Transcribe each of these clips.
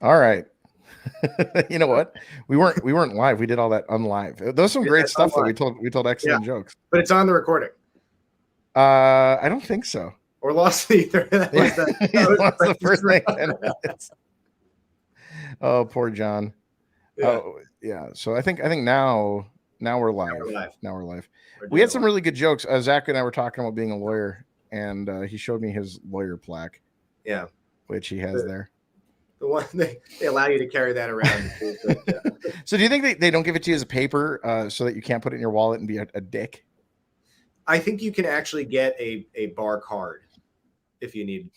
All right. You know what? We weren't live. We did all that unlive. Those some great stuff that we told Yeah, excellent jokes. but it's on the recording. I don't think so. Or lost the ether. That was That's the first the like 10 minutes. Oh, poor John. Yeah. Oh, yeah. So I think now we're live. Now we're live. We're We had doing some live. really good jokes. Zach and I were talking about being a lawyer, and he showed me his lawyer plaque, Yeah. which he has there. The one they allow you to carry that around. So do you think they don't give it to you as a paper so that you can't put it in your wallet and be a dick? I think you can actually get a bar card if you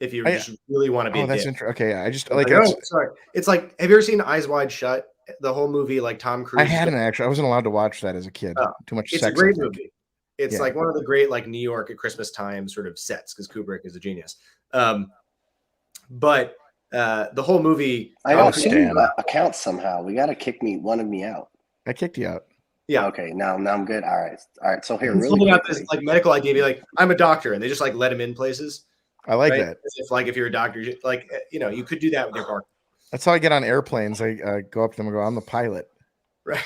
just really want to be. Oh, that's interesting. Okay, yeah, I just like sorry. It's like, have you ever seen Eyes Wide Shut? The whole movie, like Tom Cruise. I hadn't actually. I wasn't allowed to watch that as a kid. Too much It's sex. a great movie. It's like one of the great like New York at Christmas time sort of sets because Kubrick is a genius. But the whole movie, I don't see that account somehow. We got to kick one of me out. I kicked you out. Yeah. Okay. Now I'm good. All right. So here, really quickly, out this like medical idea, be like, I'm a doctor, and they just like let him in places. I like that. If you're a doctor, like you could do that with your car. That's how I get on airplanes. I go up to them and go, I'm the pilot. Right.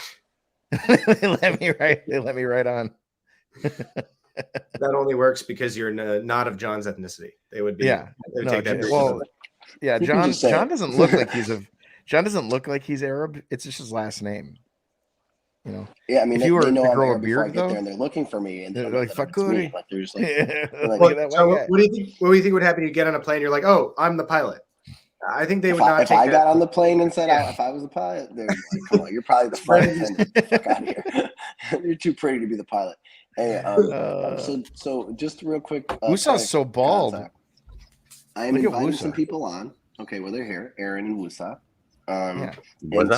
They let me right on. That only works because you're not of John's ethnicity. They would be. Yeah. They would take that yeah. John doesn't look like John doesn't look like he's Arab. It's just his last name. You know. Yeah, I mean, if you were to grow a beard though, and they're looking for me, and they're like, "Fuck Goody." Like, they're just like, so what do you think? What do you think would happen? You get on a plane, you're like, "Oh, I'm the pilot." I think they would not. If I got on the plane and said, if I was the pilot, they're like, "Come on, you're probably the flight attendant. Get the fuck out of here. You're too pretty to be the pilot." Hey, so just real quick, Wusa's so bald. I am inviting some people on. Okay, well they're here, Aaron and Wusa. And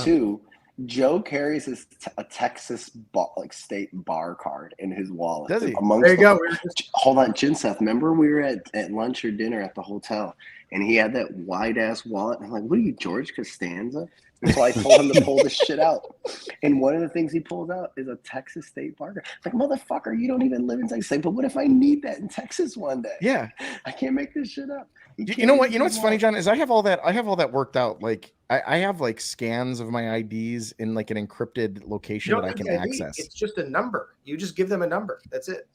two, Joe carries a Texas state bar card in his wallet. Does he? There you go. Hold on, Jinseth. Remember we were at lunch or dinner at the hotel, and he had that wide ass wallet. And I'm like, "What are you, George Costanza?" And so I told him to pull this shit out. And one of the things he pulls out is a Texas state bar card. Like, motherfucker, you don't even live in Texas. But what if I need that in Texas one day? Yeah, I can't make this shit up. You know what? You know what's funny, John, is I have all that worked out. Like I have like scans of my IDs in like an encrypted location that I can access. It's just a number. You just give them a number. That's it.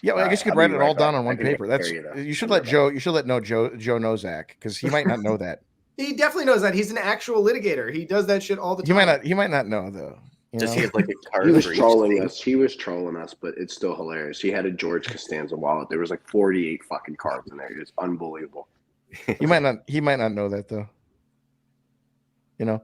Yeah, well, I guess you could write it all down on one paper. You should let Joe know Joe Nozak because he might not know that. He definitely knows that. He's an actual litigator. He does that shit all the time. He might not know though. Does he have like a card? He was trolling us. He was trolling us, but it's still hilarious. He had a George Costanza wallet. There was like 48 fucking cards in there. It's unbelievable. He might not know that though. You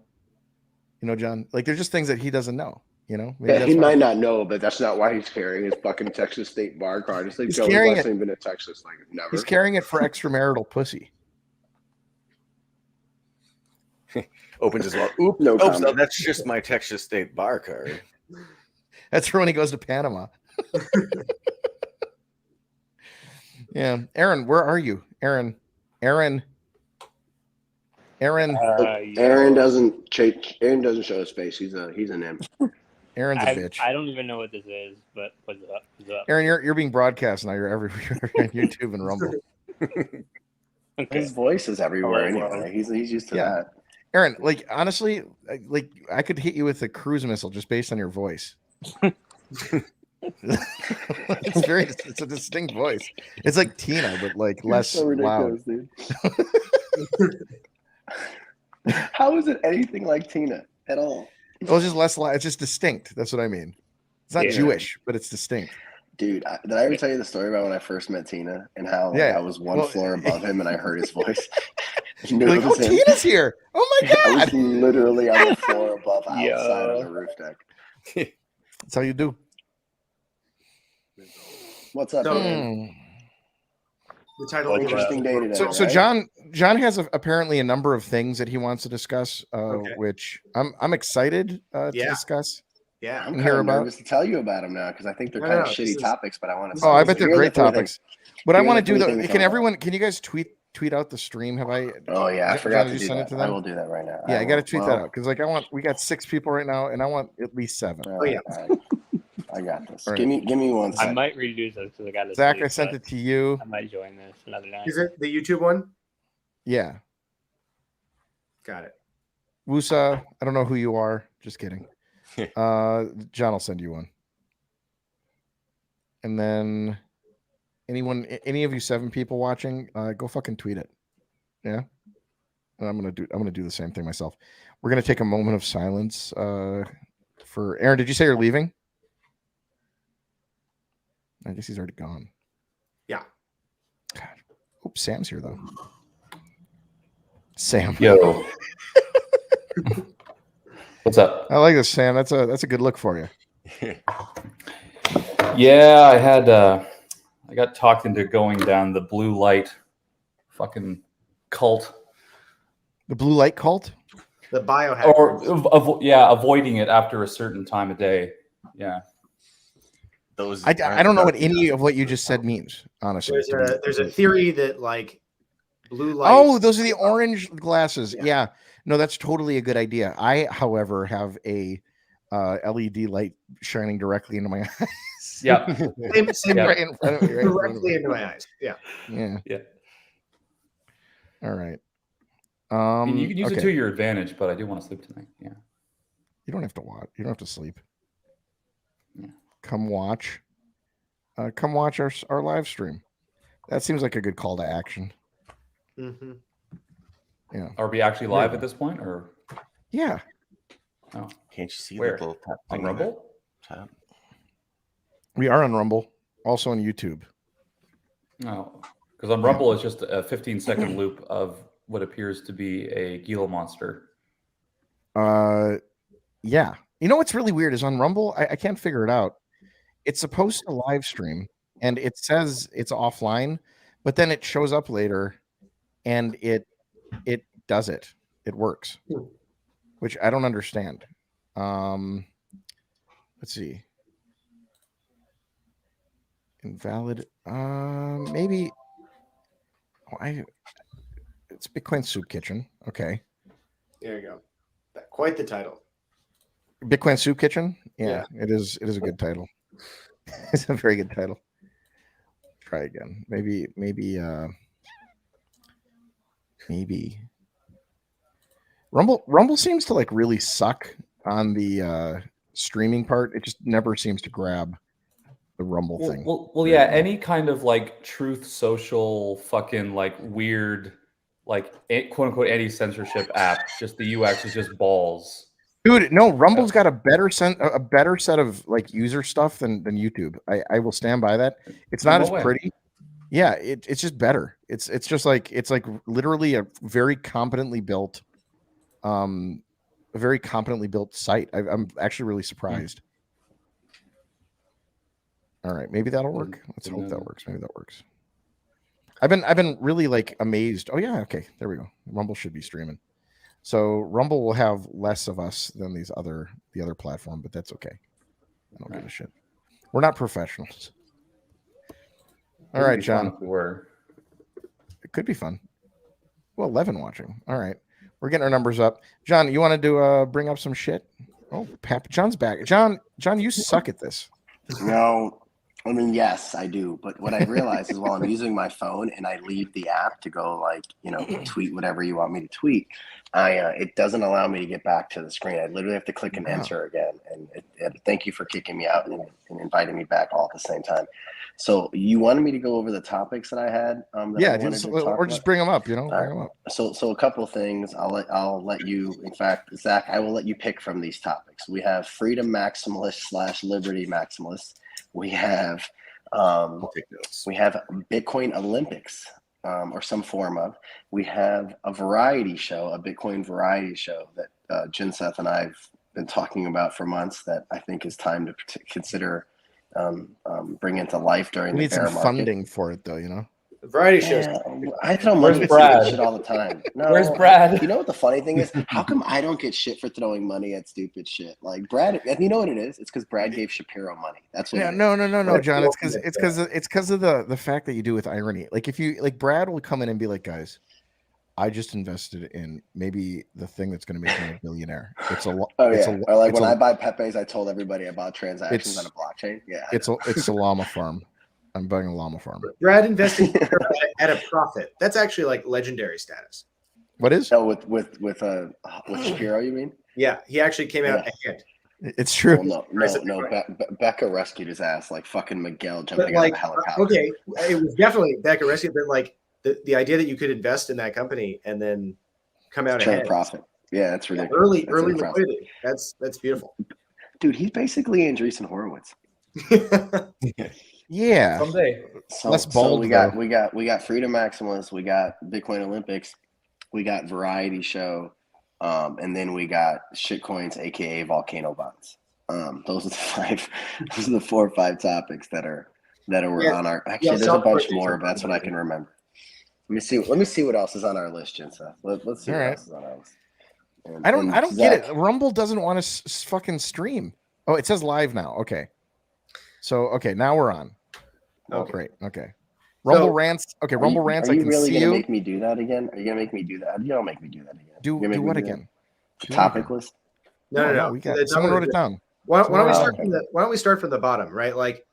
know, John. Like there's just things that he doesn't know. You know, yeah, he might not know, but that's not why he's carrying his fucking Texas state bar card. It's like Joe's last name been in Texas, like never. He's carrying it for extramarital pussy. Opens his wallet. Oops, no, that's just my Texas state bar card. That's for when he goes to Panama. Yeah, Aaron, where are you, Aaron? Aaron doesn't show his face. He's an imp. Aaron's a bitch. I don't even know what this is, but what's up? Aaron, you're being broadcast now. You're everywhere on YouTube and Rumble. Okay. His voice is everywhere anyway. He's used to that. Aaron, like honestly, like I could hit you with a cruise missile just based on your voice. It's a distinct voice. It's like Tina, but like less loud. Dude. How is it anything like Tina at all? Well, it's just less loud. It's just distinct. That's what I mean. It's not Jewish, but it's distinct. Dude, did I ever tell you the story about when I first met Tina and how I was one floor above him and I heard his voice? Like, oh, Tina's here! Oh my god! I was literally on the floor above, outside of the roof deck. That's how you do. What's up? The title of interesting day today. So John has apparently a number of things that he wants to discuss, which I'm excited to discuss. Yeah, I'm kind of nervous to tell you about them now because I think they're kind of shitty topics, but I want to. Oh, I bet they're great topics. What I want to do though, can you guys tweet out the stream? Have I? Oh yeah, I forgot to do that. I will do that right now. Yeah, I got to tweet that out because like we got 6 people right now, and I want at least 7. Oh yeah, I got this. Right. Give me 1 second. I might redo this because I got this. Zach, I sent it to you. I might join this another night. Is it the YouTube one? Yeah. Got it. Wusa, I don't know who you are. Just kidding. John will send you one. And then any of you 7 people watching, go fucking tweet it. Yeah. And I'm gonna do the same thing myself. We're gonna take a moment of silence for Aaron. Did you say you're leaving? I guess he's already gone. Yeah. God. Oops, Sam's here though. Sam. Yo. What's up? I like this, Sam. That's a good look for you. Yeah, I got talked into going down the blue light fucking cult. The blue light cult? The biohacker. Or avoiding it after a certain time of day. Yeah. Those I don't know what any of what you just said means, honestly. There's a theory that like blue light. Oh, those are the orange glasses. Yeah. No, that's totally a good idea. I, however, have a LED light shining directly into my eyes. Yeah. Same right in front of me. Right in front of directly me. into my eyes. Yeah. Yeah. Yeah. All right. I mean, you can use it to your advantage, but I do want to sleep tonight. Yeah. You don't have to watch. You don't have to sleep. Yeah. Come watch. Come watch our live stream. That seems like a good call to action. Mm-hmm. Yeah. Are we actually live at this point, or? Yeah. Oh. Can't you see Where? the little tap On thing Rumble? Tap. We are on Rumble, also on YouTube. No, because on Rumble it's just a 15-second loop of what appears to be a Gila monster. Yeah. You know what's really weird is on Rumble, I can't figure it out. It's supposed to live stream and it says it's offline, but then it shows up later and it does it. It works. Which I don't understand. Let's see. Invalid. Maybe. It's Bitcoin Soup Kitchen. Okay. There you go. Quite the title. Bitcoin Soup Kitchen. Yeah, it is. It is a good title. It's a very good title. Try again. Maybe. Rumble seems to like really suck on the streaming part. It just never seems to grab the Rumble thing. Well, yeah. Any kind of like Truth Social, fucking like weird, like quote unquote anti-censorship app. Just the UX is just balls. Dude, no, Rumble's got a better set of like user stuff than YouTube. I will stand by that. It's not as pretty. Yeah, it's just better. It's just like literally a very competently built site. I'm actually really surprised. All right, maybe that'll work. Let's hope that works. Maybe that works. I've been really like amazed. Oh yeah, okay, there we go. Rumble should be streaming. So Rumble will have less of us than the other platform, but that's okay. I don't give a shit. We're not professionals. All right, John. It could be fun. Well, 11 watching. All right. We're getting our numbers up. John, you want to bring up some shit? Oh, John's back. John, you suck at this. No, I mean, yes, I do. But what I realize is while I'm using my phone and I leave the app to go tweet whatever you want me to tweet, it doesn't allow me to get back to the screen. I literally have to click and enter again. And thank you for kicking me out and inviting me back all at the same time. So you wanted me to go over the topics that I had? Or just bring them up. Bring them up. So a couple of things. I'll let you. In fact, Zach, I will let you pick from these topics. We have freedom maximalist / liberty maximalist. We have Bitcoin Olympics or some form of. We have a variety show, a Bitcoin variety show that Jinseth and I've been talking about for months that I think is time to consider bring into life during the bear market. We need some funding for it, though. The variety shows. I throw money at stupid shit all the time. No, where's Brad? You know what the funny thing is? How come I don't get shit for throwing money at stupid shit? Like Brad, and you know what it is? It's because Brad gave Shapiro money. That's what. Yeah, no, John. It's because of the fact that you do with irony. Like if you like, Brad will come in and be like, guys, I just invested in maybe the thing that's going to make me a billionaire. It's a lot. Oh yeah. Or like when I buy Pepe's, I told everybody about transactions on a blockchain. Yeah. It's a llama farm. I'm buying a llama farm. Brad invested at a profit. That's actually like legendary status. What is? Oh, with Shapiro, you mean? Yeah, he actually came out ahead. It's true. Well, no. Becca rescued his ass like fucking Miguel But jumping out of like, a helicopter. okay, it was definitely Becca rescued, but like the idea that you could invest in that company and then come out Turn ahead, a profit. Yeah, that's ridiculous. early That's liquidity. That's beautiful. Dude, he's basically Andreessen Horowitz. Yeah. Someday. Less bold, we got Freedom Maximus, we got Bitcoin Olympics, we got Variety Show, and then we got Shitcoins, aka Volcano Bonds. Those are the five. Those are the 4 or 5 topics that are on our. Actually, there's a bunch more, but that's what I can remember. Let me see what else is on our list, Jensen. Let's see what else is on our list. I don't get it. Rumble doesn't want to fucking stream. Oh, it says live now. Okay. So now we're on. Oh, Okay. great. Okay. Rumble rants. Okay, Rumble rants. Are you I can really see gonna you. make me do that again? Are you gonna make me do that? You don't make me do that again. Do what again? The topic list. No. We got someone wrote it down. Why don't we start from the bottom, right? Like,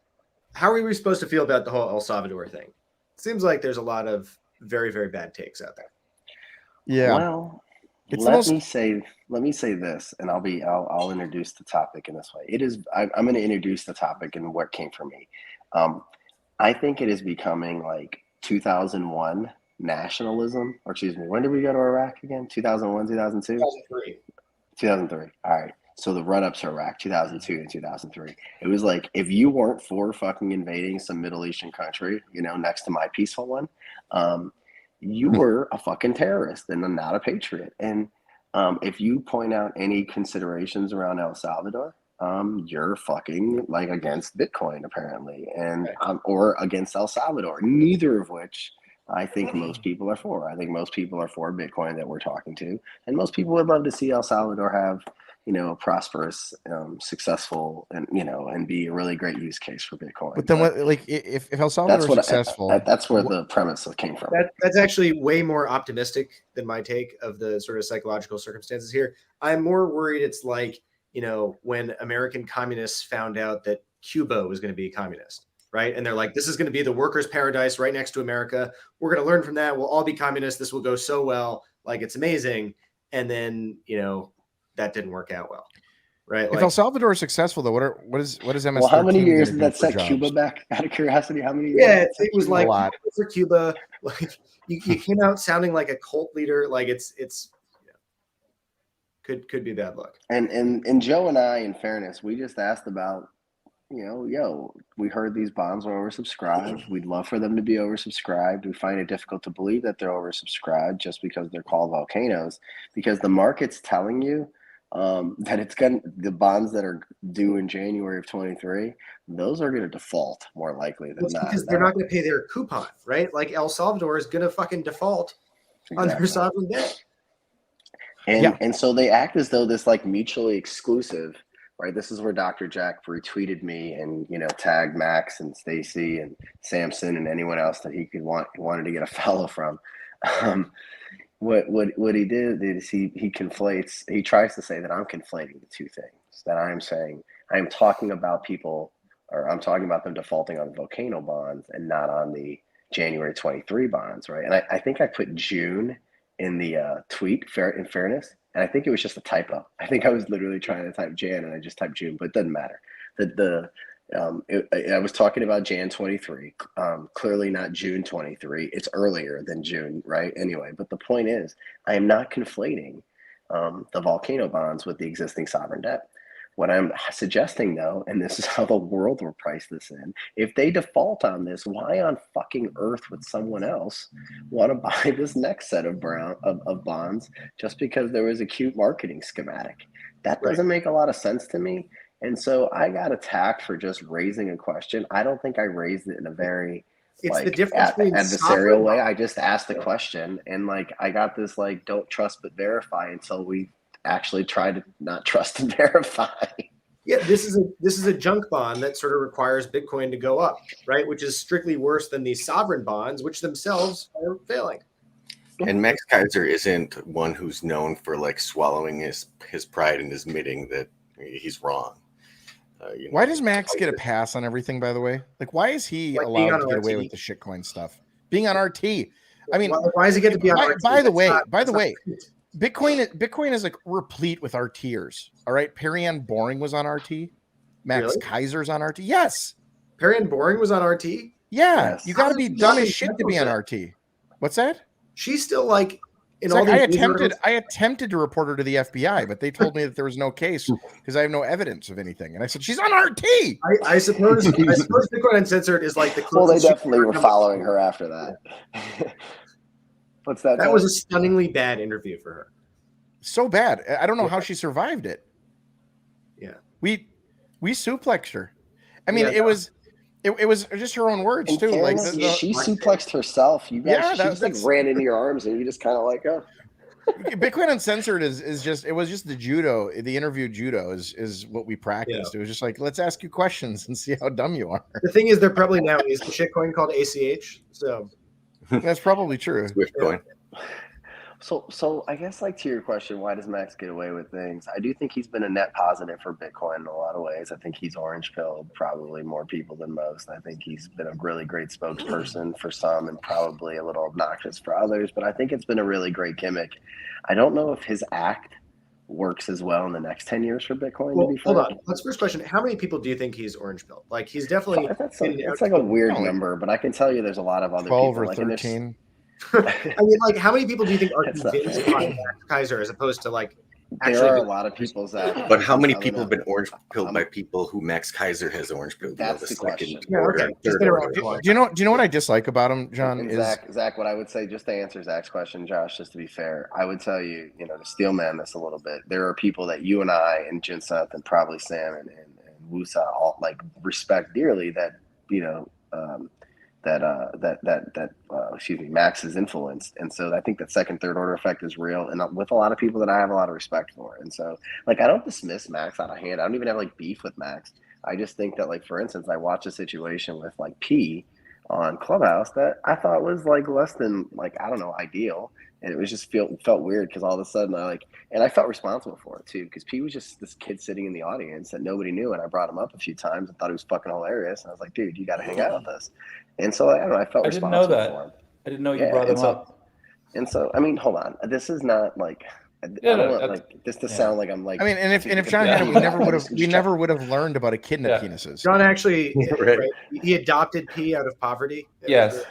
how are we supposed to feel about the whole El Salvador thing? Seems like there's a lot of very, very bad takes out there. Yeah. Well, It's let me say this, and I'll introduce the topic in this way. I'm going to introduce the topic and what came from me. I think it is becoming like 2001 nationalism, or excuse me, when did we go to Iraq again? 2001, 2002? 2003. 2003. All right. So the run-up to Iraq, 2002 and 2003. It was like, if you weren't for fucking invading some Middle Eastern country, next to my peaceful one, you were a fucking terrorist and not a patriot. And if you point out any considerations around El Salvador, you're fucking like against Bitcoin apparently, and or against El Salvador. Neither of which I think most people are for. I think most people are for Bitcoin that we're talking to, and most people would love to see El Salvador have a prosperous, successful, and be a really great use case for Bitcoin. But then, if El Salvador is successful, that's where the premise came from. That's actually way more optimistic than my take of the sort of psychological circumstances here. I'm more worried it's like, when American communists found out that Cuba was going to be communist, right? And they're like, this is going to be the workers' paradise right next to America. We're going to learn from that. We'll all be communists. This will go so well. Like, it's amazing. And then, that didn't work out well, right? If El Salvador is successful, though, what is MS? Well, how many years did that set Cuba back? Out of curiosity, how many years? Yeah, it was like a lot for Cuba. Like you came out sounding like a cult leader. Like it's could be bad luck. And Joe and I, in fairness, we just asked about, we heard these bonds are oversubscribed. We'd love for them to be oversubscribed. We find it difficult to believe that they're oversubscribed just because they're called volcanoes, because the market's telling you that the bonds that are due in January of 23, those are going to default more likely than not. Because they're not going to pay their coupon, right? Like El Salvador is going to fucking default on their sovereign debt. And so they act as though this like mutually exclusive, right? This is where Dr. Jack retweeted me and, tagged Max and Stacy and Samson and anyone else that he wanted to get a follow from. What he did is he tries to say that I'm conflating the two things, that I am saying I am talking about people, or I'm talking about them defaulting on the volcano bonds and not on the January 23 bonds, right? And I think I put June in the tweet, in fairness, and I think it was just a typo. I think I was literally trying to type Jan and I just typed June, but it doesn't matter. I was talking about Jan 23, clearly not June 23. It's earlier than June, right? Anyway, but the point is, I am not conflating the volcano bonds with the existing sovereign debt. What I'm suggesting, though, and this is how the world will price this in, if they default on this, why on fucking earth would someone else want to buy this next set of bonds just because there was a cute marketing schematic? That doesn't make a lot of sense to me. And so I got attacked for just raising a question. I don't think I raised it in a very the difference between adversarial way. I just asked the question, and I got this don't trust but verify until we actually try to not trust and verify. Yeah, this is a junk bond that sort of requires Bitcoin to go up, right? Which is strictly worse than the sovereign bonds, which themselves are failing. And Max Kaiser isn't one who's known for swallowing his pride and admitting that he's wrong. Why does Max get a pass on everything, by the way? Why is he allowed to get away with the shitcoin stuff? Being on RT. I mean, why does he get to be on? RT? by the That's way, not- by the that's not way, cute. Bitcoin is like replete with RTers. All right, Perianne Boring was on RT. Max Really? Kaiser's on RT. Yes. Perianne Boring was on RT. Yeah, Yes. you got to How be is she dumb not as in shit to be on Central RT. What's that? She's still like in It's all like these I attempted to report her to the FBI, but they told me that there was no case because I have no evidence of anything. And I said she's on RT. I suppose Bitcoin Uncensored is like the Well, they closest. definitely were following her after that. What's that? That Doug? was a stunningly bad interview for her. So bad. I don't know how she survived it. Yeah. We suplexed her. I mean, Yeah, it was just her own words In too. Like fairness, the- she suplexed herself. You guys, Yeah, she just like that's- ran into your arms, and you just kind of like, oh. Bitcoin Uncensored is just, it was just the judo, the interview judo is what we practiced. It was just like, let's ask you questions and see how dumb you are. The thing is, there probably now is a shitcoin called ACH. So That's probably true. Swift coin. So I guess like to your question, why does Max get away with things? I do think he's been a net positive for Bitcoin in a lot of ways. I think he's orange pilled probably more people than most. I think he's been a really great spokesperson for some and probably a little obnoxious for others, but I think it's been a really great gimmick. I don't know if his act works as well in the next 10 years for Bitcoin. well, to be hold fair. on. Let's first question: how many people do you think he's orange pilled? Like he's definitely. That's like a weird No, like- number, but I can tell you there's a lot of other 12 people. or like, and there's- 13. I mean, like, how many people do you think are That's not convinced fair. by Max Kaiser as opposed to like There actually? are a lot of people that. But how many I don't people have know. been orange pilled by people who Max Kaiser has orange pilled? That's the the second question. Yeah, order, okay. Just third been order. around for a long Do you know what I dislike about him, John? And Is Zach, what I would say, just to answer Zach's question, Josh, just to be fair, I would tell you, to steelman this a little bit, there are people that you and I and Jinseth and probably Sam and Wusa all like respect dearly that, Max has influenced. And so I think that second, third order effect is real. And with a lot of people that I have a lot of respect for. And so like, I don't dismiss Max out of hand. I don't even have like beef with Max. I just think that like, for instance, I watched a situation with like P on Clubhouse that I thought was like less than like, I don't know, ideal. And it was just felt weird because all of a sudden I felt responsible for it too, because P was just this kid sitting in the audience that nobody knew. And I brought him up a few times and thought he was fucking hilarious. And I was like, dude, you got to hang out with us. And so I don't know, I felt I didn't responsible know that. for him. I didn't know you Yeah, brought and him so- up. And so, I mean, hold on. This is not like, I Yeah, don't no, want that's- like this to yeah. sound like I'm like. I mean, and if John Yeah. had it, we never would have learned about echidna Yeah. penises. John actually, Right. right, he adopted P out of poverty. Yes.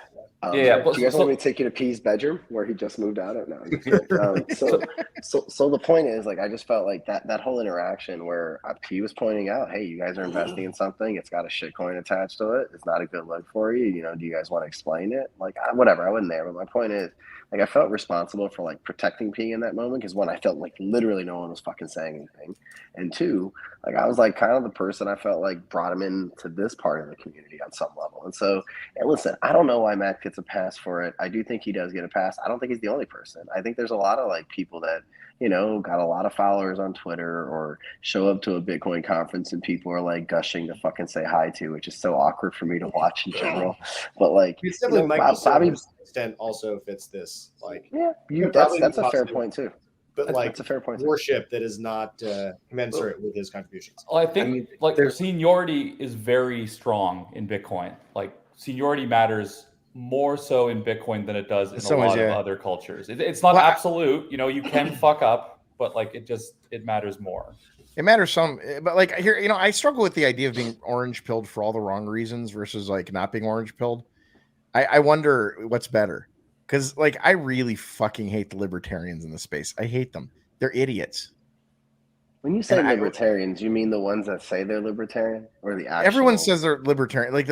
Yeah, Do you guys so- want me to take you to P's bedroom where he just moved out of? No. I'm just kidding. So the point is, like, I just felt like that whole interaction where P was pointing out, hey, you guys are investing in something. It's got a shitcoin attached to it. It's not a good look for you. Do you guys want to explain it? Like, whatever. I wasn't there, but my point is, like, I felt responsible for like protecting P in that moment because one, I felt like literally no one was fucking saying anything, and two, like I was like kind of the person I felt like brought him into this part of the community on some level. And so, and listen, I don't know why Matt gets a pass for it. I do think he does get a pass. I don't think he's the only person. I think there's a lot of like people that got a lot of followers on Twitter or show up to a Bitcoin conference and people are like gushing to fucking say hi to, which is so awkward for me to watch in general. But like, It's definitely Michael Bobby, to some extent also fits this. Like, yeah, could that's probably a be fair possible. point too. but like That's a fair point. worship that is not commensurate with his contributions. Well, I think mean, like there's- seniority is very strong in Bitcoin. Like seniority matters more so in Bitcoin than it does in So a much, lot of yeah. other cultures. It's not Well, absolute. You can fuck up, but like it matters more. It matters some, but like here, I struggle with the idea of being orange pilled for all the wrong reasons versus like not being orange pilled. I wonder what's better because like I really fucking hate the libertarians in the space. I hate them. They're idiots. When you say And libertarians, you mean the ones that say they're libertarian, or the actual? Everyone says they're libertarian. Like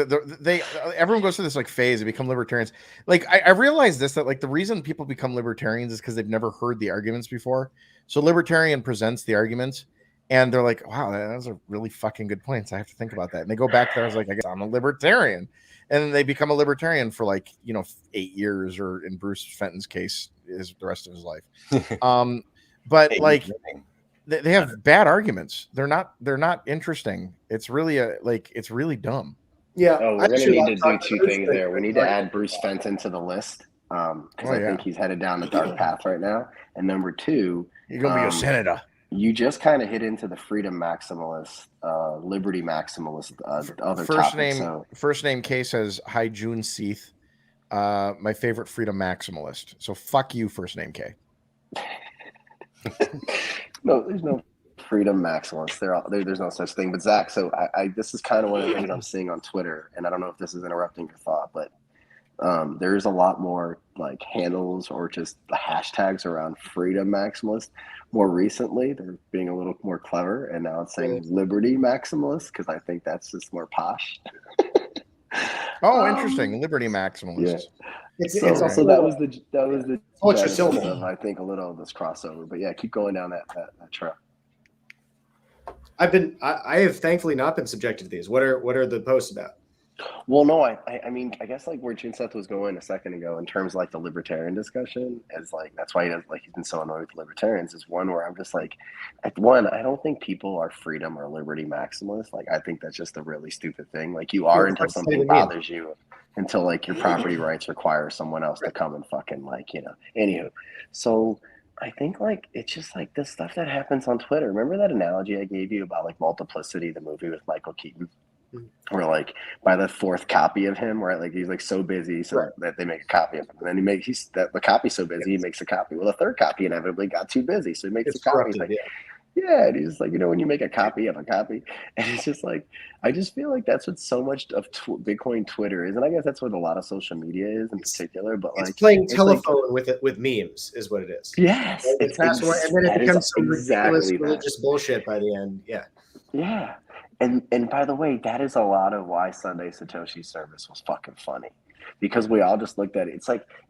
everyone goes through this like phase to become libertarians. Like I realized this, that like the reason people become libertarians is because they've never heard the arguments before. So libertarian presents the arguments and they're like, wow, those are really fucking good points. I have to think about that. And they go back there. I was like, I guess I'm a libertarian. And then they become a libertarian for like, 8 years, or in Bruce Fenton's case is the rest of his life. But like they have bad arguments. They're not interesting. It's really it's really dumb. Yeah. Oh, we're actually, gonna need to do I've two talked things about there. We need to add Bruce Fenton to the list because Oh, I yeah. think he's headed down the dark path right now. And number two, You're gonna be a senator. you just kind of hit into the freedom maximalist, liberty maximalist other First topic. name So first name case says hi June Seath. my favorite freedom maximalist. So fuck you, first name K. No, there's no freedom maximalists. There's no such thing. But Zach, so I this is kind of one of the things I'm seeing on Twitter, and I don't know if this is interrupting your thought, but there's a lot more like handles or just the hashtags around freedom maximalist. More recently, they're being a little more clever, and now it's saying liberty maximalist because I think that's just more posh. Oh, interesting. Liberty maximalist. Yeah. It's So also that was the What's your genesis syllable? of, I think, a little of this crossover. But yeah, keep going down that trail. I have thankfully not been subjected to these. What are the posts about? Well, no, I mean, I guess like where Jinseth was going a second ago in terms of like the libertarian discussion is like, that's why he's been so annoyed with libertarians is one where I'm just like, I don't think people are freedom or liberty maximalists. Like, I think that's just a really stupid thing. Like you are until something bothers you, until like your property rights require someone else to come and fucking like, anywho. So I think like, it's just like this stuff that happens on Twitter. Remember that analogy I gave you about like Multiplicity, the movie with Michael Keaton? Where like by the fourth copy of him, where like he's like so busy that they make a copy of him, and then the copy's so busy he makes a copy. Well, the third copy inevitably got too busy, so he makes a copy. He's like, yeah, and he's like, when you make a copy of a copy, and it's just like, I just feel like that's what so much of Bitcoin Twitter is, and I guess that's what a lot of social media is in particular. But It's like playing telephone with memes is what it is. Yes, It's and then it becomes some ridiculous religious bullshit by the end. Yeah. Yeah. And by the way, that is a lot of why Sunday Satoshi service was fucking funny. Because we all just looked at it.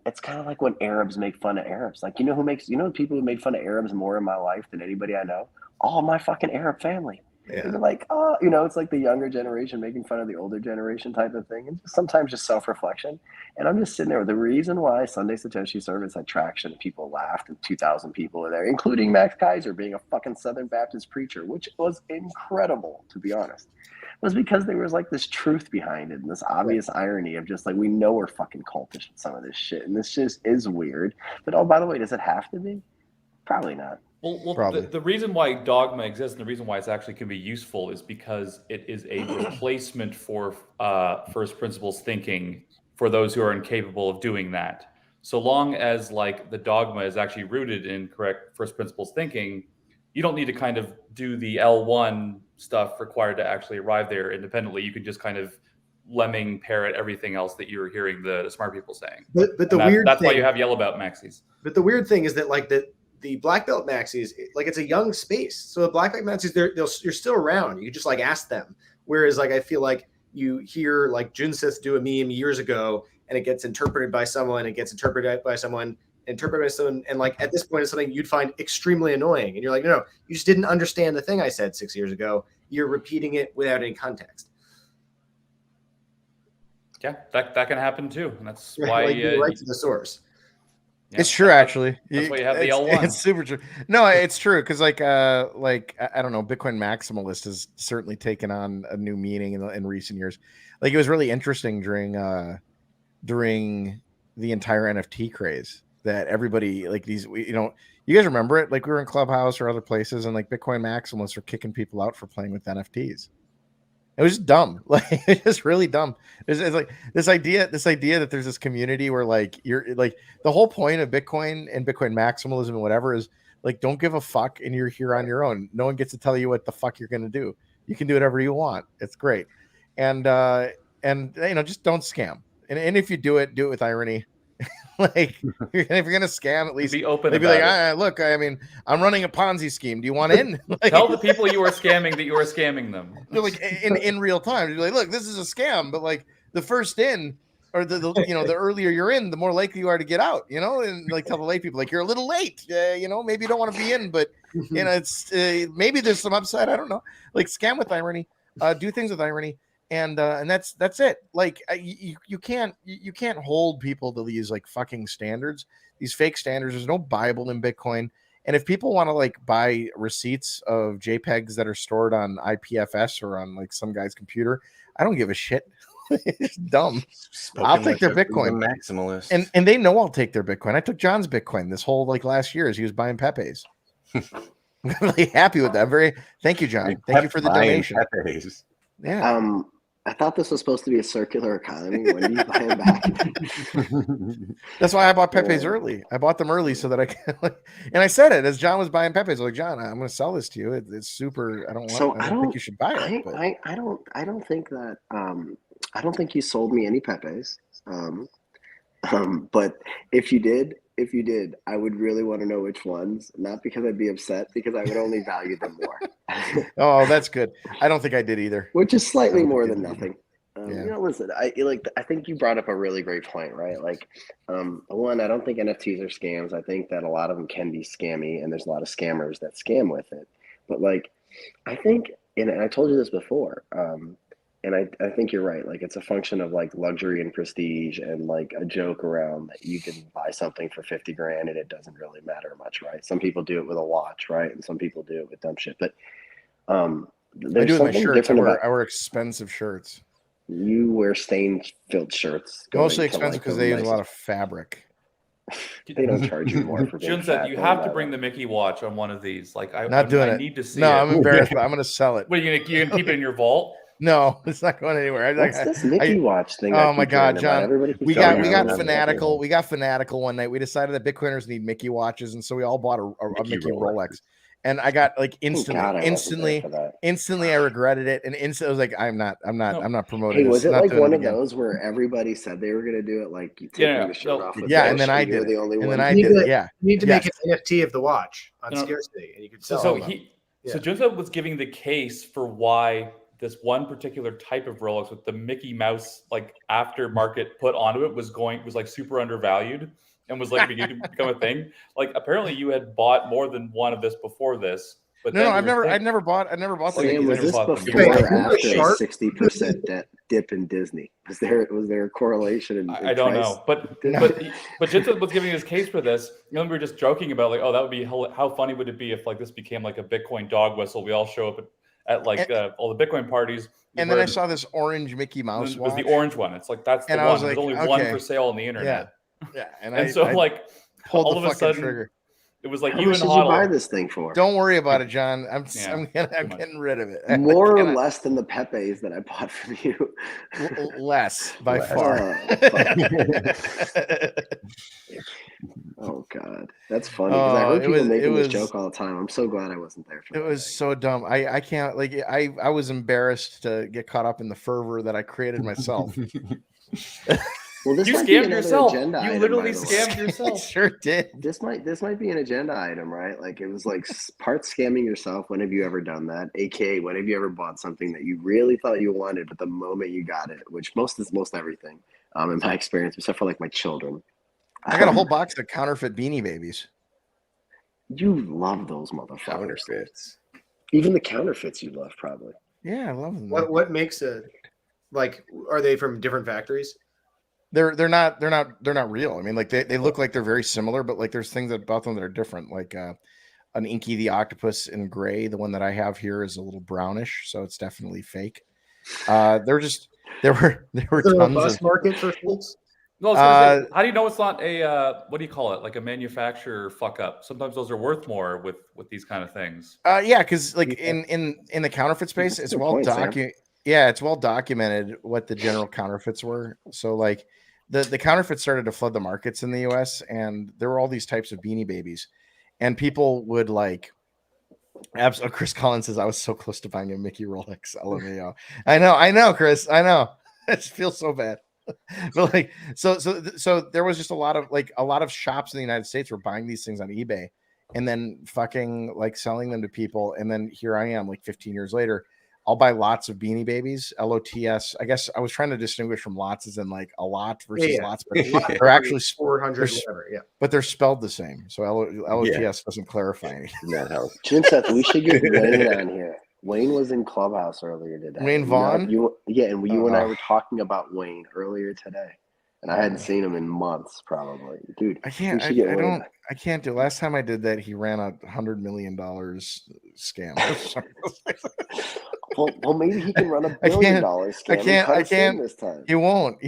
It's kind of like when Arabs make fun of Arabs. Like, people who made fun of Arabs more in my life than anybody I know? All my fucking Arab family. Yeah. They're like, oh, it's like the younger generation making fun of the older generation type of thing. And sometimes just self-reflection. And I'm just sitting there. The reason why Sunday Satoshi service had traction and people laughed and 2,000 people were there, including Max Kaiser being a fucking Southern Baptist preacher, which was incredible, to be honest, was because there was like this truth behind it and this obvious irony of just like, we know we're fucking cultish with some of this shit. And this just is weird. But oh, by the way, does it have to be? Probably not. Well, the reason why dogma exists and the reason why it's actually can be useful is because it is a replacement for first principles thinking for those who are incapable of doing that. So long as like the dogma is actually rooted in correct first principles thinking, you don't need to kind of do the L1 stuff required to actually arrive there independently. You can just kind of lemming parrot everything else that you're hearing the smart people saying. But that's why you have yellow belt maxis. But the weird thing is that like the black belt maxis, like it's a young space. So the black belt maxis, you're still around. You can just like ask them. Whereas like I feel like you hear like Junseth do a meme years ago, and it gets interpreted by someone, and like at this point it's something you'd find extremely annoying, and you're like, no, you just didn't understand the thing I said 6 years ago. You're repeating it without any context. Yeah, that can happen too, and that's Right, why like you right to the source. Yeah, it's true, actually. That's why you have the L1. It's super true. No, it's true because, like I don't know, Bitcoin maximalist has certainly taken on a new meaning in recent years. Like it was really interesting during the entire NFT craze that everybody like these. You guys remember it? Like we were in Clubhouse or other places, and like Bitcoin maximalists were kicking people out for playing with NFTs. It was just dumb. Like it's just really dumb. It's like this idea that there's this community where like you're like the whole point of Bitcoin and Bitcoin maximalism and whatever is like don't give a fuck and you're here on your own. No one gets to tell you what the fuck you're gonna do. You can do whatever you want. It's great. And just don't scam. And if you do it with irony. Like if you're gonna scam, at least be open. They'd be like, look, I mean, I'm running a Ponzi scheme. Do you want in? Like, tell the people you are scamming that you are scamming them. They're like in real time. You're like, look, this is a scam, but like the first in or the earlier you're in, the more likely you are to get out. And like tell the late people like you're a little late. Maybe you don't want to be in, but it's maybe there's some upside. I don't know. Like scam with irony, do things with irony. And that's it. Like you can't hold people to these like fucking standards, these fake standards. There's no Bible in Bitcoin. And if people want to like buy receipts of JPEGs that are stored on IPFS or on like some guy's computer, I don't give a shit. It's dumb. I'll take their Bitcoin. Maximalist. And they know I'll take their Bitcoin. I took John's Bitcoin this whole like last year as he was buying Pepe's. I'm really happy with that. Thank you, John. Thank you for the donation. Pepe's. Yeah. I thought this was supposed to be a circular economy. When do you buy them back? That's why I bought Pepe's Yeah. early. I bought them early so that I can. And I said it as John was buying Pepe's. I was like, John, I'm going to sell this to you. It's super. I don't want. So I don't think you should buy it. But I don't think that I don't think you sold me any Pepe's. But if you did, I would really want to know which ones. Not because I'd be upset, because I would only value them more. oh, that's good. I don't think I did either. Which is slightly I don't more think than I did nothing. Yeah. You know, listen, I think you brought up a really great point, right? Like, one, I don't think NFTs are scams. I think that a lot of them can be scammy, and there's a lot of scammers that scam with it. But like, I think, and I told you this before, and I think you're right. Like, it's a function of like luxury and prestige, and like a joke around that you can buy something for 50 grand and it doesn't really matter much, right? Some people do it with a watch, right? And some people do it with dumb shit. But I there's do with my something shirts. different about I wear expensive shirts. you wear stain-filled shirts. Mostly going to, expensive like, because the they use a lot nicest- of fabric. They don't charge you more for being Jun said fat you than have to that. bring the Mickey watch on one of these. Like Not doing I it. need to see No, it. I'm embarrassed, but I'm going to sell it. What are you gonna keep it in your vault? No, it's not going anywhere. What's this Mickey watch thing? oh I my keep God, hearing about? John, Everybody keeps we telling got me I don't have a Mickey fanatical. watch. We got fanatical one night. We decided that Bitcoiners need Mickey watches, and so we all bought a Mickey Mickey Rolex. Rolex. And I got like Thank God I wasn't there instantly, for that. I regretted it, and instantly I was like, I'm not promoting. Hey, was this. it Not like doing one it of again. those where everybody said they were going to do it, like you taking Yeah, the shirt no, off with Yeah, Bush, and then I you were did the it. only And one. then I You did need it. to- Yeah. You need to Yes. make an NFT of the watch on You know, Scarcity, and you could So, sell so them. so Yeah. Junza was giving the case for why this one particular type of Rolex with the Mickey Mouse like aftermarket put onto it was like super undervalued and was like beginning to become a thing. Like apparently you had bought more than one of this before this. But No, then I've there was never bought the Sam, Sam, Mickey. was never this bought them. before Wait, or who was after a Sharp? 60% dip in Disney? Was there a correlation in I don't price? know, but No. but Jinta was giving his case for this. You know, we were just joking about like, oh, that would be how funny would it be if like this became like a Bitcoin dog whistle? We all show up at like all the Bitcoin parties. And then I saw this orange Mickey Mouse it was the watch. orange one. It's like that's the And I one. was There's like, only one okay. for sale on the internet. Yeah, and And I so I like pulled all the of a fucking sudden trigger. it was like How you much and did you buy Hodl. this thing for? Don't worry about it, John. I'm Yeah, I'm much. getting rid of it. More or Cannot- less than the Pepe's that I bought from you. less by Less. far. Oh God, that's funny because I Oh, heard it people was- making it this was- joke all the time. I'm so glad I wasn't there for It that was thing. so dumb. I can't like I was embarrassed to get caught up in the fervor that I created myself. Well, this You might be scammed another yourself. agenda You item, literally by the way. scammed I yourself. sure did. This might be an agenda item, right? Like it was like part scamming yourself. When have you ever done that? AKA, when have you ever bought something that you really thought you wanted, but the moment you got it, which most everything, in my experience, except for like my children. I got a whole box of counterfeit Beanie Babies. You love those motherfuckers. Counterfeits. Even the counterfeits you love, probably. Yeah, I love them. What makes a like? Are they from different factories? They're not real. I mean, like they look like they're very similar, but like there's things about them that are different. Like an Inky the Octopus in gray. The one that I have here is a little brownish, so it's definitely fake. There were Is there a tons robust of market for fakes? No, I was gonna say, how do you know it's not a what do you call it? Like a manufacturer fuck up. Sometimes those are worth more with these kind of things. yeah, because like in the counterfeit space, That's it's a good well point, Sam. documented. Yeah, it's well documented what the general counterfeits were. So like the counterfeits started to flood the markets in the US, and there were all these types of Beanie Babies, and people would like absolutely. Chris Collins says I was so close to buying a Mickey Rolex. LMAO. I know, Chris. I know. It feels so bad. But like so there was just a lot of shops in the United States were buying these things on eBay and then fucking like selling them to people, and then here I am like 15 years later. I'll buy lots of Beanie Babies, LOTS. I guess I was trying to distinguish from lots as in like a lot versus Yeah. lots, but they're actually 400, there's- whatever. Yeah. but they're spelled the same. So LOTS doesn't clarify anything. That helps. Chinseth, we should get Wayne on here. Wayne was in Clubhouse earlier today. Wayne Vaughn? And you and I Oh. were talking about Wayne earlier today. And I hadn't seen him in months, probably. Dude, I can't. we should get I Wayne. don't. I can't do. Last time I did that, he ran a $100 million scam. Well, maybe he can run $1 I billion can't- scam. and can't- cut I us in can't- this time. He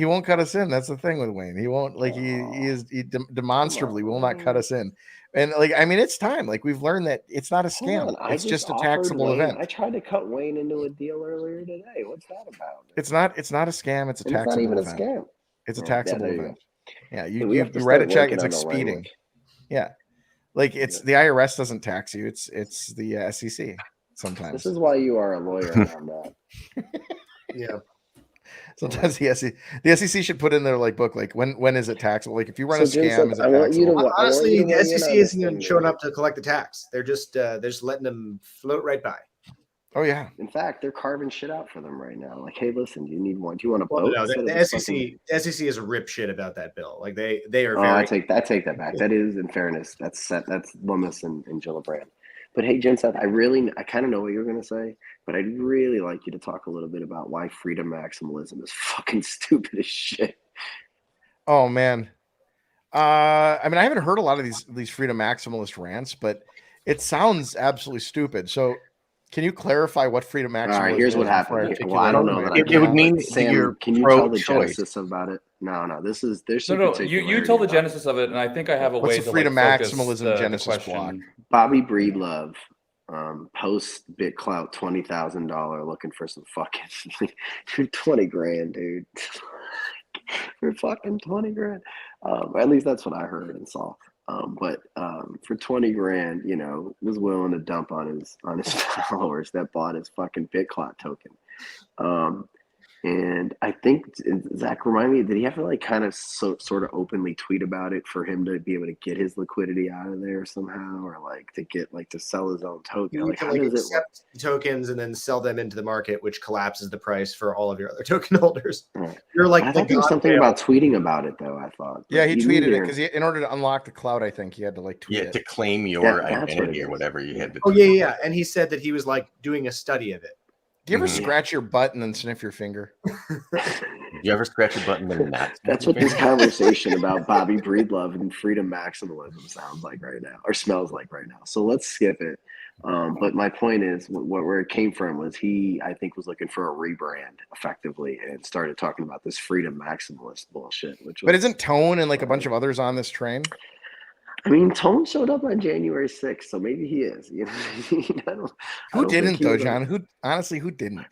won't cut us in. That's the thing with Wayne. He won't like he demonstrably will not cut us in. And like I mean, it's time. Like we've learned that it's not a Hold scam. on, I It's just a offered taxable Wayne- event. I tried to cut Wayne into a deal earlier today. What's that about? It's not a scam. It's a And it's taxable not even event. a scam. It's a Yeah, taxable there you event. Yeah, Hey, you we have to write a start check. working It's on like the speeding. language. Yeah, like it's the IRS doesn't tax you. It's the SEC sometimes. This is why you are a lawyer on that. Yeah. Sometimes the SEC should put in their like book like when is it taxable? Like if you run a So, Jim, scam, is it I want you to taxable? I want Honestly, you to the weigh in SEC on this isn't even thing, showing man. up to collect the tax. They're just letting them float right by. Oh yeah, In fact, they're carving shit out for them right now. Like, hey, listen, do you need one? Do you want a Well, boat? no, instead of the this SEC is a rip shit about that bill. Like they are Oh, very. I take that back. That is, in fairness, that's Lummis and Gillibrand. But hey, Jen Seth, I kind of know what you're gonna say, but I'd really like you to talk a little bit about why freedom maximalism is fucking stupid as shit. oh man. I mean, I haven't heard a lot of these freedom maximalist rants, but it sounds absolutely stupid. So, can you clarify what freedom maximalism? All right, here's is what before happened. I Well, I don't know. articulate That it? I It would can't, mean but Sam, you're can you tell the pro-choice. genesis about it? No, there's some No, you tell the genesis of it, and I think I have a What's way the to freedom like, focus maximalism the genesis question. block? Bobby Breedlove posts BitClout $20,000 looking for some fucking for 20 grand, dude. For fucking 20 grand. At least that's what I heard and saw. But for 20 grand, was willing to dump on his followers that bought his fucking BitClout token. And I think Zach, remind me, did he have to like kind of sort of openly tweet about it for him to be able to get his liquidity out of there somehow, or like to get like to sell his own token? You Like, can how like does it work? accept tokens and then sell them into the market, which collapses the price for all of your other token holders. Right. You're like I the thought there was God something whale. about tweeting about it, though. I thought. Yeah, he But tweeted it either- because in order to unlock the cloud, I think he had to like tweet Yeah, it. to claim your That's what identity it or is. whatever, you had to. Oh yeah. And he said that he was like doing a study of it. Do you ever Mhm. scratch your butt and then sniff your finger? You ever scratch a button and not? That's what this conversation about Bobby Breedlove and freedom maximalism sounds like right now, or smells like right now. So let's skip it. But my point is, where it came from was he, I think, was looking for a rebrand effectively and started talking about this freedom maximalist bullshit. Which was, But isn't Tone and like a bunch of others on this train? I mean, Tone showed up on January 6th, so maybe he is. You know, I don't Who think didn't he though, was on- John? Who honestly, who didn't?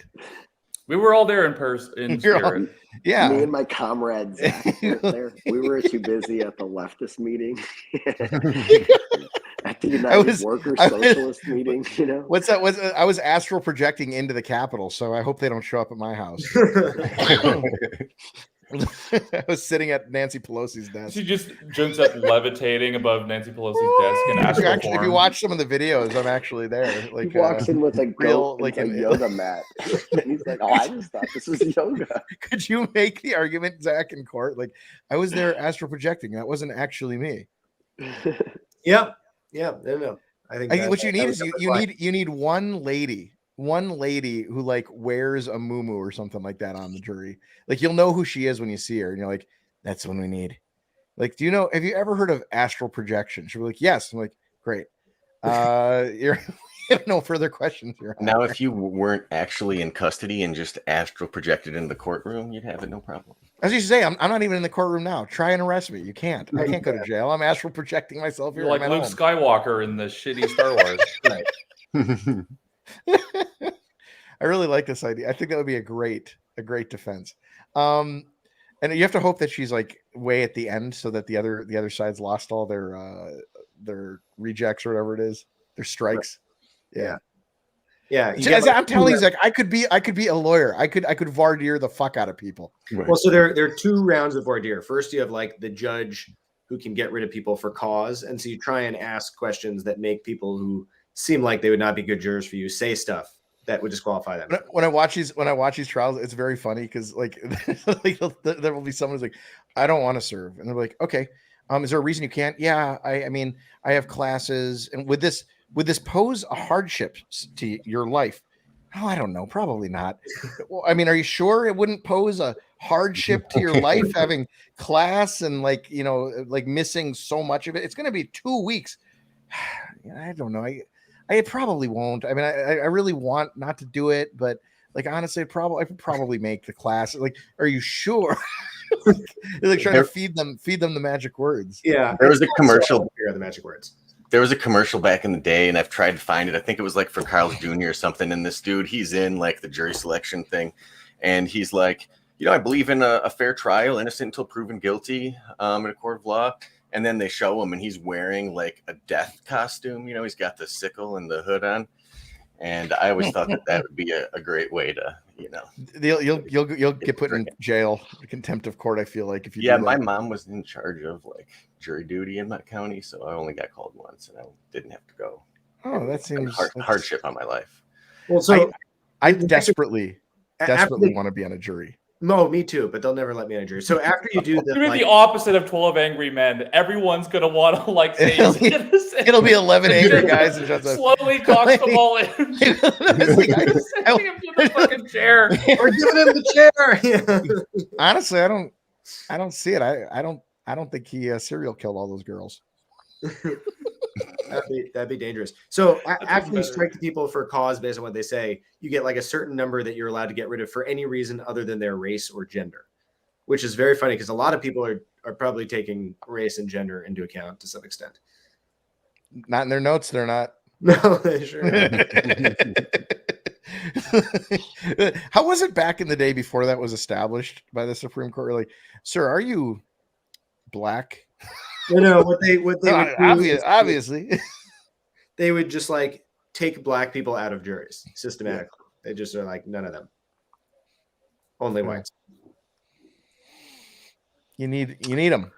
We were all there in person. In You're all- spirit. Me Yeah, and my comrade Zach weren't there. We were too busy at the leftist meeting, at the United was- Workers I was- Socialist meeting. what's that? I was astral projecting into the Capitol, so I hope they don't show up at my house. I was sitting at Nancy Pelosi's desk. She just jumps up levitating above Nancy Pelosi's desk in astral Actually, if you form. watch some of the videos, I'm actually there. Like He walks in with a real, goat, like like a an- yoga mat, and he's like, "Oh, I just thought this was yoga." could you make the argument, Zach, in court? Like, I was there astral projecting. That wasn't actually me. Yeah. No. I think What you that need was is something you like- need one lady who like wears a muumuu or something like that on the jury. Like you'll know who she is when you see her, and you're like, that's when we need. Like, have you ever heard of astral projection? She'll be like, yes. I'm like, great. You have no further questions here. Now, if you weren't actually in custody and just astral projected in the courtroom, you'd have it no problem. As you say, I'm not even in the courtroom now. Try and arrest me. You can't. I can't go to jail. I'm astral projecting myself here. You're like I'm at Luke home. Skywalker in the shitty Star Wars. I really like this idea. I think that would be a great defense. And you have to hope that she's like way at the end so that the other side's lost all their rejects or whatever it is, their strikes. Yeah. Yeah. you As get, like, I'm telling you, Zach, I could be a lawyer. I could voir dire the fuck out of people. Well, so there are two rounds of voir dire. First, you have like the judge who can get rid of people for cause, and so you try and ask questions that make people who seem like they would not be good jurors for you say stuff that would disqualify them. When I watch these trials, it's very funny because like, there will be someone who's like, I don't want to serve, and they're like, okay, is there a reason you can't? Yeah, I mean, I have classes, and would this pose a hardship to your life? Oh, I don't know, probably not. Well, I mean, are you sure it wouldn't pose a hardship to your life having class and like like missing so much of it? It's going to be 2 weeks. I don't know. I I probably won't. I mean, I really want not to do it, but like honestly, I could probably make the class. Like, are you sure? Like trying to feed them the magic words. Yeah, There was a commercial. Here are the magic words. There was a commercial back in the day, and I've tried to find it. I think it was like for Carl's Jr. or something. And this dude, he's in like the jury selection thing, and he's like, I believe in a fair trial, innocent until proven guilty in a court of law. And then they show him, and he's wearing like a death costume. He's got the sickle and the hood on. And I always thought that would be a great way to, You'll get put in jail, contempt of court. I feel like if you. Yeah, my mom was in charge of like jury duty in that county, so I only got called once, and I didn't have to go. Oh, that seems hardship on my life. Well, so I desperately after want to be on a jury. No, me too, but they'll never let me on a jury. So after you do It's gonna be the opposite of 12 Angry Men. Everyone's gonna want to like say it'll be 11 angry guys and just slowly talks them all in. Sending him to the fucking chair. Or giving him the chair. Honestly, I don't see it. I don't think he serial killed all those girls. That'd be dangerous. So after you strike the people for cause based on what they say, you get like a certain number that you're allowed to get rid of for any reason other than their race or gender, which is very funny because a lot of people are probably taking race and gender into account to some extent. Not in their notes, they're not. No, they sure How was it back in the day before that was established by the Supreme Court? Like, sir, are you black? What they would do obviously they would just like take black people out of juries systematically. They just are like none of them, only whites. You need them.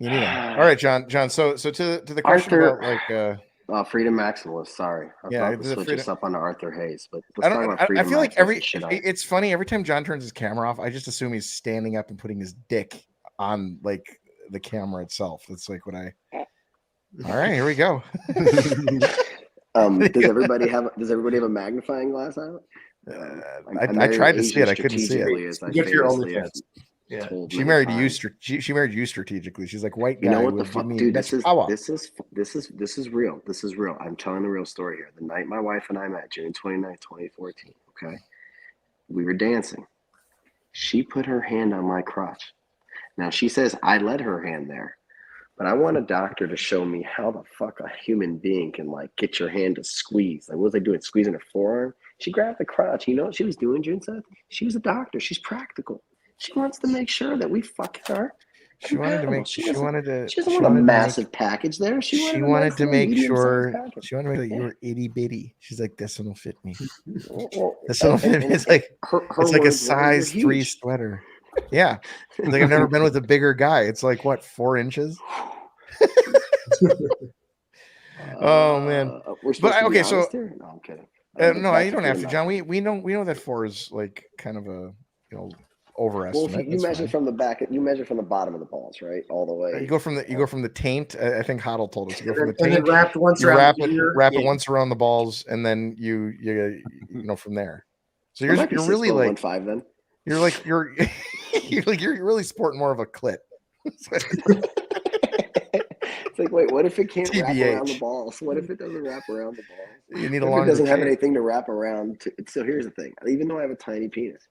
All right, John. So to the question Arthur, about like Freedom Maximalist. Sorry, I thought to switch us up on Arthur Hayes, but I feel like it's funny every time John turns his camera off. I just assume he's standing up and putting his dick on like the camera itself. That's like what I. All right, here we go. Does everybody have a magnifying glass on it? I tried to see it. I couldn't see it. Get your OnlyFans. Yeah, she married you. She married you strategically. She's like white guy. You know what the fuck, dude? This is real. This is real. I'm telling the real story here. The night my wife and I met, June 29th, 2014. Okay, we were dancing. She put her hand on my crotch. Now, she says I led her hand there, but I want a doctor to show me how the fuck a human being can, like, get your hand to squeeze. Like, what was they doing? Squeezing her forearm? She grabbed the crotch. You know what she was doing, June said? She was a doctor. She's practical. She wants to make sure that we fucking are. She doesn't want a massive package there. She wanted to make sure that you were itty bitty. She's like, this one will fit me. This one will fit me. It's like a size 3 sweater. Yeah, it's like I've never been with a bigger guy. It's like what, 4 inches? Oh man! But okay, so no, I'm kidding. No, you don't have to, John. We know that 4 is like kind of a overestimate. Well, if you measure from the back, you measure from the bottom of the balls, right, all the way. You go from the taint. I think Hoddle told us. You go from the taint. And then wrap it once around the balls, and then you from there. So you're really like 5 then. You're really sporting more of a clit. It's like, wait, what if it can't wrap around the balls? What if it doesn't wrap around the balls? You need a longer. longer. It doesn't have anything to wrap around. So here's the thing: even though I have a tiny penis,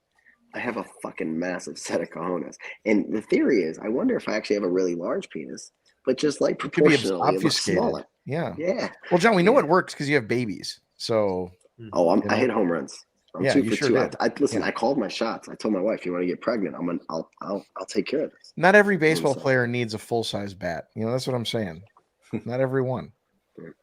I have a fucking massive set of cojones. And the theory is, I wonder if I actually have a really large penis, but just like proportionally smaller. Yeah. Yeah. Well, John, we know it works because you have babies. So. I hit home runs. I'm 2 for 2. Did. I called my shots. I told my wife, "You want to get pregnant? I'll take care of this." Not every baseball player needs a full-size bat. That's what I'm saying. Not every one.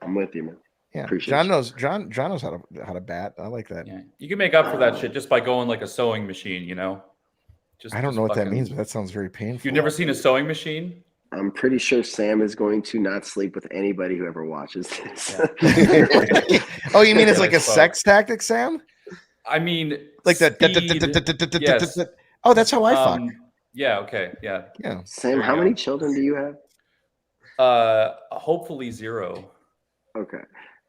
I'm with you, man. Yeah, John knows how to bat. I like that. Yeah, you can make up for that shit just by going like a sewing machine. I don't know what that means, but that sounds very painful. You've never seen a sewing machine? I'm pretty sure Sam is going to not sleep with anybody who ever watches this. Yeah. Oh, you mean it's like a sex tactic, Sam? I mean, like that. Yes. Oh, that's how I fuck. Yeah. Okay. Yeah. Yeah. Sam, how many children do you have? Hopefully 0. Okay.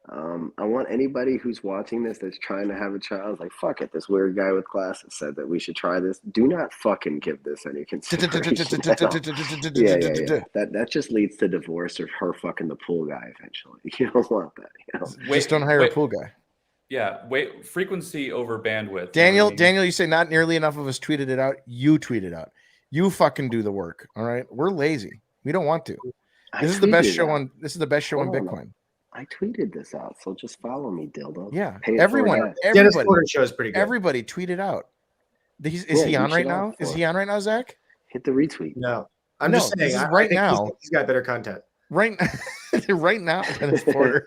I want anybody who's watching this that's trying to have a child, like, fuck it, this weird guy with glasses said that we should try this. Do not fucking give this any consideration at all. Yeah. That just leads to divorce or her fucking the pool guy eventually. You don't want that. You know? Just don't hire a pool guy. Yeah, wait, frequency over bandwidth. Daniel, You know what I mean? Daniel, you say not nearly enough of us tweeted it out. You tweet it out. You fucking do the work. All right. We're lazy. We don't want to. This is the best show on Bitcoin. I tweeted this out, so just follow me, dildo. Yeah. Pay it Everyone, forward. Dennis everybody, Porter show is pretty good. everybody tweet it out. Is Yeah, he you on right should now? opt Is for he on right now, Zach? Hit the retweet. No, I'm No, just saying. this is I right think now. he's got better content. Right, right now, Dennis Porter.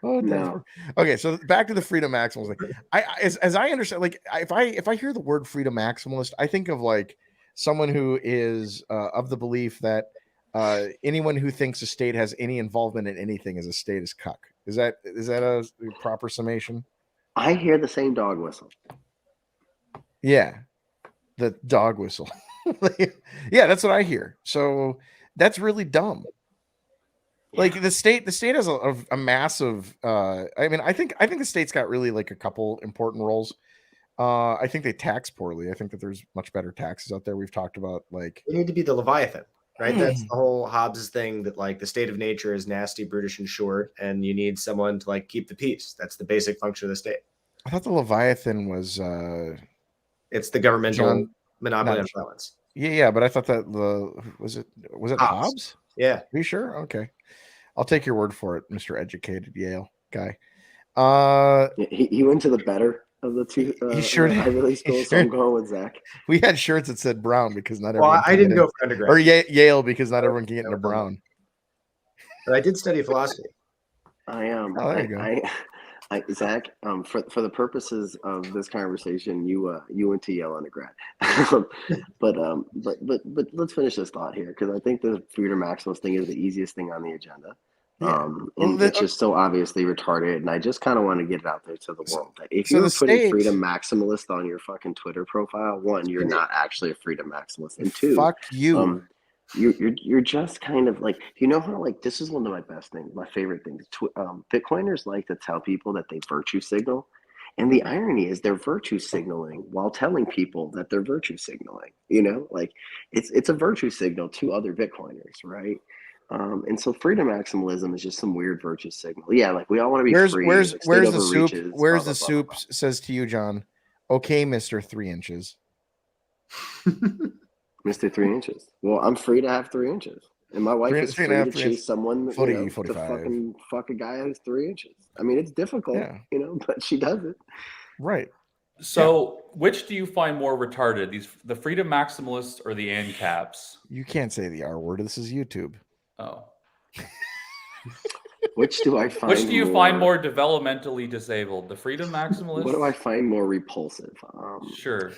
Oh, Dennis No. Porter. Okay, so back to the freedom maximalist thing. As I understand, like if I hear the word freedom maximalist, I think of like someone who is of the belief that anyone who thinks a state has any involvement in anything is a status cuck. Is that a proper summation? I hear the same dog whistle. Yeah, the dog whistle. Yeah, that's what I hear. So that's really dumb. Like the state has a massive. I mean, I think the state's got really like a couple important roles. I think they tax poorly. I think that there's much better taxes out there. We've talked about like You need to be the Leviathan, right? That's the whole Hobbes thing, that like the state of nature is nasty, brutish, and short, and you need someone to like keep the peace. That's the basic function of the state. I thought the Leviathan was It's the governmental John- monopoly not on John. violence. yeah, but I thought that was it Hobbes. Hobbes? Yeah. Are you sure? Okay. I'll take your word for it, Mr. Educated Yale guy. He went to the better of the two. He sure did. Ivy League He schools, so sure I'm going with Zach. We had shirts that said Brown because not Well, everyone I can didn't get go in- for undergrad, or Yale because not everyone can get into Brown. but I did study philosophy. I am. Oh, there you go. Zach, for the purposes of this conversation, you went to Yale undergrad, but let's finish this thought here because I think the freedom maximalist thing is the easiest thing on the agenda. Yeah. And it's just so obviously retarded, and I just kind of want to get it out there to the world that if so you're the putting state- freedom maximalist on your fucking Twitter profile, one, you're not actually a freedom maximalist, and two, Fuck you. you're just kind of like, you know how like this is one of my best things, my favorite things. Bitcoiners like to tell people that they virtue signal, and the irony is they're virtue signaling while telling people that they're virtue signaling. You know, like it's a virtue signal to other Bitcoiners, right? And so freedom maximalism is just some weird virtue signal. Yeah, like we all want to be free. Where's like, the state soup? overreaches, Where's blah, the blah, blah, soup? blah, Says to you, John. Okay, Mr. 3 inches. blah. Mr. 3 inches. Well, I'm free to have 3 inches. And my wife is three free and a to half, 3 inches. chase someone, 40, you know, to 45. fucking fuck a guy who's 3 inches. I mean, it's difficult, Yeah. you know, but she does it. Right. So, which do you find more retarded? The freedom maximalists or the ANCAPs? You can't say the R word. This is YouTube. Oh. Which do I find? Which do you find more developmentally disabled? The freedom maximalists? What do I find more repulsive? Sure.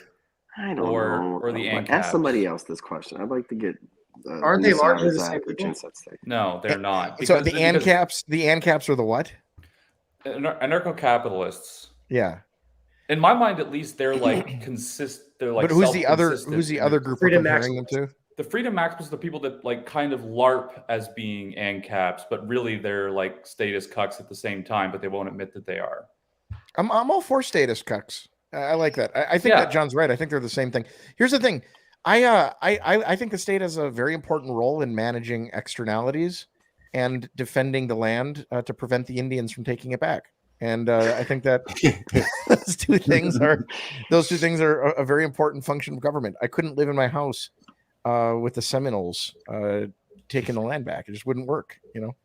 I don't Or- know. or the Like, ANCAPs. ask somebody else this question. I'd like to get. Aren't they Lisa largely or the Zach same or people? Jinset's take. No, they're not. So the because ANCAPs are the what? anarcho-capitalists. Yeah. In my mind, at least, they're like They're like. But who's the other self-consistent. group we're Freedom comparing them to? The freedom maximalists are the people that like kind of LARP as being ANCAPs, but really they're like status cucks at the same time, but they won't admit that they are. I'm all for status cucks. I like that. I think Yeah. that John's right. I think they're the same thing. Here's the thing. I think the state has a very important role in managing externalities and defending the land to prevent the Indians from taking it back. And I think that those two things are a very important function of government. I couldn't live in my house with the Seminoles taking the land back. It just wouldn't work, you know?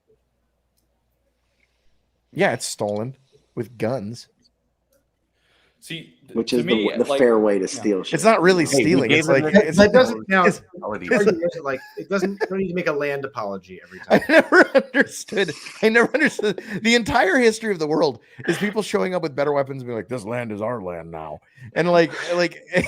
Yeah, it's stolen with guns. See, Which to is me, the like, fair way to steal shit. It's not really you know? stealing. gave It's them like the- it's, That doesn't count. it's- Like it doesn't. You don't need to make a land apology every I time. never understood. The entire history of the world is people showing up with better weapons and being like, "This land is our land now," and like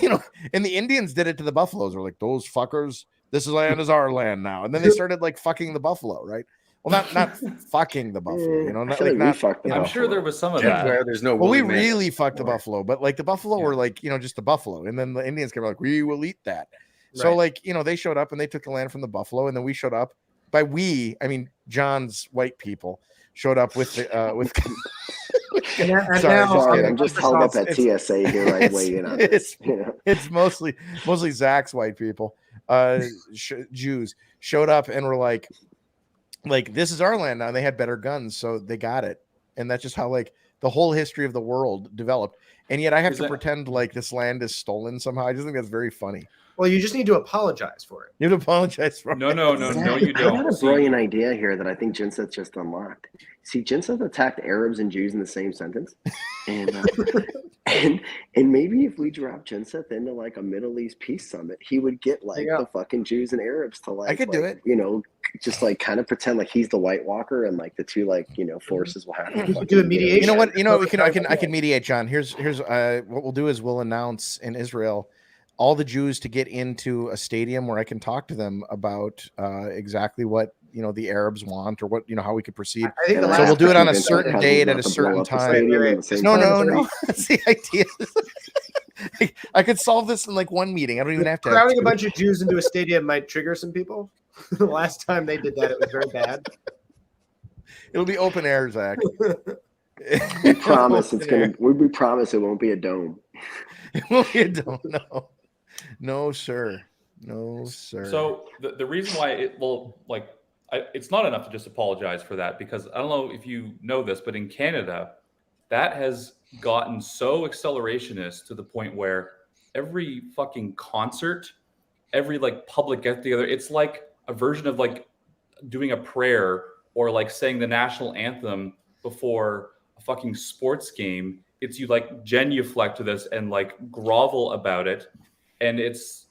you know, and the Indians did it to the buffaloes. Were like, "Those fuckers, this land is our land now," and then they started like fucking the buffalo, right? Well, not fucking the buffalo, you know, I not feel like like we not. fucked the you know, I'm sure there was some of That's that. why there's no. Well, we woolly mammoths really fucked the anymore. buffalo, but like the buffalo Yeah. were like, you know, just the buffalo, and then the Indians came like, "We will eat that." So Right. like, you know, they showed up and they took the land from the buffalo, and then we showed up by we, I mean John's white people showed up with the with. And Sorry, now, just Sorry, kidding. I'm just held up at It's- TSA here, like weighing on this. You know? It's mostly Zach's white people, Jews showed up and were like this is our land now. And they had better guns, so they got it, and that's just how like the whole history of the world developed. And yet I have Is to that- pretend like this land is stolen somehow. I just think that's very funny. well, you just need to apologize for it. You have to apologize for No, it. no, no, no, you I got don't. a See, brilliant idea here that I think Jinseth just unlocked. See, Jinseth attacked Arabs and Jews in the same sentence, and and maybe if we drop Jinseth into like a Middle East peace summit, he would get like There you go. the fucking Jews and Arabs to like. I could do like, it. You know, just like kind of pretend like he's the White Walker, and like the two like forces will have. to We could fucking do a get- mediation. You know what? You know we can. I Perfect. can mediate, John. Here's what we'll do is we'll announce in Israel all the Jews to get into a stadium where I can talk to them about exactly what the Arabs want or what how we could proceed. I think And the I last So we'll do it on a convince our certain cousins date not at a to blow certain up the time. stadium Wait, in the same No, time. no, no. That's the idea. I could solve this in like one meeting. I don't even have to. Have crowding a two. bunch of Jews into a stadium might trigger some people. The last time they did that, it was very bad. It'll be open air, Zach. We promise it's Open air. gonna. We promise it won't be a dome. It won't be a dome. No, sir. No, sir. So the reason why it's not enough to just apologize for that, because I don't know if you know this, but in Canada, that has gotten so accelerationist to the point where every fucking concert, every like public get together, it's like a version of like doing a prayer or like saying the national anthem before a fucking sports game. It's you like genuflect to this and like grovel about it, and it's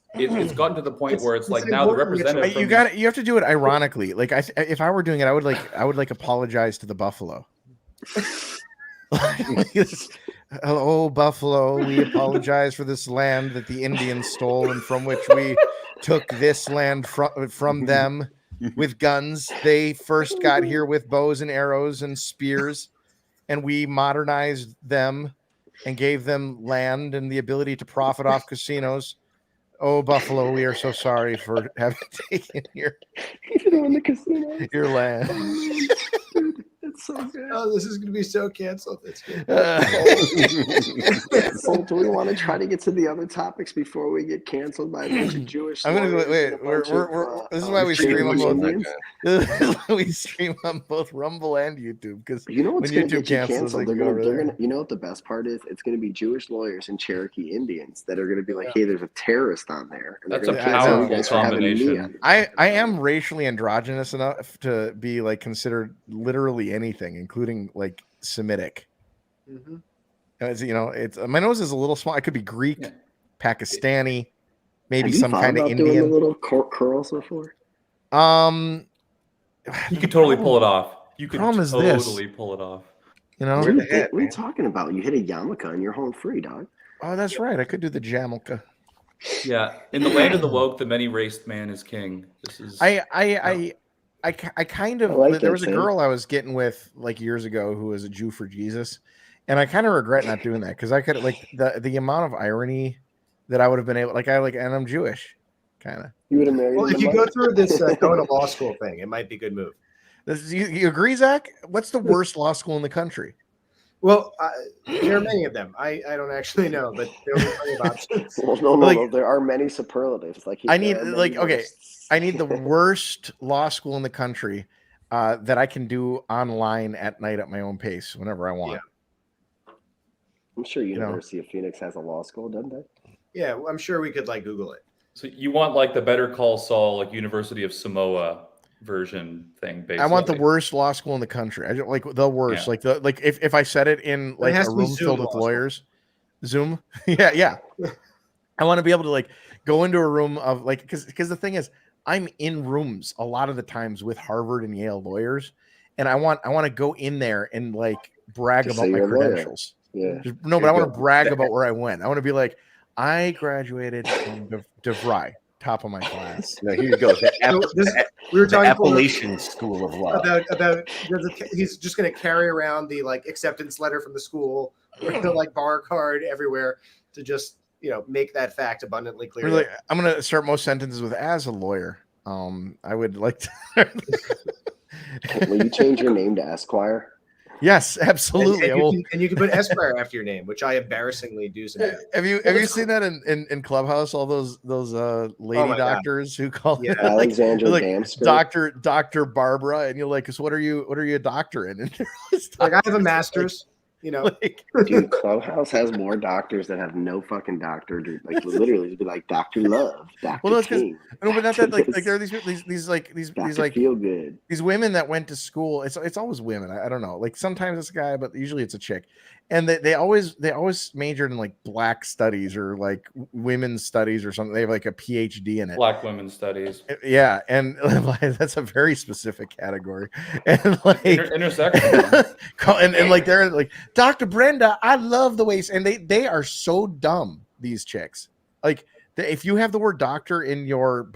gotten to the point where it's like It's now the important ritual. representative. You have to do it ironically. Like if I were doing it, I would apologize to the buffalo. Hello, buffalo. We apologize for this land that the Indians stole and from which we took this land from them with guns. They first got here with bows and arrows and spears, and we modernized them and gave them land and the ability to profit off casinos. Oh, buffalo, we are so sorry for having taken your Even in the casino. your land. It's so good. Oh, this is going to be so canceled. It's good. So do we want to try to get to the other topics before we get canceled by a bunch of Jewish? I'm gonna go. lawyers Wait, and a we're, bunch we're, of, this is why we Jewish stream on both. Indians? We stream on both Rumble and YouTube because You know what's when going to YouTube get you cancels, canceled? they They're go over there. gonna. You know what the best part is? It's going to be Jewish lawyers and Cherokee Indians that are going to be like, "Hey, there's a terrorist on there." And they're That's a gonna cancel you powerful guys for having me combination. on it. I am racially androgynous enough to be like considered literally anything, including like Semitic. Mhm. It's, it's my nose is a little small. I could be Greek, Yeah. Pakistani, maybe Have you some thought kind of about doing the Indian. little curls before? You could totally pull it off. You could problem is this. totally pull it off. Where Dude, the heck, what are you man? talking about? You hit a yarmulke and you're home free, dog. Oh, that's right. I could do the Jamaica. Yeah, in the land of the woke, the many-raced man is king. This is I kind of I like there it, was a Sam. girl I was getting with like years ago who was a Jew for Jesus, and I kind of regret not doing that because I could like the amount of irony that I would have been able and I'm Jewish, kind of. You would have married Well, him if you to go money. through this going to law school thing, it might be a good move. You agree, Zach? What's the worst law school in the country? Well, there are many of them. I don't actually know, but there will be plenty of options. Well, no, Like- there are many superlatives. Like I need there are many like okay, worsts. I need the worst law school in the country that I can do online at night at my own pace whenever I want. Yeah. I'm sure know. University of Phoenix has a law school, doesn't it? Yeah, well, I'm sure we could like Google it. so you want like the Better Call Saul, like University of Samoa version thing, basically. I want the worst law school in the country. I just like the worst. Yeah. Like if I said it in But it like has a to be room Zoom filled law with school. lawyers, Zoom. yeah. I want to be able to like go into a room of like because the thing is I'm in rooms a lot of the times with Harvard and Yale lawyers, and I want to go in there and like brag Just about say my you're a lawyer. credentials. Yeah. No, but I want to brag about where I went. I want to be like I graduated from DeVry, top of my class. No, here you go. So we were The talking Appalachian School of Law. about he's just going to carry around the like acceptance letter from the school with the like bar card everywhere to just make that fact abundantly clear. Really, I'm gonna start most sentences with as a lawyer. I would like to. Will you change your name to Esquire? Yes, absolutely. And you can put Esquire after your name, which I embarrassingly do sometimes. Have you seen that in Clubhouse? All those lady my God. doctors who call Yeah. Alexandra like Damsker. Dr. Barbara, and you're like, "So what are you a doctor in?" And they're always Like I have a doctors, master's, you know. like, Dude, Clubhouse has more doctors that have no fucking doctor. Dude. Like literally, it'd be like Dr. Love, Dr. Well, no, it's 'cause- King, no, but not that like there are these Dr. Feel Good. these women that went to school. It's always women. I don't know. Like sometimes it's a guy, but usually it's a chick. And they always majored in like black studies or like women's studies or something. They have like a PhD in it. Black women's studies. Yeah, and that's a very specific category. And like Intersection. and like they're like, Dr. Brenda, I love the waist. And they are so dumb, these chicks. Like if you have the word doctor in your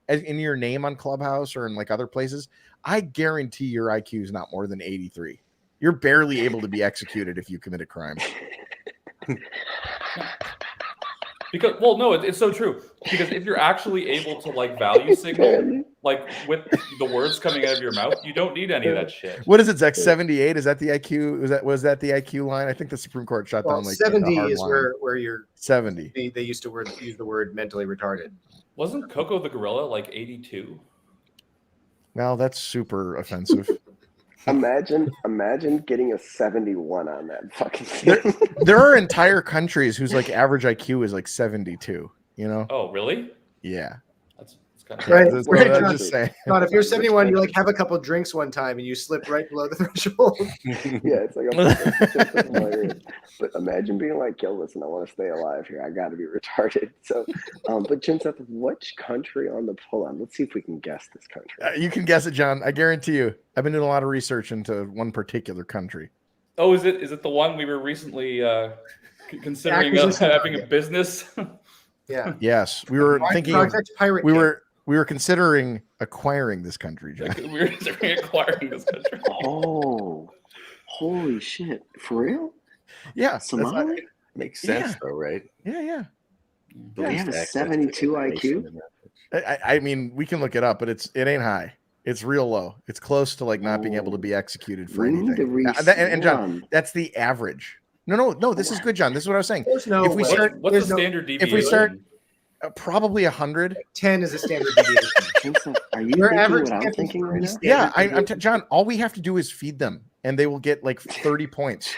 in your name on Clubhouse or in like other places, I guarantee your IQ is not more than 83. You're barely able to be executed if you commit a crime. Because no, it's so true. Because if you're actually able to like value signal, like with the words coming out of your mouth, you don't need any of that shit. What is it, Zach? 78? Is that the IQ? Was that the IQ line? I think the Supreme Court shot down like 70 a hard is line. where you're 70. they used to use the word mentally retarded. Wasn't Coco the gorilla like 82? Now that's super offensive. Imagine getting a 71 on that fucking thing. There are entire countries whose like average IQ is like 72. You know? Oh, really? Yeah. That's kind of Right. That's Right, what I'm John. just saying. God, if you're 71, you like have a couple drinks one time and you slip right below the threshold. Yeah, it's like it's hilarious. But imagine being like, yo, listen, I want to stay alive here. I got to be retarded. So, but Jim Seth, which country on the pull on? Let's see if we can guess this country. You can guess it, John. I guarantee you. I've been doing a lot of research into one particular country. Oh, is it the one we were recently considering Acquisition having a target. business? Yeah. Yes, we were thinking. Project Pirate We King. were considering acquiring this country, John. We were considering acquiring this country. Oh, holy shit. For real? Yeah, that's not- Somali? Makes sense Yeah. though, right? yeah. They have a Access to 72 information IQ? and that. I mean, we can look it up, but it ain't high. It's real low. It's close to like not being able to be executed for We need to anything. And John, that's the average. No. This is good, John. This is what I was saying. There's no if we way. start- What's There's the no- standard deviation? if we start- Probably 100. 10 is a standard deviation. Vincent, are you Your thinking average what I'm gap is thinking right pretty now? standard. Yeah, John. All we have to do is feed them, and they will get like 30 points,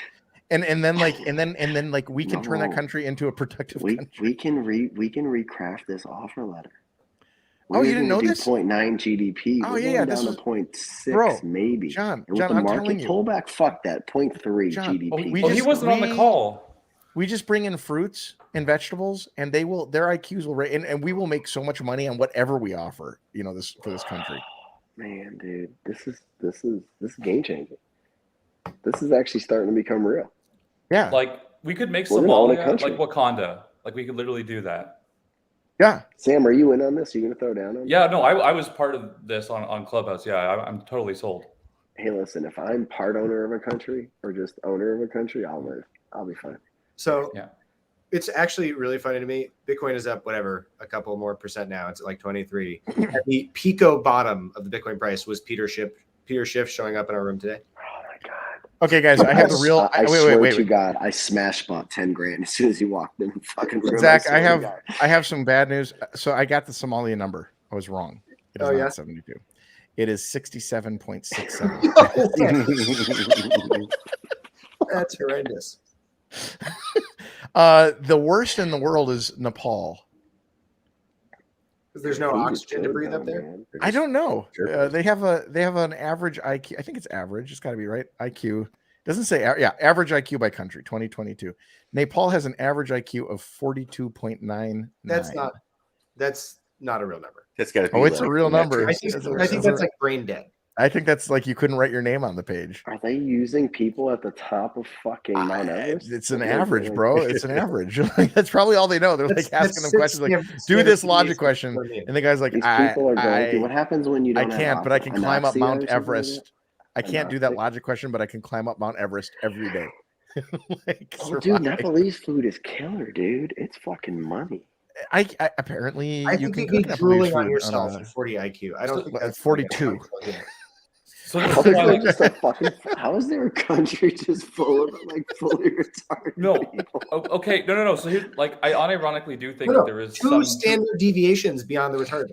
and then we can turn that No. country into a productive We country. can recraft this offer letter. Oh, you didn't know do this? 0.9 GDP. Oh, We're yeah, going this down was- to 0.6 Bro, maybe. John, And with John, the I'm market telling you. pullback, fuck that. 0.3 John, GDP. we Oh, he just- wasn't on the we- call. We just bring in fruits and vegetables, and their IQs will rate, and we will make so much money on whatever we offer. You know, for this country. Man, dude, this is game changing. This is actually starting to become real. Yeah, Like we could make We're gonna own a Somalia country. like Wakanda. Like we could literally do that. yeah. Sam, are you in on this? Are you gonna throw down on Yeah, no, I was part of this on Clubhouse. Yeah, I'm totally sold. Hey, listen, if I'm part owner of a country or just owner of a country, I'll live. I'll be fine. So Yeah. it's actually really funny to me. Bitcoin is up, whatever, a couple more percent now. It's at like 23. At the pico bottom of the Bitcoin price was Peter Schiff showing up in our room today. Oh my god. Okay, guys, I have the real. I swear to Wait. God, I smash bought 10 grand as soon as he walked in the fucking room. Zach, swear I to have God. I have some bad news. So I got the Somalia number. I was wrong. It is Oh, not yeah? 72. It is 67.67. That's horrendous. The worst in the world is Nepal. There's no He oxygen to was breathe good, up there. man. I don't know. Sure. They have an average IQ. I think it's average. It's got to be right. IQ doesn't say. Average IQ by country. 2022. Nepal has an average IQ of 42.9. That's not a real number. That's got to be. Oh, it's a like real number. I think That's that's like brain dead. I think that's like you couldn't write your name on the page. Are they using people at the top of fucking Mount Everest? It's an Like, average, like- bro. It's an average. Like, that's probably all they know. They're like asking them questions like, "Do this logic question," and the guy's like, These "I, people are going through. What happens when you I don't? can't, have but I can climb up anoxia or Mount something like Everest. I can't do that Anoxic? logic question, but I can climb up Mount Everest every day." Like, that? Oh, dude, survive. Nepalese food is killer, dude. It's fucking money. I apparently I you think can you'd be cook Applebee's drooling on food yourself a- at 40 IQ. I don't think that's 42. So How this is is why, there like, just a fucking? How is there a country just full of like fully retarded no, people? okay, no. So here, like, I unironically do think No, that there is two some standard deviations beyond the retarded.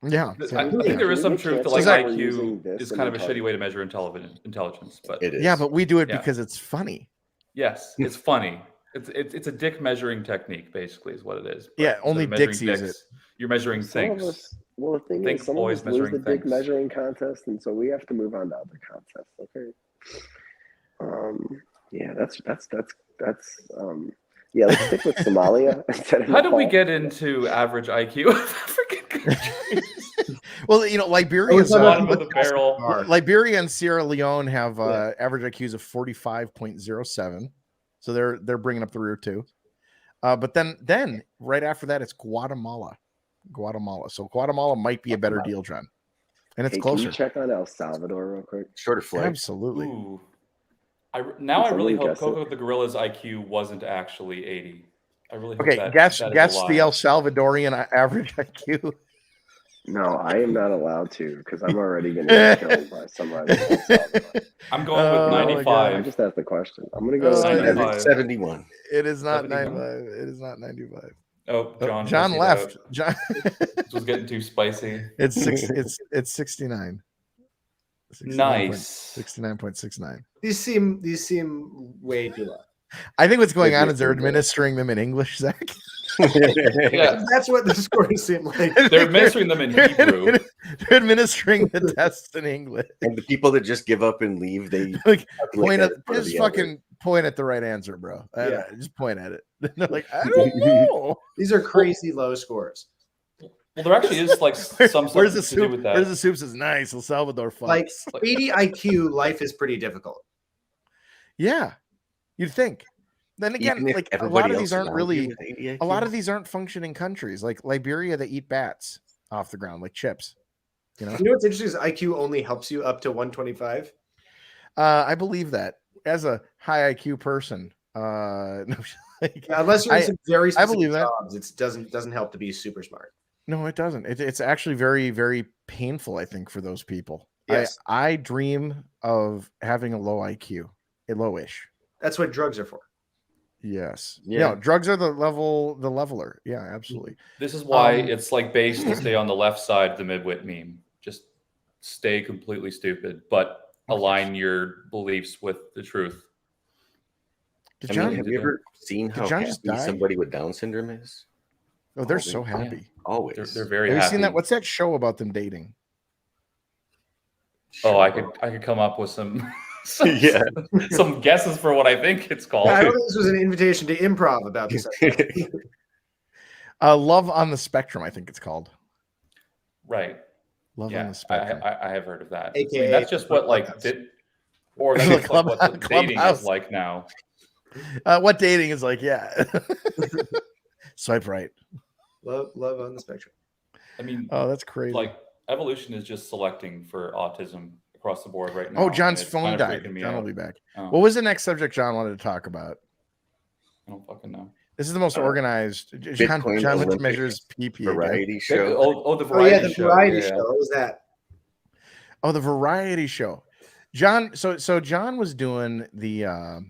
Yeah. I think there is some truth to like Can we get canceled for IQ using this is in kind of a retarded? shitty way to measure intelligence, but It is. Yeah, but we do it Yeah. because it's funny. yes, it's funny. It's a dick measuring technique, basically, is what it is. But Yeah, instead only of measuring dicks use it. You're measuring Some of things. us, well, the thing Think is, some of boys us lose the measuring dick things. measuring contest, and so we have to move on to other contests. Okay. Yeah, that's yeah. Let's stick with Somalia instead of How do we Nepal. get into average IQ of African countries? Well, Liberia's Bottom of the barrel. Liberia and Sierra Leone have average IQs of 45.07, so they're bringing up the rear too. But then right after that, it's Guatemala. So Guatemala might be a better deal, John, and it's Hey, can closer. you check on El Salvador real quick? Shorter flight. Absolutely. Ooh. I Can really someone hope guess it? Coco the Gorilla's IQ wasn't actually 80. I really hope Okay, that, guess that is a the lie. El Salvadorian average IQ. No, I am not allowed to because I'm already going to get killed by somebody. in El Salvador. I'm going Oh with my I 95. just asked the question. I'm going to go Oh, with 95. 71. It is not 71. 95. It is not 95. Oh, John. John pussied left. out. John. This was getting too spicy. It's 69. 69. Nice. 69.69. These seem way too low. I think what's going on is they're Ridiculous. administering them in English, Zach. Yeah, That's what the scores seem like. they're administering them in Hebrew. They're administering the tests in English. And the people that just give up and leave, they Like, calculate point that at in front of just the other. fucking point at the right answer, bro. Yeah. Just point at it. They're like, I don't know. These are crazy low scores. Well, there actually is like some Where's the stuff to do soup? with that. Where's the soup? Says nice. El Salvador fucks. Like 80 IQ, life is pretty difficult. Yeah, you'd think. Then again, Even if like a everybody lot of else these aren't around you really. with 80 A lot IQ. of these aren't functioning countries. Like Liberia, they eat bats off the ground like chips. You know. You know what's interesting is IQ only helps you up to 125. I believe that as a high IQ person. No, like, Yeah, unless you're in some very I specific believe that. jobs, it doesn't help to be super smart. no, it doesn't. It's actually very, very painful. I think for those people. Yes. I dream of having a low IQ, a lowish. That's what drugs are for. Yes. Yeah. No, drugs are the leveler. Yeah, absolutely. This is why Um, it's like base to stay on the left side of the midwit meme. Just stay completely stupid, but align your beliefs with the truth. Did I John? mean, have you ever seen how John just happy die? somebody with Down syndrome is? Oh, they're always- so yeah. happy. Always. They're very Have you happy. seen that? What's that show about them dating? Oh, I could come up with some Yeah. some guesses for what I think it's called. I don't think this was an invitation to improv about this. Love on the Spectrum, I think it's called. Right. Love on Yeah, the Spectrum. I have heard of that. I AKA mean, that's just what like Clubhouse. did, or that's The just like what the dating Clubhouse. is like now. What dating is like? Yeah. Swipe right. love on the spectrum. I mean, Oh, that's crazy. like evolution is just selecting for autism across the board right now. Oh, and John's it's phone kind of died. freaking me John will out. be back. Oh, What was the next subject John wanted to talk about? I don't fucking know. This is the most organized. John Bitcoin which Olympic measures PP. again. Variety show. The Oh variety yeah, the show. variety yeah. show. What was that? Oh, the variety show. John. So John was doing the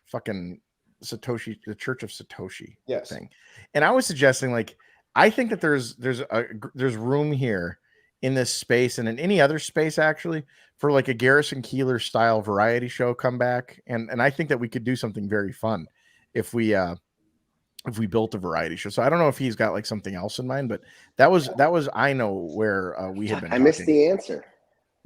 fucking Satoshi, the Church of Satoshi Yes. thing, and I was suggesting like I think that there's room here in this space and in any other space actually for like a Garrison Keillor style variety show come back, and I think that we could do something very fun if we built a variety show. So I don't know if he's got like something else in mind, but that was I know where we had been. I missed talking. the answer.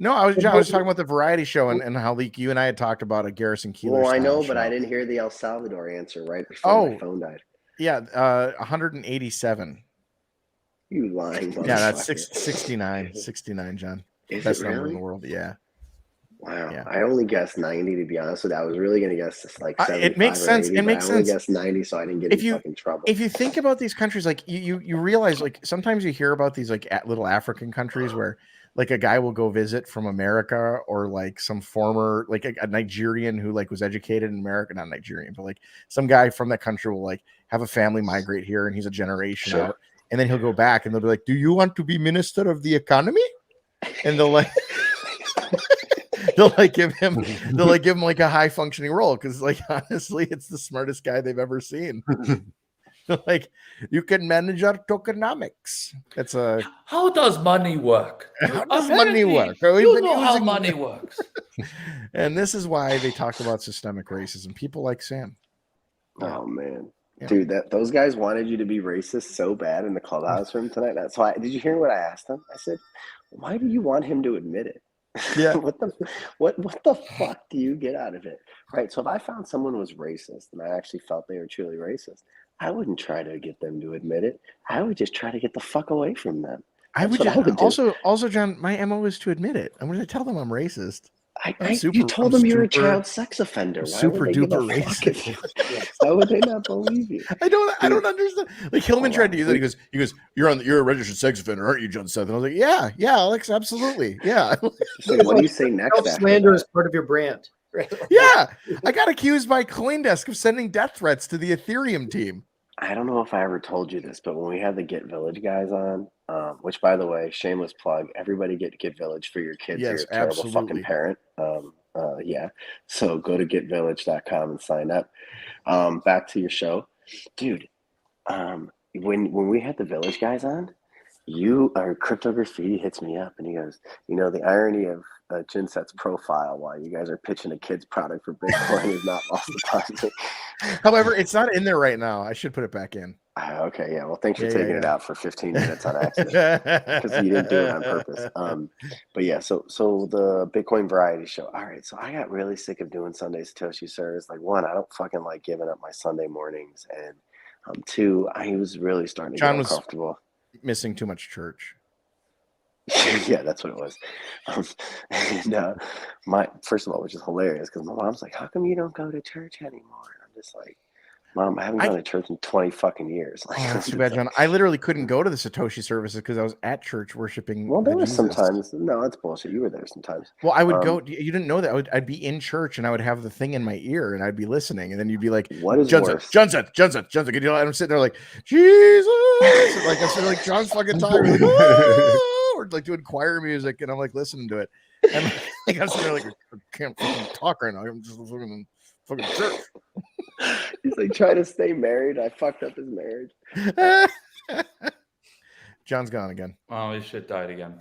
No, I was talking about the variety show and how like you and I had talked about a Garrison Keillor. Well, I know, style but I show. didn't hear the El Salvador answer right before my Oh. phone died. Yeah, 187. You lying motherfucker. Yeah, that's 69, John. Is Best it number in really? the world. Yeah. Wow. Yeah. I only guessed 90 to be honest with you. I was really going to guess this like 75 It makes or sense. 80, It but makes I only sense. guessed 90 so I didn't get If in you- fucking trouble. If you think about these countries, like you realize like sometimes you hear about these like little African countries where like a guy will go visit from America or like some former like a Nigerian who like was educated in America, not Nigerian, but like some guy from that country will like have a family migrate here, and he's a generation Sure. out, and then he'll go back, and they'll be like, "Do you want to be minister of the economy?" And they'll like. They'll give him like a high functioning role because like honestly it's the smartest guy they've ever seen. Like you can manage our tokenomics. That's a How does money work? how does money work? We've You been know how using- money works. And this is why they talk about systemic racism. People like Sam. Oh man, Yeah. dude, those guys wanted you to be racist so bad in the clubhouse room tonight. That's why. Did you hear what I asked them? I said, "Why do you want him to admit it?" Yeah. what the fuck do you get out of it? Right. So if I found someone was racist and I actually felt they were truly racist, I wouldn't try to get them to admit it. I would just try to get the fuck away from them. I That's would, what I would do. also, John, my MO is to admit it. I'm going to tell them I'm racist. You told I'm them you're a super- child sex offender. Why super would they give a duper fuck if you- Why would they not believe you? I don't understand. Like Hillman Hold tried on. to use it. He goes, you're a registered sex offender, aren't you, John Seth? And I was like, yeah, Alex, absolutely. Yeah. So what do you say next? Self after slander that? is part of your brand. Right? Yeah. I got accused by CoinDesk of sending death threats to the Ethereum team. I don't know if I ever told you this, but when we had the Get Village guys on, which by the way, shameless plug, everybody get Village for your kids. Yes, You're a terrible absolutely. fucking parent. Yeah. So go to getvillage.com and sign up. Back to your show. Dude, when we had the Village guys on, Crypto Graffiti hits me up and he goes, the irony of Jinset's profile while you guys are pitching a kid's product for Bitcoin is not lost upon me. However, it's not in there right now. I should put it back in. Okay, yeah. Well, thanks for Yeah, taking yeah, it yeah. out for 15 minutes on accident because you didn't do it on purpose. But yeah, so the Bitcoin Variety Show. All right, so I got really sick of doing Sunday Satoshi Sirs. Like, one, I don't fucking like giving up my Sunday mornings, and two, I was really starting to John get was- uncomfortable. Missing too much church. Yeah, that's what it was. My first of all, which is hilarious because my mom's like, "How come you don't go to church anymore?" And I'm just like, "Mom, I haven't gone to church in 20 fucking years." Oh, that's too bad, John. I literally couldn't go to the Satoshi services because I was at church worshiping. Well, there was Jesus. sometimes. No, that's bullshit. You were there sometimes. Well, I would go. You didn't know that. I'd be in church and I would have the thing in my ear and I'd be listening, and then you'd be like, What is Johnson, worse? Johnson. And I'm sitting there like, Jesus. And like I'm sitting there like John's fucking talking, like, "Ah," or like doing choir music, and I'm like listening to it, and like I'm sitting there like I can't fucking talk right now. I'm just fucking church. He's like trying to stay married. I fucked up his marriage. John's gone again. Oh, his shit died again.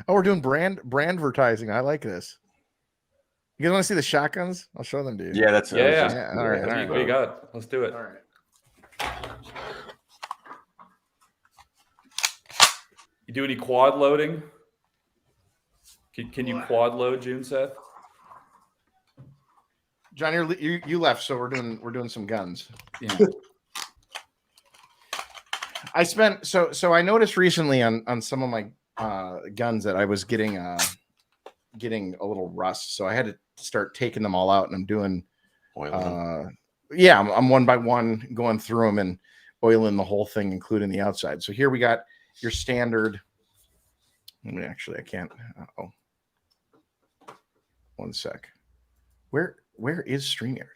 Oh, we're doing brand advertising. I like this. You guys want to see the shotguns? I'll show them to you. Yeah, that's Yeah, all right, all What right. do you got? Let's do it. All right. You do any quad loading? Can you quad load, June Seth? John, you left, so we're doing some guns. Yeah. I spent so I noticed recently on some of my guns that I was getting a little rust, so I had to start taking them all out, and I'm doing I'm one by one going through them and oiling the whole thing, including the outside. So here we got your standard. I can't. Oh, one sec. Where is StreamYard?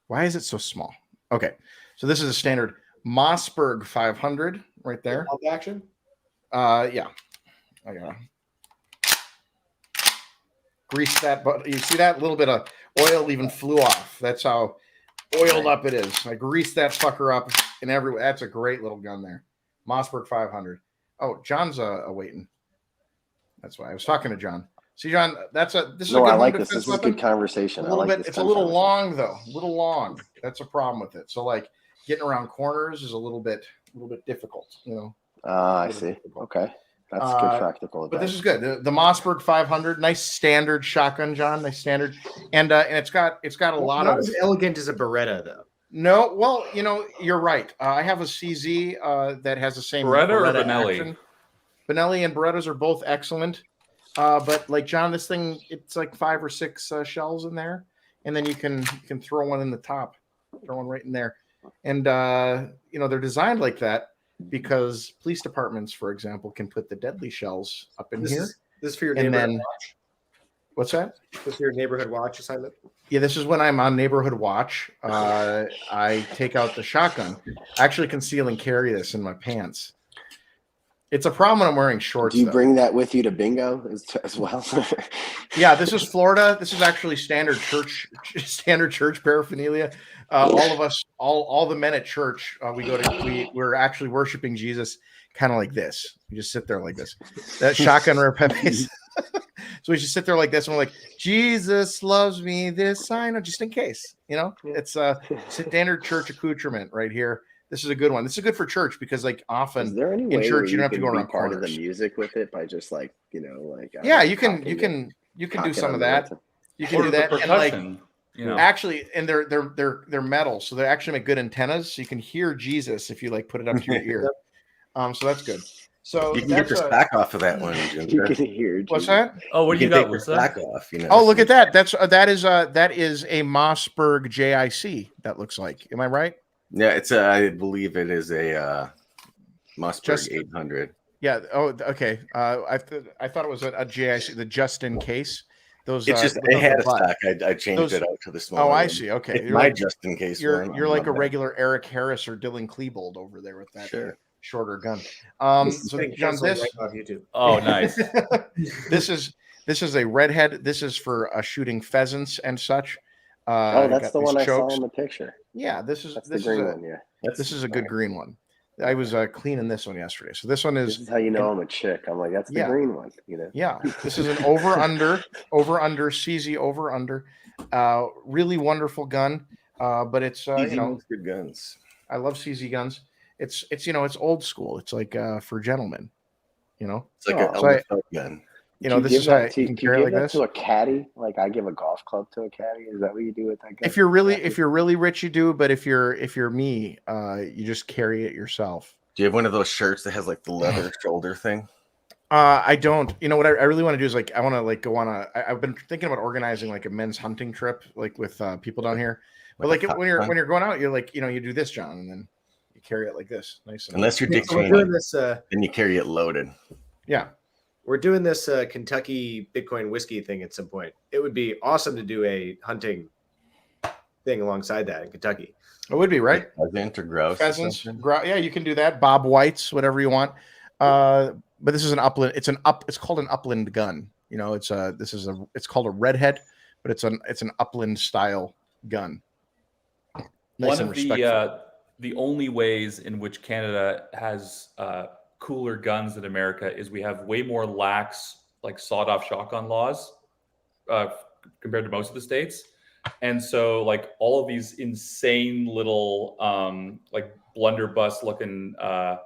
Why is it so small? Okay, so this is a standard Mossberg 500 right there. Pump action. Yeah, I gotta grease that. But you see that little bit of oil even flew off. That's how oiled up it is. I greased that fucker up in every way. That's a great little gun there. Mossberg 500. Oh, John's waiting. That's why I was talking to John. See, John, this is a good I home like this. defense This is weapon. good conversation. A I little like bit. this It's a little conversation. long though. A little long. That's a problem with it. So like getting around corners is a little bit difficult. I see. Okay, that's good practical advice. But this is good. The Mossberg 500, nice standard shotgun, John. Nice standard, and it's got a lot Not of. as elegant as a Beretta, though. No, well, you're right. I have a CZ that has the same Beretta or Benelli? action. Benelli and Berettas are both excellent. But like John, this thing, it's like 5 or 6 shells in there, and then you can throw one in the top, throw one right in there, and they're designed like that because police departments, for example, can put the deadly shells up in here. This is for your And neighbor. then- What's that? With your neighborhood watch assignment? Yeah, this is when I'm on neighborhood watch. I take out the shotgun. I actually conceal and carry this in my pants. It's a problem when I'm wearing shorts. Do you though. bring that with you to bingo as well? Yeah, this is Florida. This is actually standard church paraphernalia. All of us, all the men at church, we're actually worshiping Jesus kind of like this. We just sit there like this. That shotgun repepes. So we just sit there like this, and we're like, Jesus loves me. This sign, just in case, it's a standard church accoutrement right here. This is a good one. This is good for church because, like, often Is there any way in church where you don't have to can go be around part of corners. the music with it by just like Yeah, you can do some of that. You can Or do the that, and like percussion, actually, and they're metal, so they actually make good antennas, so you can hear Jesus if you like put it up to your ear. So that's good. So You can get the stock off of that one. You can hear. What's Jesus. that? Oh, what do you can got, take the Lisa? stock off. Oh, look at that. That is a Mossberg JIC. That looks like. Am I right? Yeah, it's I believe it is a Mossberg Just- 800. Yeah. Oh, okay. I thought it was a JIC, the just in case. Those. It's just with it those had a butt. stock. I changed Those- it out to the small. Oh, I one. see. Okay. It's You're my like just in case. you're one. like a Okay. regular Eric Harris or Dylan Klebold over there with that Sure. shorter gun. So Getting John, canceled this right off YouTube. Oh, nice. this is a redhead. This is for shooting pheasants and such. Oh, that's got the these one I chokes. saw in the picture. Yeah, this is That's this the is green a one. Yeah. this is a good green one. I was cleaning this one yesterday. So this one This is is how you know I'm a chick. I'm like, that's the Yeah. green one. yeah. This is an over under CZ over under. Really wonderful gun. But it's Easy makes good guns. I love CZ guns. It's it's old school. It's like for gentlemen. It's like Oh, an so I- elder felt gun. This is how you can do you carry it give like that this. to a caddy? Like I give a golf club to a caddy. Is that what you do with that gun? If you're really rich, you do. But if you're me, you just carry it yourself. Do you have one of those shirts that has like the leather shoulder thing? I don't. You know what I really want to do is like I want to like go on I've been thinking about organizing like a men's hunting trip like with people down here. But like a when you're hunt? going out, you're like you do this, John, and then you carry it like this, nice. And Unless you're Dick So we're Cheney, doing this. then you carry it loaded. yeah. We're doing this Kentucky Bitcoin whiskey thing at some point. It would be awesome to do a hunting thing alongside that in Kentucky. It would be right. Pheasant or grouse. or Pheasants, something. yeah, you can do that. Bob Whites, whatever you want. But this is an upland. It's called an upland gun. It's called a redhead, but it's an upland style gun. Nice One and of respectful. the only ways in which Canada has cooler guns than America is we have way more lax like sawed-off shotgun laws compared to most of the states, and so like all of these insane little like blunderbuss looking I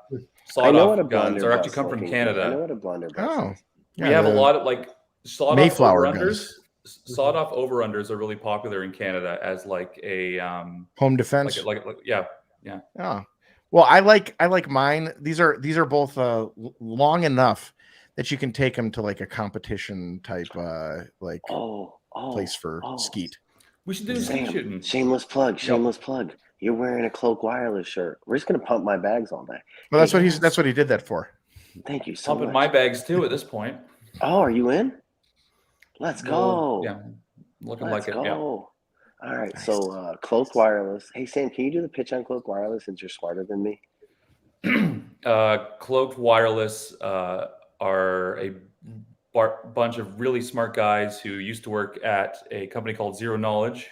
know what a sawed-off guns are actually come from blunderbuss looking gun- I know Canada. what a blunderbuss Oh, is. yeah, We have a the lot of like sawed-off Mayflower over-unders. Sawed-off over-unders are really popular in Canada as like a home defense. like yeah. Oh, well, I like mine. These are both long enough that you can take them to like a competition type like Oh, place for oh. skeet. We should do skeet Sam, shooting. shameless plug. You're wearing a Cloak Wireless shirt. We're just gonna pump my bags all day. Well, that's Hey, what guys. that's what he did that for. Thank you so Pumping much. my bags too at this point. Oh, are you in? Let's go. Yeah, looking Let's like go. it. Yeah. All right. Nice. So Cloak Wireless. Hey Sam, can you do the pitch on Cloak Wireless since you're smarter than me? Cloaked Wireless are a bunch of really smart guys who used to work at a company called Zero Knowledge.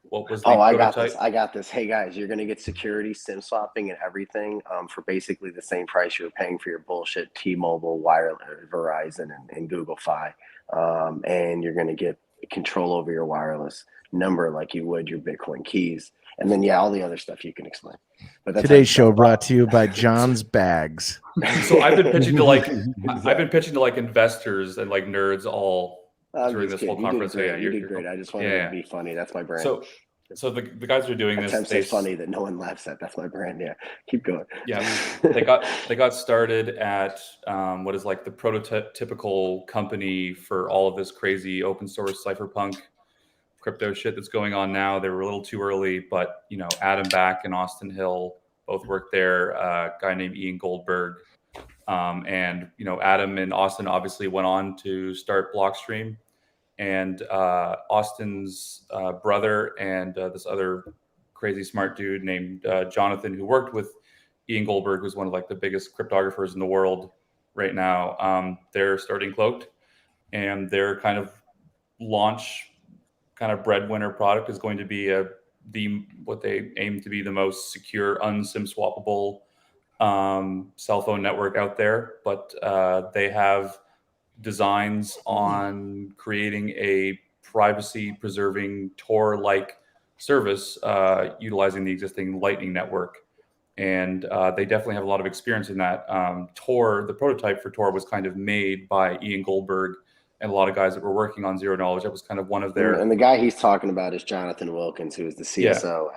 What was the Oh, I got prototype? this. I got this. Hey guys, you're gonna get security, SIM swapping, and everything for basically the same price you're paying for your bullshit T-Mobile, Verizon, and Google Fi. And you're gonna get control over your wireless number like you would your Bitcoin keys. And then all the other stuff you can explain. But that's Today's show brought to you by John's Bags. So I've been pitching to like investors and like nerds all I'm during just this whole kidding. conference. You did Yeah, great. You you're did great. cool. I just wanted Yeah. to be funny. That's my brand. So the guys who are doing this, Attempts they is funny that no one laughs at. That's my brand. Yeah, keep going. Yeah, they got started at what is like the prototypical company for all of this crazy open source cypherpunk crypto shit that's going on now. They were a little too early, but Adam Back and Austin Hill both worked there. A guy named Ian Goldberg, and Adam and Austin obviously went on to start Blockstream, and Austin's brother and this other crazy smart dude named Jonathan, who worked with Ian Goldberg, who's one of like the biggest cryptographers in the world right now. They're starting Cloaked, and their kind of launch kind of breadwinner product is going to be what they aim to be the most secure, unSIM swappable cell phone network out there. But they have designs on creating a privacy preserving Tor like service utilizing the existing Lightning network. And they definitely have a lot of experience in that. Tor, the prototype for Tor was kind of made by Ian Goldberg and a lot of guys that were working on Zero Knowledge. That was kind of one of their. And the guy he's talking about is Jonathan Wilkins, who is the CSO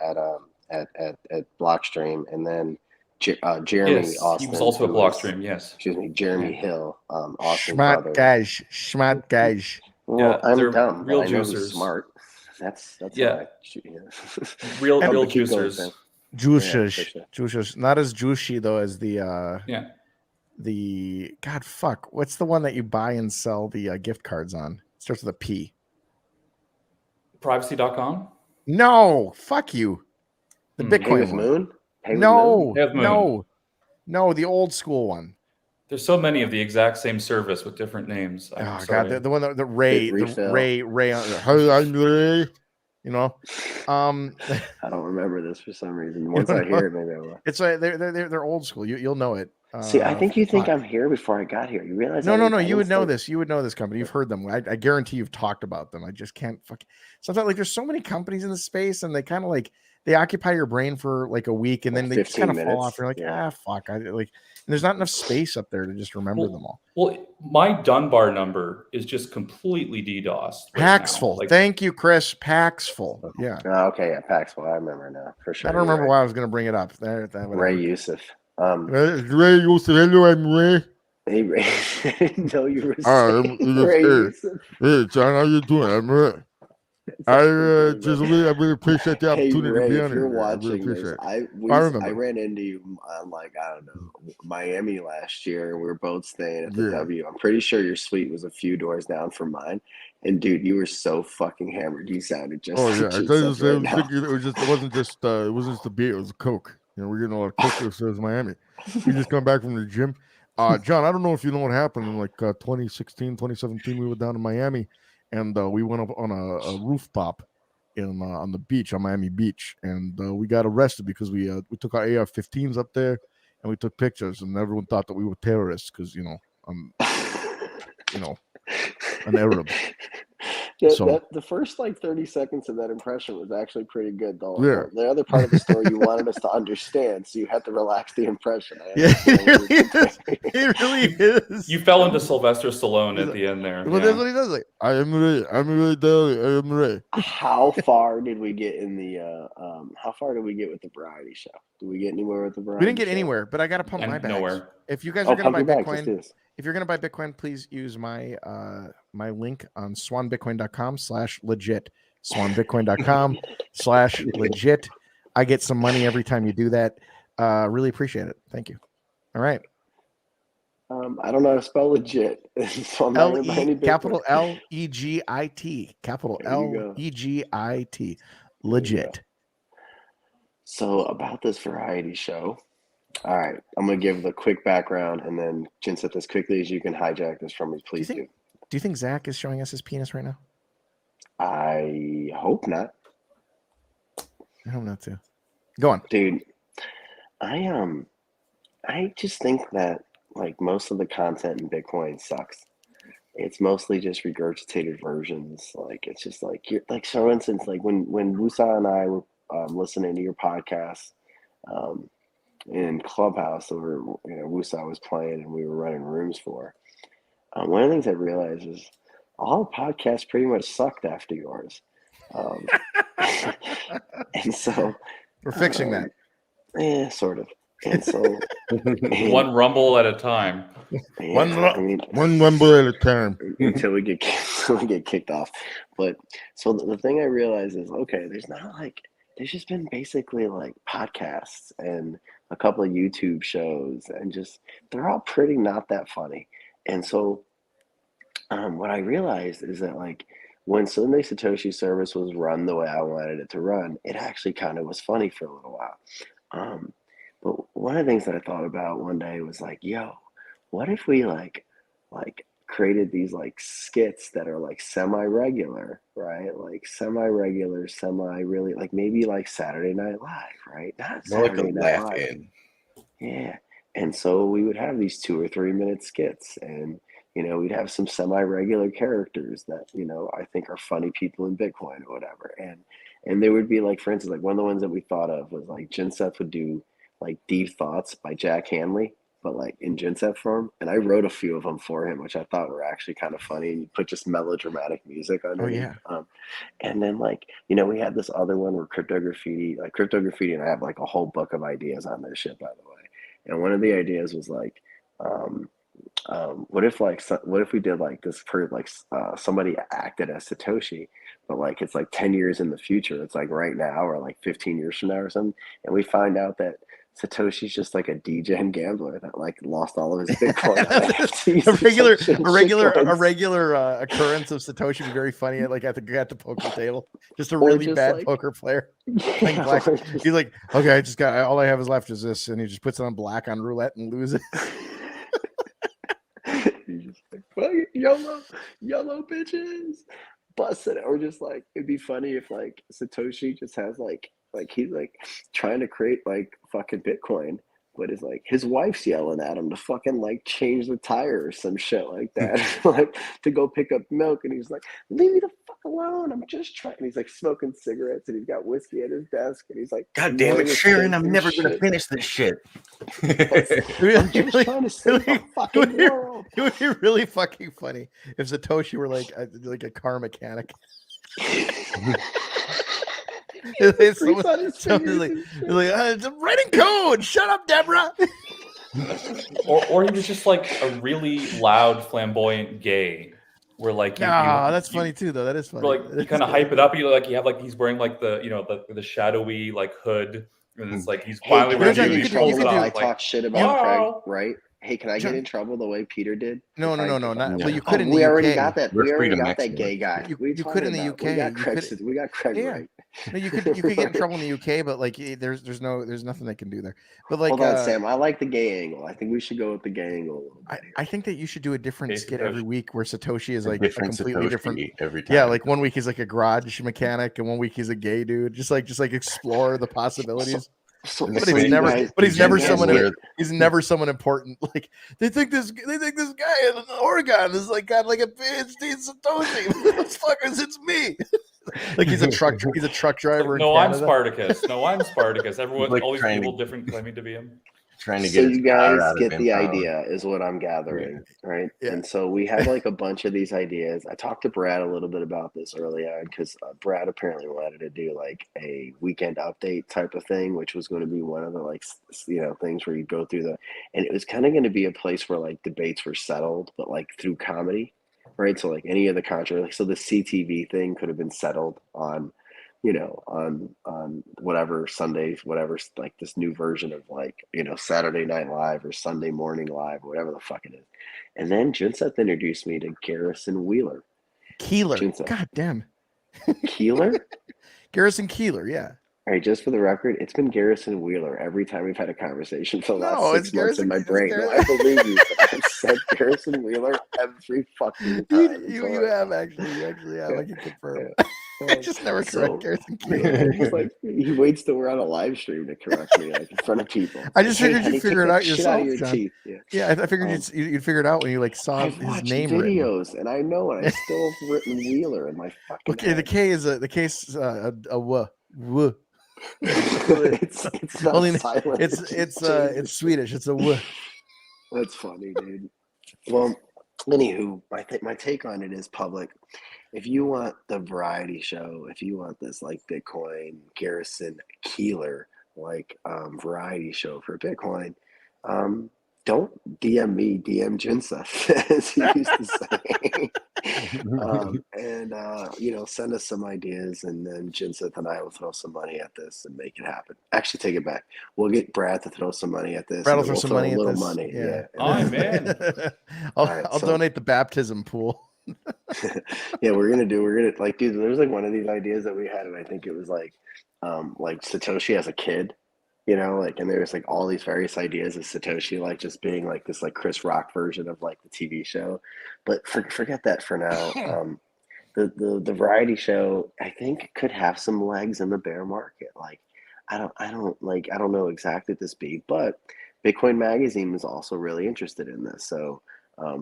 at Blockstream, and then Jeremy Yes, Austin. he was also at who was- Blockstream. Yes. Excuse me, Jeremy Hill, Austin's Smart brother. guys. Smart guys. Well, Yeah, I'm they're dumb, real but I know juicers. he's smart. That's Yeah. how I shoot you. Real Keep going, juicers. Sam. Juices. for sure. Juices. Not as juicy though as the Yeah. the God fuck. What's the one that you buy and sell the gift cards on? It starts with a P. Privacy.com. No, fuck you. The Hmm. Pay Bitcoin with one. Moon? Pay with No, Moon? Have Moon. no, the old school one. There's so many of the exact same service with different names. I'm Oh sorry. god, the one that the Ray, Big refill. Ray on hey, I'm Ray. You know, I don't remember this for some reason. Once I hear it, maybe I will. it's like they're old school. You'll know it. See, I think you think fuck. I'm here before I got here. You realize? No. I You would know instantly- this. You would know this company. You've heard them. I guarantee you've talked about them. I just can't fuck. Sometimes like there's so many companies in the space, and they kind of like they occupy your brain for like a week, and Like then they just 15 kind of fall minutes. off. You're like, Yeah. fuck. I like. And there's not enough space up there to just remember Well, them all. Well, my Dunbar number is just completely DDoSed. right Paxful. now. Like, Thank you, Chris. Paxful. Yeah. Oh, okay, yeah, Paxful. I remember now for sure. I don't You're remember right. why I was going to bring it up. There, Ray Yusuf. Ray Yusuf. Hello, I'm Ray. Hey, Ray. I didn't know you were I'm saying Ray Yusuf. Hey, John, how you doing? I'm Ray. I really appreciate the Hey, opportunity Ray, to be if on you're here. I really watching appreciate this, it. I remember. ran into you on like I don't know Miami last year, and we were both staying at the Yeah. W. I'm pretty sure your suite was a few doors down from mine. And dude, you were so fucking hammered. You sounded just. Oh yeah, I just tell you, like right now. it wasn't just a beer. It was a Coke. You know, we're getting a lot of Coke upstairs in Miami. We just come back from the gym. John, I don't know if you know what happened in like 2016, 2017. We were down in Miami, and we went up on a rooftop on the beach on Miami Beach, and we got arrested because we took our AR-15s up there and we took pictures, and everyone thought that we were terrorists because I'm an Arab. So- The first like 30 seconds of that impression was actually pretty good, though. Yeah. The other part of the story you wanted us to understand, so you had to relax the impression. I Yeah, understand what it you're really is. saying. It really is. you fell into Sylvester Stallone at the end there. Well, that's what he does. Like, I am Ray. I am Ray. How far did we get in the? How far did we get with the variety show? Did we get anywhere with the variety? We didn't get show? anywhere, but I got to pump And my bags. nowhere. If you guys Oh, are going to pump buy your bags. Let's do Bitcoin, this. if you're going to buy Bitcoin, please use my my link on swanbitcoin.com/legit. Swanbitcoin.com/legit. I get some money every time you do that. Really appreciate it. Thank you. All right. I don't know how to spell legit. So I'm not gonna buy any Bitcoin. Capital Legit. Capital There you go. Legit. Legit. So about this variety show, all right, I'm gonna give the quick background, and then Jinseth, as quickly as you can hijack this from me, please do. Do you think Zach is showing us his penis right now? I hope not, I hope not too. Go on. dude. I just think that like most of the content in Bitcoin sucks. It's mostly just regurgitated versions. Like it's just like you're like, for instance, like when Wusa and I were listening to your podcast in Clubhouse, or Wusa was playing and we were running rooms for. One of the things I realized is all podcasts pretty much sucked after yours, and so We're fixing that. yeah, sort of. And so One rumble at a time. yeah, One I mean, number at a time. until we get kicked off. But so the thing I realized is, okay, there's just been basically like podcasts and a couple of YouTube shows, and just they're all pretty not that funny. And so what I realized is that like when Sunday Satoshi service was run the way I wanted it to run, it actually kind of was funny for a little while. But one of the things that I thought about one day was like, yo, what if we like created these like skits that are like semi-regular, right? Like semi-regular, semi-really, like maybe like Saturday Night Live, right? Not More like a Saturday Night laugh Live. in. Yeah. And so we would have these 2 or 3 minute skits, and we'd have some semi-regular characters that, I think are funny people in Bitcoin or whatever. And they would be like, for instance, like one of the ones that we thought of was like Jinseth would do like Deep Thoughts by Jack Hanley, but like in Jinseth form. And I wrote a few of them for him, which I thought were actually kind of funny. And you put just melodramatic music underneath. And then like, we had this other one where Crypto Graffiti and I have like a whole book of ideas on this shit, by the way. And one of the ideas was like, what if we did like this for like somebody acted as Satoshi, but like it's like 10 years in the future, it's like right now or like 15 years from now or something, and we find out that Satoshi's just like a degen gambler that like lost all of his Bitcoin. a regular occurrence of Satoshi would be very funny at the poker table. Just a really bad like, poker player. Playing black. He's like, okay, I just got all I have is left is this, and he just puts it on black on roulette and loses. YOLO bitches, busted it. Or just like it'd be funny if like Satoshi just has like he's like trying to create like fucking Bitcoin, but it's like his wife's yelling at him to fucking like change the tire or some shit like that, like to go pick up milk, and he's like, leave me the fuck alone, I'm just trying. And he's like smoking cigarettes, and he's got whiskey at his desk, and he's like, God damn it, Sharon, I'm never gonna finish this shit. I'm just trying to save the fucking world. It would be really fucking funny if Satoshi were like a car mechanic. Somebody's like, I'm writing code. Shut up, Deborah. or he was just like a really loud, flamboyant gay. Where like, that's funny too, though. That is funny. Like you kind of hype it up. You have like he's wearing like the shadowy like hood, and it's like he's finally ready to pulls it out. I like, talk shit about Craig, right? Hey, can I get in trouble the way Peter did? No. Well, you could in the we UK. already got that. We're We already freedom got that experts. gay guy. You could in the UK. We got Craig Yeah. right. No, you could get in trouble in the UK, but like there's nothing they can do there. But like, hold on, Sam. I like the gay angle. I think we should go with the gay angle a little bit. I think that you should do a different Gay skit Satoshi. every week where Satoshi is like a Different completely Satoshi different. every time. Yeah, like one week he's like a garage mechanic, and 1 week he's a gay dude. Just like explore the possibilities. But he's never someone. Weird. He's never someone important. Like they think this guy in Oregon is like got like a PhD in Satoshi. Motherfuckers, it's me. Like he's a truck driver. no, in I'm Canada. Spartacus. No, I'm Spartacus. Everyone, Like all these trying people to- different claiming to be him. Trying to So get his you power guys out of get the him. idea, is what I'm gathering, right? Yeah. And so we have like a bunch of these ideas. I talked to Brad a little bit about this early on because Brad apparently wanted to do like a weekend update type of thing, which was going to be one of the like things where you go through and it was kind of going to be a place where like debates were settled, but like through comedy, right? So like any of the controversy, so the CTV thing could have been settled on on whatever Sundays, whatever, like this new version of like, Saturday Night Live or Sunday Morning Live, or whatever the fuck it is. And then Jinseth introduced me to Garrison Wheeler. Keeler. Jinseth. God damn. Keeler? Garrison Keeler, yeah. All right, just for the record, it's been Garrison Wheeler every time we've had a conversation for the No, last it's 6 months in Garrison- my it's brain. No, I Garrison- believe you, but I've said Garrison Wheeler every fucking time. You have actually. You actually have. I can confirm. I just never correct So, Garrison yeah, Keeler. he's like, he waits till we're on a live stream to correct me, like in front of people. I just Hey, figured honey, you'd figure take it out that shit out yourself, of your John. teeth. Yeah. Yeah, I figured you'd figure it out when you like saw I've his watched name written. videos, and I know, and I still have written Wheeler in my fucking Okay, the head. K is a w. W. it's not Only- silent. It's just Swedish. It's a w. That's funny, dude. Well, anywho, my take on it is public. If you want the variety show, if you want this like Bitcoin Garrison Keeler like variety show for Bitcoin, don't DM me, DM Jinseth, as he used to say. Send us some ideas, and then Jinseth and I will throw some money at this and make it happen. Actually, take it back. We'll get Brad to throw some money at this. Brad will and throw we'll some throw money a at little this. money. Yeah. Oh, man. I'll Alright, I'll so- donate the baptism pool. Yeah, we're gonna like, dude. There's like one of these ideas that we had, and I think it was like Satoshi as a kid, like, and there's like all these various ideas of Satoshi, like just being like this like Chris Rock version of like the TV show, but forget that for now. The variety show I think could have some legs in the bear market. Like, I don't know exactly at this beat, but Bitcoin Magazine was also really interested in this. So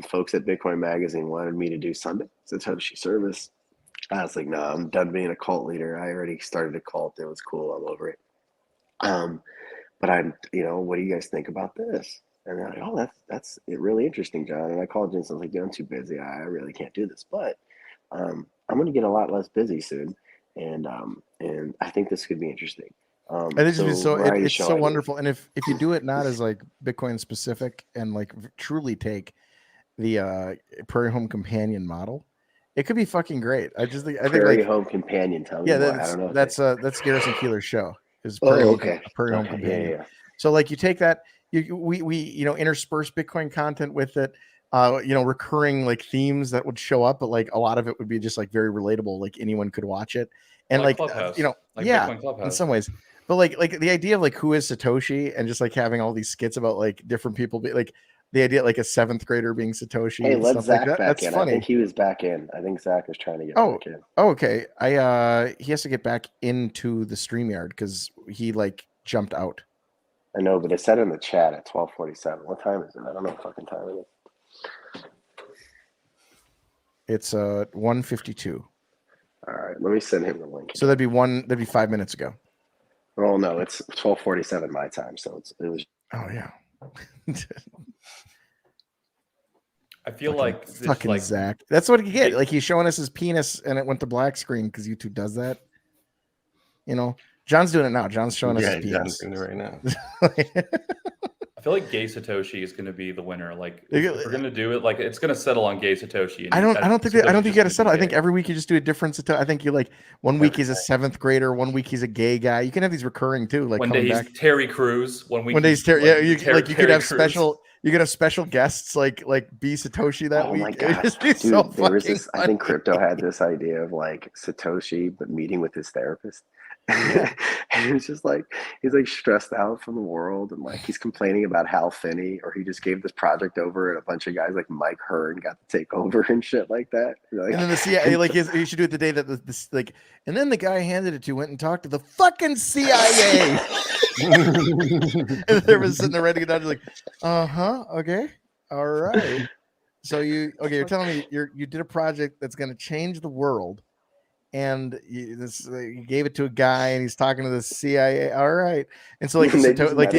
folks at Bitcoin Magazine wanted me to do Sunday Satoshi service. I was like, no, I'm done being a cult leader. I already started a cult. It was cool. I'm over it. But what do you guys think about this? And they're like, oh, that's really interesting, John. And I called Jensen. I was like, I'm too busy. I really can't do this. But I'm going to get a lot less busy soon, and I think this could be interesting. I think it's so ideas. wonderful. And if you do it not as like Bitcoin specific and like truly take the Prairie Home Companion model, it could be fucking great. I think Prairie Home Companion. Tell me more. I don't know. That's Garrison Keeler's show. Is Prairie Home Companion. Yeah. So like you take that, we intersperse Bitcoin content with it. Recurring like themes that would show up, but like a lot of it would be just like very relatable, like anyone could watch it, and like in some ways. But like the idea of like who is Satoshi, and just like having all these skits about like different people, like the idea like a 7th grader being Satoshi. Hey, let Zach like that. back That's in. funny. I think he was back in. I think Zach was trying to get back in. Oh, okay. He has to get back into the StreamYard because he like jumped out. I know, but it said in the chat at 12:47. What time is it? I don't know what fucking time it is. It's 1:52. All right, let me send him the link. So that'd be 5 minutes ago. Oh no, it's 12:47 my time, so it was. Oh yeah. I feel like fucking Zach. That's what you get. Like he's showing us his penis, and it went to black screen because YouTube does that. John's doing it now. John's showing us his penis. John's doing it right now. I feel like Gay Satoshi is going to be the winner. Like if we're going to do it, like it's going to settle on Gay Satoshi. I don't think you got to settle. I think every week you just do a different Satoshi. I think you like one week he's a 7th grader, one week he's a gay guy. You can have these recurring too. Like one day he's Terry Crews, one he's Terry. Yeah, you could have special. You could have special guests like B Satoshi that week. Oh my god, dude! There was this. I think Crypto had this idea of like Satoshi, but meeting with his therapist. And it's just like he's like stressed out from the world, and like he's complaining about Hal Finney, or he just gave this project over, and a bunch of guys like Mike Hearn got to take over and shit like that. Like, and then the CIA, like you should do it the day that this like, and then the guy handed it to went and talked to the fucking CIA. And there was sitting there ready to get down, like, okay, all right. So you're telling me you did a project that's going to change the world. And you gave it to a guy, and he's talking to the CIA. All right, and so like the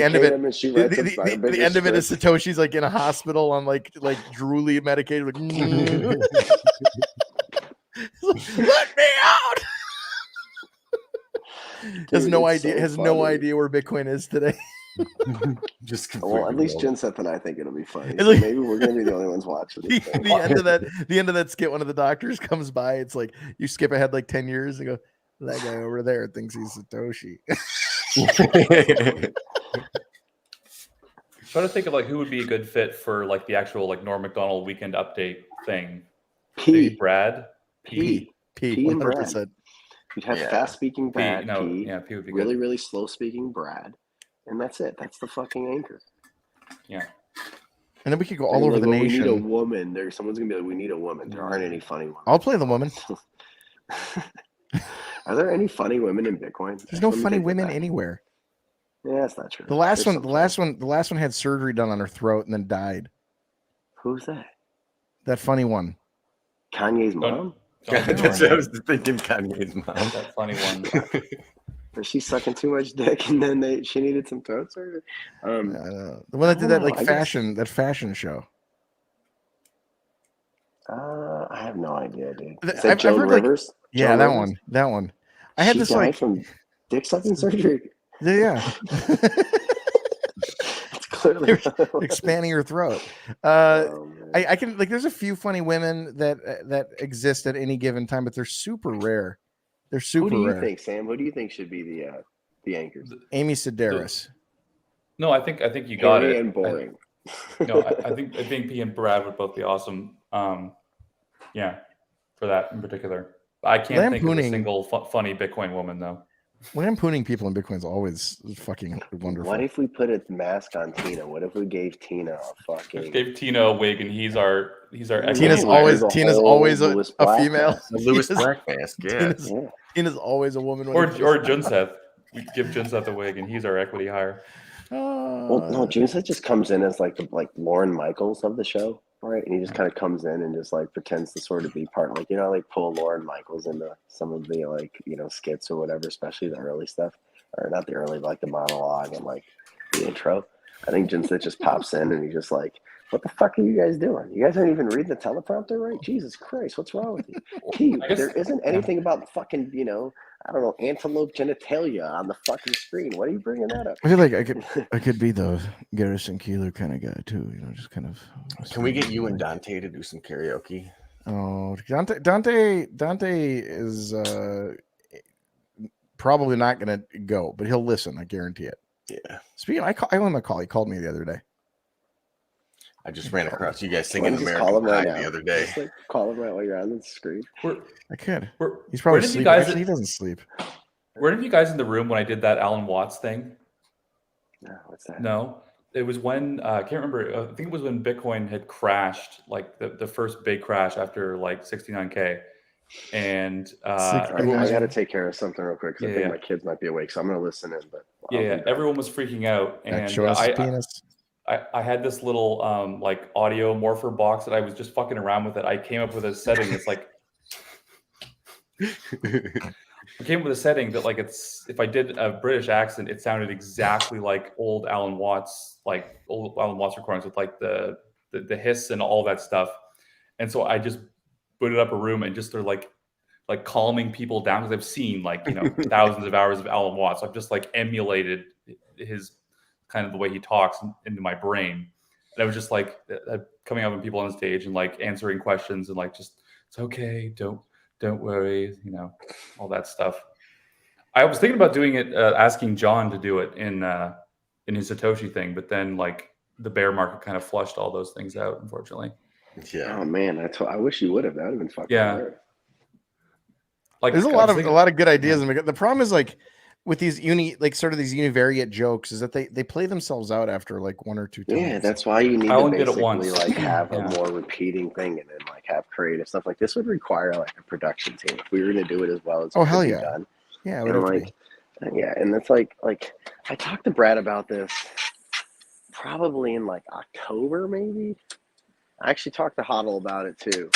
end of it, the end of it is Satoshi's like in a hospital on like drooly medicated. Like, let me out. Has no idea where Bitcoin is today. Well, at least Jinseth and I think it'll be funny. So maybe we're gonna be the only ones watching. The end of that skit, one of the doctors comes by. It's like you skip ahead like 10 years and go, that guy over there thinks he's Satoshi. Try to think of like who would be a good fit for like the actual like Norm Macdonald Weekend Update thing. Maybe Brad. P and Brad. You'd have fast speaking Brad. P would be really, good. really slow speaking Brad. And that's it. That's the fucking anchor. Yeah. And then we could go all over the nation. We need a woman. Someone's gonna be like, we need a woman. There aren't any funny women. I'll play the woman. Are there any funny women in Bitcoin? There's no funny women anywhere. Yeah, that's not true. The last one had surgery done on her throat and then died. Who's that? That funny one. Kanye's mom? That's what I was thinking. Kanye's mom. That funny one. Or she's sucking too much dick, and then she needed some throat surgery. The one that did that fashion show. I have no idea, dude. Is that Joan Rivers? Yeah, that one. I had this like from dick sucking surgery. Yeah. It's clearly expanding her throat. I can like. There's a few funny women that exist at any given time, but they're super rare. They're super rare. Who do you think, Sam? Who do you think should be the anchors? Amy Sedaris. No, I think you got it. And boring. I think P and Brad would both be awesome. Yeah, for that in particular. I can't think of a Lampooning- single funny Bitcoin woman though. Lampooning people in Bitcoin is always fucking wonderful. What if we put a mask on Tina? What if we gave Tina a Just fucking? gave Tina a wig, and he's our Tina's equity always There's a Tina's whole always a Lewis a Black female. mask. The Lewis Tina's- Black mask, yeah. Tina's, Yeah. Tina's always a woman. or Junseth. We give Junseth a wig, and he's our equity hire. Well, no, Junseth just comes in as like Lauren Michaels of the show, right? And he just kind of comes in and just like pretends to sort of be part, like, you know, like pull Lauren Michaels into some of the like, you know, skits or whatever, especially the early stuff, or not the early, but like the monologue and like the intro. I think Junseth just pops in and he's just like, "What the fuck are you guys doing? You guys aren't even reading the teleprompter, right? Jesus Christ, what's wrong with you? Pete, I guess- there isn't anything about fucking, you know, I don't know, antelope genitalia on the fucking screen. What are you bringing that up?" I feel like I could be the Garrison Keeler kind of guy too. You know, just kind of. Can we get you and Dante to do some karaoke? Oh, Dante is probably not gonna go, but he'll listen. I guarantee it. Yeah. Speaking, I owe him a call. He called me the other day. I just ran across you guys Why don't singing you just call American him right Pie now? the other day. Just like call him right while you're on the screen. I could. Were, He's probably were any of you sleeping. guys- Actually, he doesn't sleep. Were any of you guys in the room when I did that Alan Watts thing? No, what's that? No, it was when I can't remember. I think it was when Bitcoin had crashed, like the first big crash after like 69K, and All right, everyone I was, got to take care of something real quick because I Yeah, think yeah. my kids might be awake, so I'm gonna listen in. But I'll yeah, be back. everyone was freaking out, That and show us his I penis. had this little like audio morpher box that I was just fucking around with it. I came up with a setting that's like I came up with a setting that like it's if I did a British accent, it sounded exactly like old Alan Watts recordings with like the hiss and all that stuff. And so I just booted up a room and just started like calming people down because I've seen like, you know, thousands of hours of Alan Watts. I've just like emulated his kind of the way he talks into my brain. And I was just like coming up with people on stage and like answering questions and like just it's okay, don't worry, you know, all that stuff. I was thinking about doing it, asking John to do it in his Satoshi thing, but then like the bear market kind of flushed all those things out, unfortunately. Yeah. Oh man, I wish you would have. That would have been fucking Yeah. hilarious. Like There's a I lot was of thinking- a lot of good ideas. And the problem is like with these sort of these univariate jokes is that they play themselves out after like one or two times. Yeah, that's why you need I to only did it basically once. like have Yeah. a more repeating thing and then like have creative stuff. Like this would require like a production team if we were to do it as well as it Oh, could hell be yeah. done. Yeah, it would And have to like yeah, and it's like I talked to Brad about this probably in like October maybe. I actually talked to Hoddle about it too.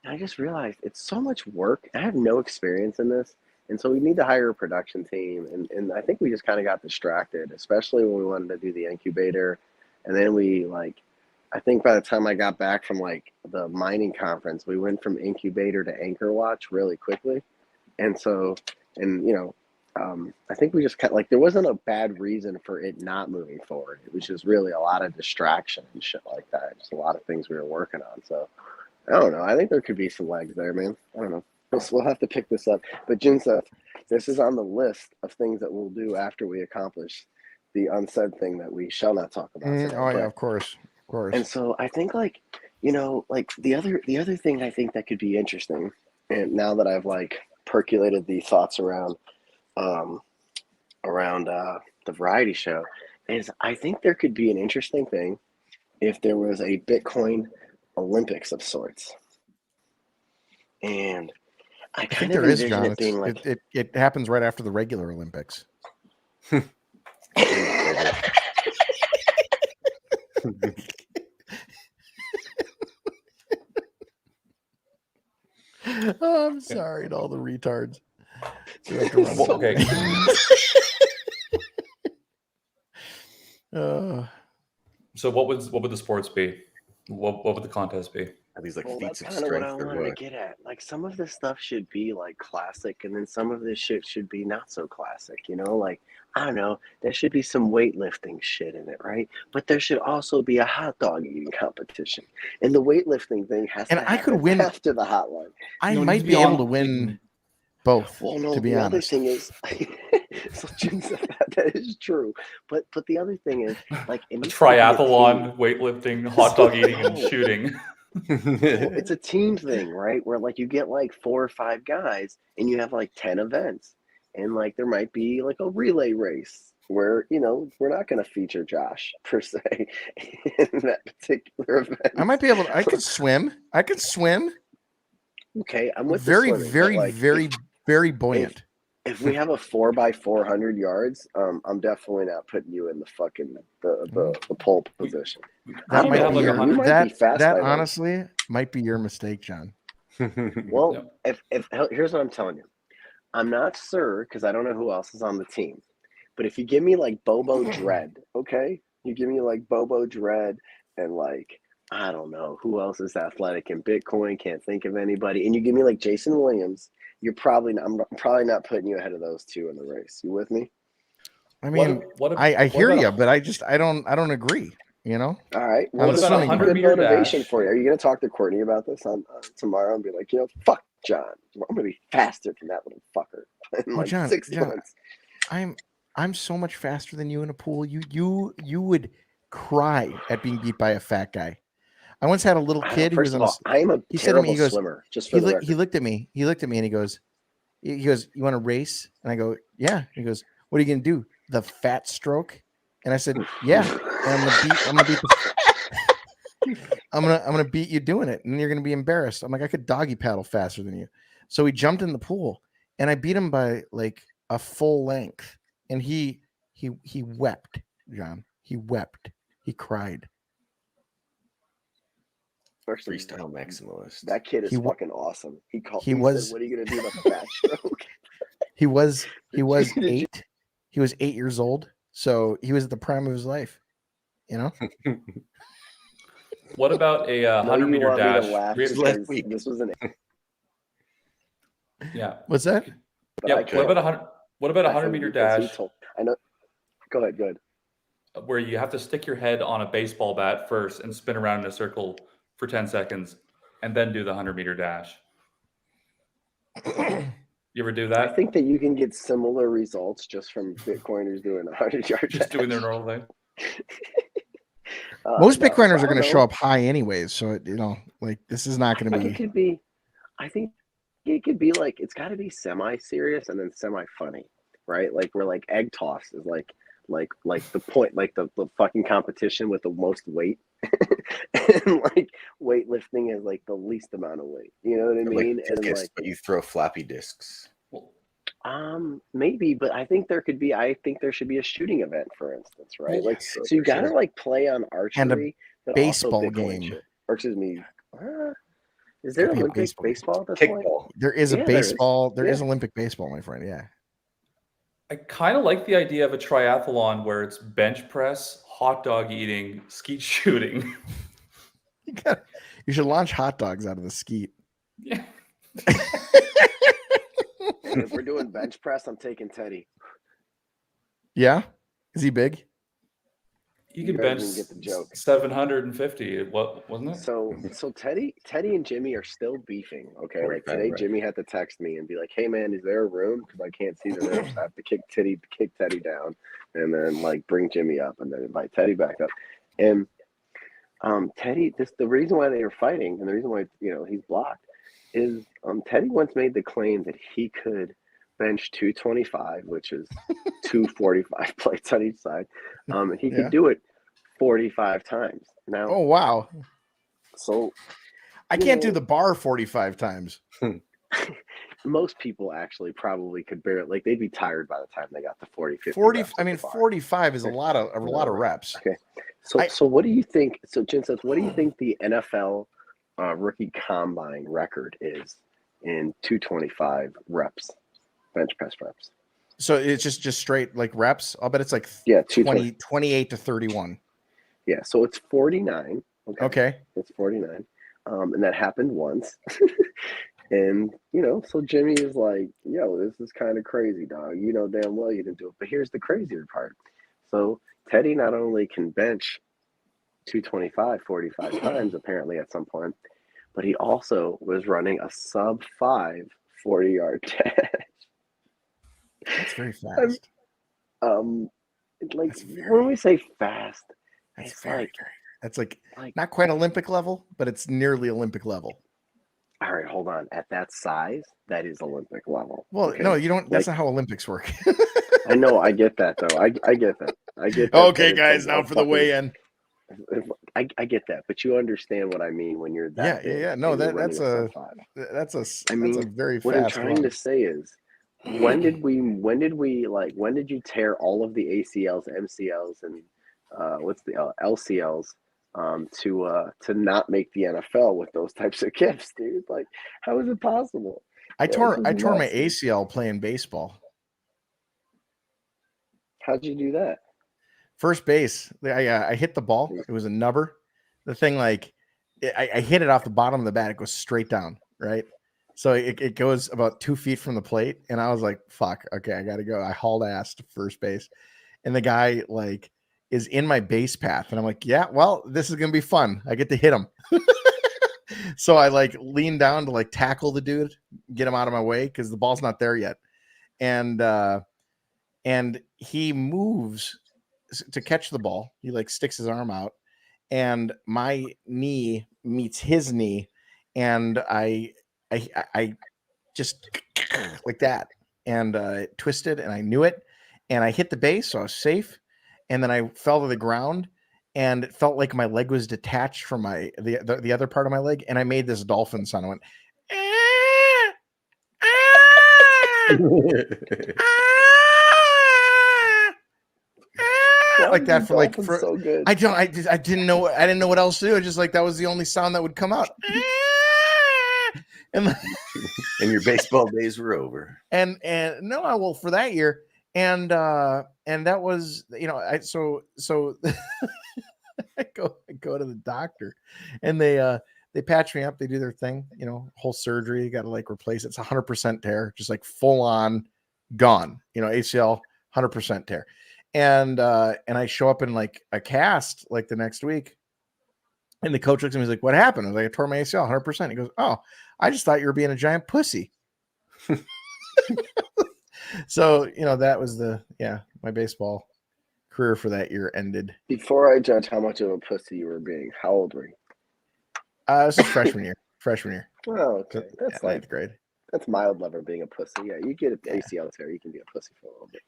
And I just realized it's so much work. I have no experience in this. And so we need to hire a production team. And I think we just kind of got distracted, especially when we wanted to do the incubator. And then I think by the time I got back from like the mining conference, we went from incubator to Anchor Watch really quickly. And so, and you know, I think we just there wasn't a bad reason for it not moving forward. It was just really a lot of distraction and shit like that. Just a lot of things we were working on. So I don't know. I think there could be some legs there, man. I don't know. We'll have to pick this up. But Jinseth, this is on the list of things that we'll do after we accomplish the unsaid thing that we shall not talk about today. oh yeah, But- of course. and so I think like, you know, like the other thing I think that could be interesting, and now that I've like percolated the thoughts around the variety show, is I think there could be an interesting thing if there was a Bitcoin Olympics of sorts. And I I think kind of there is, envision John. it being like It happens right after the regular Olympics. Oh, I'm sorry to all the retards. We have to run Well, okay. So what would the sports be? What would the contest be? Are these like Well, that's feats of kind of what I strength or wanted to what? get at. Like some of this stuff should be like classic, and then some of this shit should be not so classic. You know, like I don't know, there should be some weightlifting shit in it, right? But there should also be a hot dog eating competition, and the weightlifting thing has And to I could happen win- after the hotline. I No, it might needs to be be able on- to win both. Well, no, to be the honest, other thing is, so Jim said that is true, but the other thing is, like, it A needs to be a team. triathlon, weightlifting, hot dog eating, and No. shooting. Well, it's a team thing, right? Where like you get like 4 or 5 guys and you have like 10 events. And like there might be like a relay race where, we're not going to feature Josh per se in that particular event. I might be able to. I could swim. Okay, I'm with Very, the swimming, but, very, like, very, very buoyant. if we have a 4x400 yards, I'm definitely not putting you in the fucking the pole position. I That don't might know, have be like your, 100 might be fast that by then. honestly might be your mistake, John. Well, if here's what I'm telling you, I'm not sure because I don't know who else is on the team, but if you give me like Bobo Dread, okay, you give me like Bobo Dread and like I don't know who else is athletic in Bitcoin, can't think of anybody, and you give me like Jason Williams, I'm probably not putting you ahead of those two in the race. You with me? I mean, I hear you, but I don't agree. All right. What This about a might be 100 good meter motivation dash? for you. Are you going to talk to Courtney about this on tomorrow and be like, fuck John, I'm going to be faster than that little fucker in Oh, like John, 6 John, months. I'm so much faster than you in a pool. You would cry at being beat by a fat guy. I once had a little kid who was First of all, I'm a he said to me, terrible he goes, swimmer. Just for the record. he looked at me and he goes, you want to race? And I go, yeah. He goes, what are you gonna do? The fat stroke? And I said, yeah. And I'm gonna beat you doing it, and you're gonna be embarrassed. I'm like, I could doggy paddle faster than you. So he jumped in the pool, and I beat him by like a full length, and he wept, John. He wept. He cried. First of all, Freestyle maximalist. that kid is He wa- fucking awesome. He he said, was- what are you going to do about the fat stroke? He was Did you- 8. He was 8 years old, so he was at the prime of his life. You know. What about a No, 100 you meter want me to dash? laugh Here's last because week. this was an Yeah. What's that? but Yeah. I What can't. about 100? What about a I 100 think meter because he dash told- I know. Go ahead. where you have to stick your head on a baseball bat first and spin around in a circle for 10 seconds and then do the 100 meter dash? You ever do I that? think that you can get similar results just from Bitcoiners doing a 100-yard Just doing their normal thing. Most No, Bitcoiners so are I going to don't show know. up high anyways, so like this is not going to I think be. it could be. I think it could be like it's got to be semi-serious and then semi-funny, right? Like where like egg toss is like the point, like the fucking competition with the most weight, and like weightlifting is like the least amount of weight. You know what I mean? Like And discus, like but you throw floppy discs. maybe, but I think there should be a shooting event, for instance, right? Like Yes, so you for got to sure. like play on archery, but baseball also Bitcoin game. shit. Or excuse me. Is there Could be a Olympic baseball game. baseball at this point? Kickball. There is a Yeah, there is. baseball. There is Yeah. Olympic baseball, my friend. Yeah. I kind of like the idea of a triathlon where it's bench press, hot dog eating, skeet shooting. You should launch hot dogs out of the skeet. Yeah. And if we're doing bench press, I'm taking Teddy. Yeah. Is he big? You can You bench guys didn't get the joke. 750. What wasn't it? So Teddy and Jimmy are still beefing. Okay, like 45, today, right. Jimmy had to text me and be like, "Hey man, is there a room? Because I can't see the room. So I have to kick Teddy down, and then like bring Jimmy up, and then invite Teddy back up." And Teddy, the reason why they were fighting, and the reason why he's blocked, is Teddy once made the claim that he could bench 225, which is 245 plates on each side, and he Yeah. could do it 45 times. Now, Oh wow. so I can't do the bar 45 times. most people actually probably could barely, like, they'd be tired by the time they got to 40, 50 40. reps I at mean, the bar. 45 is a lot of reps. Okay. I- So what do you think? So Jin says, what do you think the NFL rookie combine record is in 225 reps, bench press reps? So it's just straight like reps. I'll bet it's like Yeah, 20, 28 to 31. Yeah, so it's 49. Okay. It's 49. And that happened once. And, so Jimmy is like, yo, this is kind of crazy, dog. You know damn well you didn't do it. But here's the crazier part. So Teddy not only can bench 225 45 times, apparently, at some point, but he also was running a sub-5 40-yard dash. That's very fast. Like, That's very- when we say fast, That's it's very, like, That's like Like, not quite Olympic level, but it's nearly Olympic level. all right, hold on. At that size, that is Olympic level. Well, okay? no, you don't. That's Like, not how Olympics work. I know, I get that though. I get that. I get that. Okay, that guys, it's now a for the fucking- weigh-in. I get that, but you understand what I mean when you're that. Yeah, yeah, big yeah. No, and you're that's running a sub 5. that's a I that's a mean, very What I'm fast trying run. to say is, when did you tear all of the ACLs, MCLs, and LCLs to not make the NFL with those types of gifts, dude? Like, how is it possible? I Yeah, tore this I is tore my nuts. ACL playing baseball. How'd you do that? First base. I hit the ball. It was a nubber. The thing I hit it off the bottom of the bat. It goes straight down, right? So it goes about 2 feet from the plate, and I was like, "Fuck, okay, I got to go." I hauled ass to first base, and the guy like is in my base path, and I'm like, "Yeah, well, this is gonna be fun. I get to hit him." So I like lean down to like tackle the dude, get him out of my way because the ball's not there yet, and he moves to catch the ball. He like sticks his arm out, and my knee meets his knee, and I just like that, and it twisted, and I knew it, and I hit the base, so I was safe, and then I fell to the ground, and it felt like my leg was detached from the other part of my leg, and I made this dolphin sound. I went, like that for so good. I didn't know what else to do. Just like that was the only sound that would come out. And your baseball days were over. And no, I will for that year. And that was, I go to the doctor, and they patch me up. They do their thing, whole surgery. You got to like replace it. It's 100% tear, just like full on gone. ACL 100% tear. And I show up in like a cast like the next week, and the coach looks at me, he's like, "What happened?" I was like, "I tore my ACL 100%." He goes, "Oh, I just thought you were being a giant pussy." So that was my baseball career for that year ended. Before I judge how much of a pussy you were being, how old were you? This is freshman year. Oh, okay. That's like ninth grade. That's mild level being a pussy. Yeah, you get an ACL tear, you can be a pussy for a little bit.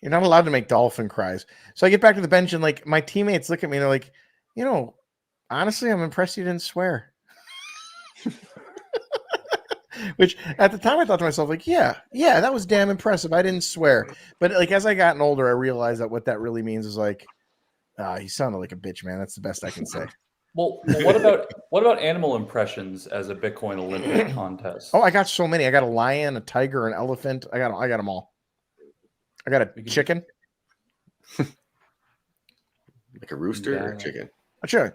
You're not allowed to make dolphin cries. So I get back to the bench, and like my teammates look at me and they're like, honestly, I'm impressed you didn't swear. Which at the time I thought to myself, like, yeah, that was damn impressive. I didn't swear. But like as I gotten older, I realized that what that really means is like, you sounded like a bitch, man. That's the best I can say. Well, what about animal impressions as a Bitcoin Olympic contest? Oh, I got so many. I got a lion, a tiger, an elephant. I got them all. I got a chicken. Like a rooster or a chicken? A chicken.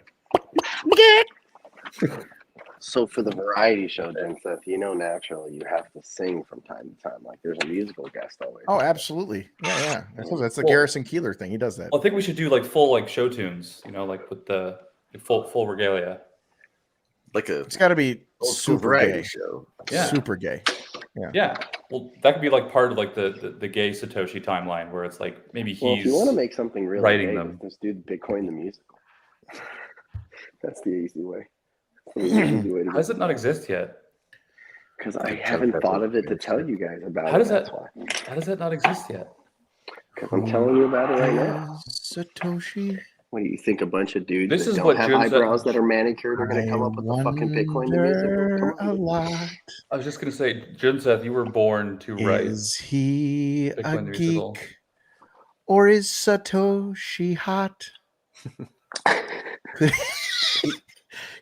So for the variety show, Jenseth, naturally you have to sing from time to time. Like there's a musical guest always. Oh, absolutely. Yeah. That's the Garrison Keeler thing. He does that. I think we should do like full like show tunes, like with the full regalia. Like it's got to be super variety gay. show. Yeah. Super gay. Yeah. Well, that could be like part of like the gay Satoshi timeline where it's like maybe he's if you want to make something really writing gay, them. Just do Bitcoin the musical. That's the easy way. How does it not exist yet? Because I haven't thought of it to tell you guys about How does That's that? why. How does that not exist yet? Because I'm telling you about it right now. Satoshi. What do you think? A bunch of dudes This that is don't what have Jim eyebrows said. that are manicured are going to come up with the fucking Bitcoin the musical? A lot. I was just gonna say, Jinseth, you were born to write. Is he Bitcoin a the musical. geek, or is Satoshi hot?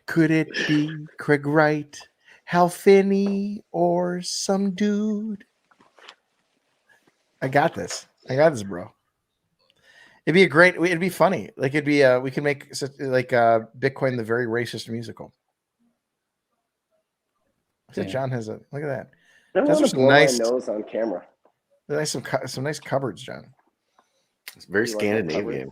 Could it be Craig Wright, Hal Finney, or some dude? I got this, bro. It'd be funny. Like it'd be we could make like Bitcoin the very racist musical. John has look at that. I don't That's want to some blow nice- my nose on camera. Nice some nice cupboards, John. It's very You like that Scandinavian.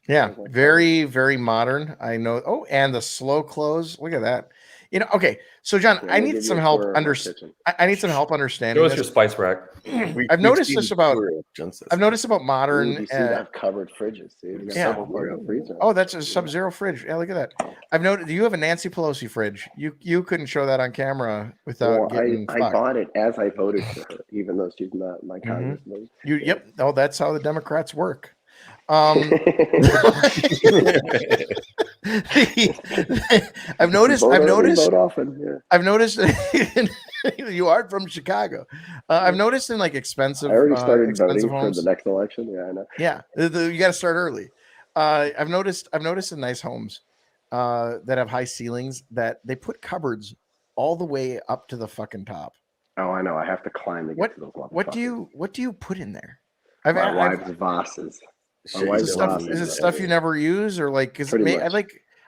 Yeah, very, very modern. I know. Oh, and the slow close. Look at that. You know, okay. So John, I'm I gonna need give some you a help tour of my understand. kitchen. I need some help Show understanding us your this. spice rack. I've noticed this about Jensen's. I've noticed about Dude, modern. you see, I have covered fridges, dude. We got Yeah. a Sub-Zero freezer. Oh, that's a Sub-Zero fridge. Yeah, look at that. I've noted. Do you have a Nancy Pelosi fridge? You couldn't show that on camera without Well, getting I fucked. bought it as I voted for her, even though she's not my congressman. Yep. Oh, that's how the Democrats work. I've noticed. Vote often. Yeah. I've noticed. You are from Chicago. I've noticed in like expensive. I already started expensive voting homes. for the next election. Yeah, I know. Yeah, you got to start early. I've noticed in nice homes that have high ceilings that they put cupboards all the way up to the fucking top. Oh, I know. I have to climb to get to those What do you put in there? My wife's vases. My Is wife's it stuff you never use or like? Because Pretty much.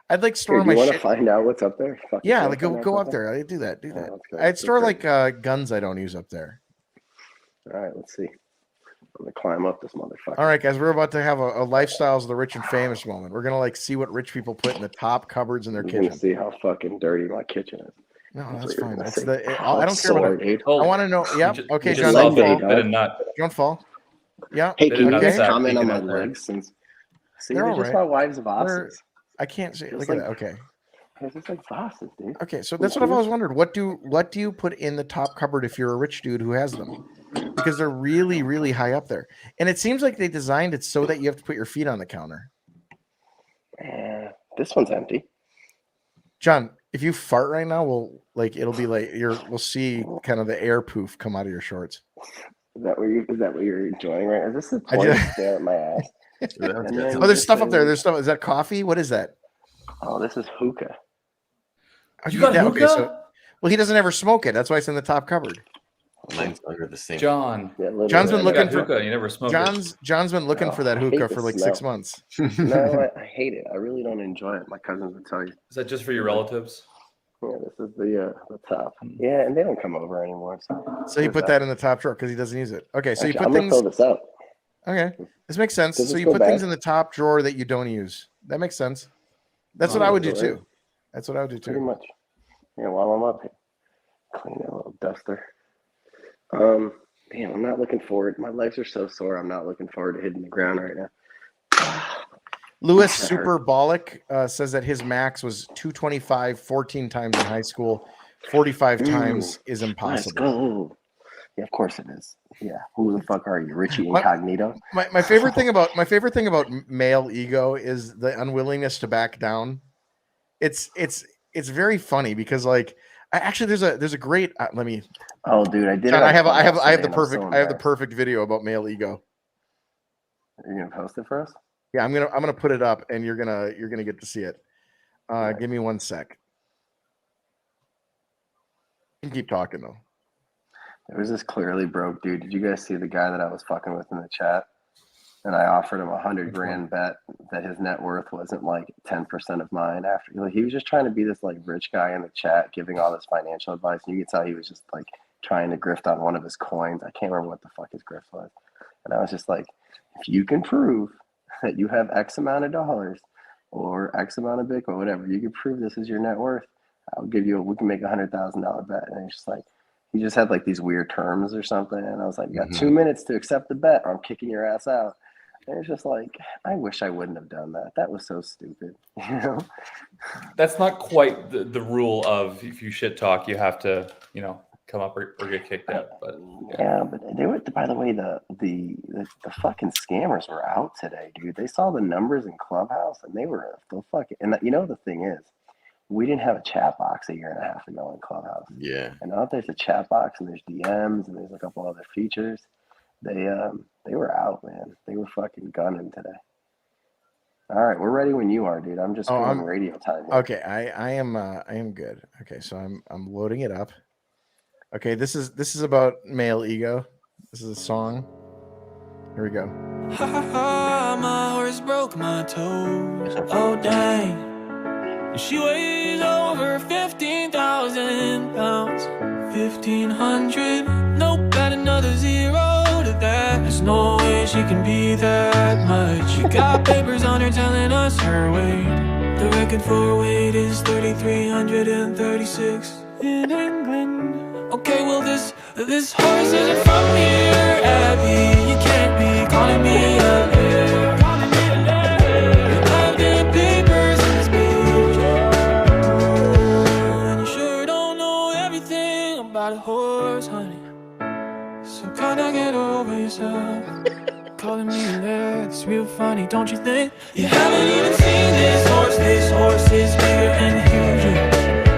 I'd like store Here, do my you want to shit. find out what's up there? Fuck, Yeah, you like wanna find out go what's up there. I do that. Yeah, let's go. I'd store Let's like guns I don't use up there. All right, let's see. I'm gonna climb up this motherfucker. All right, guys, we're about to have a lifestyles of the rich and famous moment. We're gonna like see what rich people put in the top cupboards in their We're gonna kitchen. see how fucking dirty my kitchen is. No, that's what you're fine. gonna That's see. I don't care Sword, about. dude. Oh, I want to know. Yep. You Okay, just John, saw don't Sunday, fall. dog. Bit of nut. Don't fall. Yeah. Hey, Bit can of you guys nutsack comment on peeking my out there. legs? Since see, They're they're all just right. my wife's vases. I can't see. Just Look like- at that. Okay. They're just like vases, dude. Okay. So that's what I've always wondered. What do you put in the top cupboard if you're a rich dude who has them? Because they're really, really high up there, and it seems like they designed it so that you have to put your feet on the counter. This one's empty. John, if you fart right now, it'll be like we'll see kind of the air poof come out of your shorts. Is that what you're enjoying right now? Is this the I point just- there at my ass? Oh, there's stuff up there. There's stuff. Is that coffee? What is that? Oh, this is hookah. Oh, You got yeah, hookah? so, well, he doesn't ever smoke it. That's why it's in the top cupboard. Mine's under the same. John. Yeah, literally. John's been You looking got for hookah. You never smoked it. John's been looking for that I hate hookah the for like 6 smell. months. No, I hate it. I really don't enjoy it. My cousins would tell you. Is that just for your relatives? Yeah, this is the top. Yeah, and they don't come over anymore. So he put that in the top drawer because he doesn't use it. Okay, so you Actually, put I'm gonna things. throw this out. Okay, this makes sense. Does So this you go put things bad? in the top drawer that you don't use. That makes sense. That's what Oh, I would do that's all right. too. That's what I would do Pretty too. much. Yeah, while I'm up here, clean that little duster. Damn, I'm not looking forward. My legs are so sore. I'm not looking forward to hitting the ground right now. Lewis That hurt. Superbolic says that his max was 225 14 times in high school. 45 times is Let's impossible. go. Yeah, of course it is. Yeah, who the fuck are you, Richie What? Incognito? My favorite thing about male ego is the unwillingness to back down. It's very funny because like actually there's a great let me Oh, dude, I did. John, it on I have Clubhouse the today, and I'm perfect so I have the embarrassed. perfect video about male ego. Are you gonna post it for us? Yeah, I'm gonna put it up and you're gonna get to see it. Give me 1 sec. You can keep talking though. There was this clearly broke dude. Did you guys see the guy that I was fucking with in the chat? And I offered him $100 grand bet that his net worth wasn't like 10% of mine. After like, he was just trying to be this like rich guy in the chat, giving all this financial advice. And you could tell he was just like trying to grift on one of his coins. I can't remember what the fuck his grift was. And I was just like, if you can prove that you have X amount of dollars or X amount of Bitcoin, whatever, you can prove this is your net worth. I'll give you. We can make $100,000 bet. And he's just like, he just had like these weird terms or something. And I was like, you got 2 minutes to accept the bet, or I'm kicking your ass out. And it's just like, I wish I wouldn't have done that. That was so stupid. You know? That's not quite the rule of if you shit talk, you have to, come up or get kicked out. But Yeah, but they were. By the way, the fucking scammers were out today, dude. They saw the numbers in Clubhouse, and they were the fucking. And the thing is, we didn't have a chat box a year and a half ago in Clubhouse. Yeah. And now that there's a chat box and there's DMs and there's a couple other features, they were out, man. They were fucking gunning today. All right, we're ready when you are, dude. I'm just doing radio time. Here. Okay, I am good. Okay, so I'm loading it up. Okay, this is about male ego. This is a song. Here we go. Ha ha ha, my horse broke my toes. Oh dang. She weighs over 15,000 pounds. 1,500. Nope, add another zero to that. There's no way she can be that much. She got papers on her telling us her weight. The record for weight is 3,336 in England. Okay, well this horse isn't from here, Abby. You can't be calling me a bear. I've got papers and speech. And you sure don't know everything about a horse, honey. So kinda get over yourself. Calling me a bear, it's real funny, don't you think? You haven't even seen this horse. This horse is bigger and huger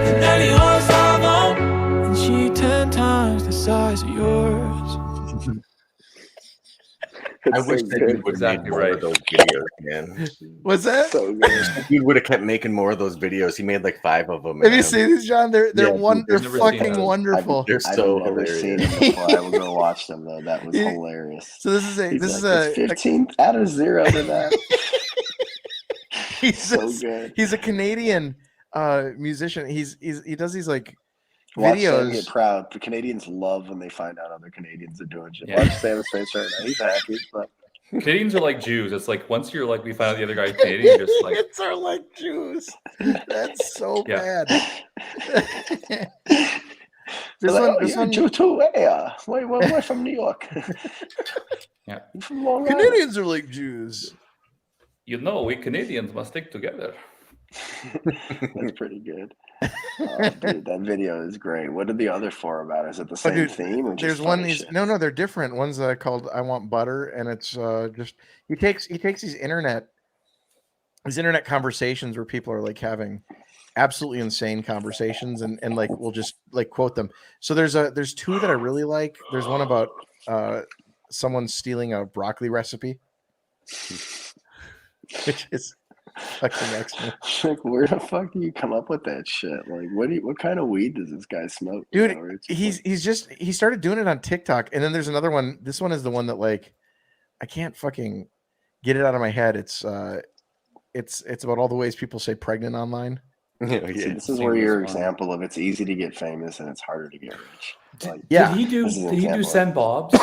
than any horse I've owned. And she 10 times the size of yours. I It's wish so that good. dude would have Exactly made more right. of those videos, man. What's that? So good. He would have kept making more of those videos. He made like 5 of them. Have you man. seen these, John? They're Yeah, one. dude, They're I've never seen fucking those. wonderful. They're I've so never seen hilarious. it before. I will go watch them though. That was Yeah. hilarious. So this is a He's this is like, a, it's 15 out of 0 to that. he's So just- good. he's a Canadian musician. He does these like Watch Sam get videos. proud. The Canadians love when they find out other Canadians are doing shit. Yeah. Watch Sam's face right now. He's happy. But Canadians are like Jews. It's like once you're like we find out the other guy's Canadian, you're just like It's are like Jews. That's so Yeah. bad. This they're like, one, oh, this you're a one. Jew too? Where? We're from New York. Yeah. You from Long Island? Canadians are like Jews. you know we Canadians must stick together. That's pretty good. Dude, that video is great. What are the other 4 about? Is it the same dude, theme? Or just There's one. funny These shit? no, they're different. One's called "I Want Butter," and it's just he takes these internet conversations where people are like having absolutely insane conversations, and like we'll just like quote them. So there's 2 that I really like. There's one about someone stealing a broccoli recipe, which is fucking excellent. Like, where the fuck do you come up with that shit? Like, what kind of weed does this guy smoke? Dude, You know, it's just he started doing it on TikTok, and then there's another one. This one is the one that like I can't fucking get it out of my head. It's about all the ways people say pregnant online. Yeah, See, yeah. this is seen where this your one. example of it's easy to get famous and it's harder to get rich. Like, Yeah, Did he do this is an did he do example. Send Bob's?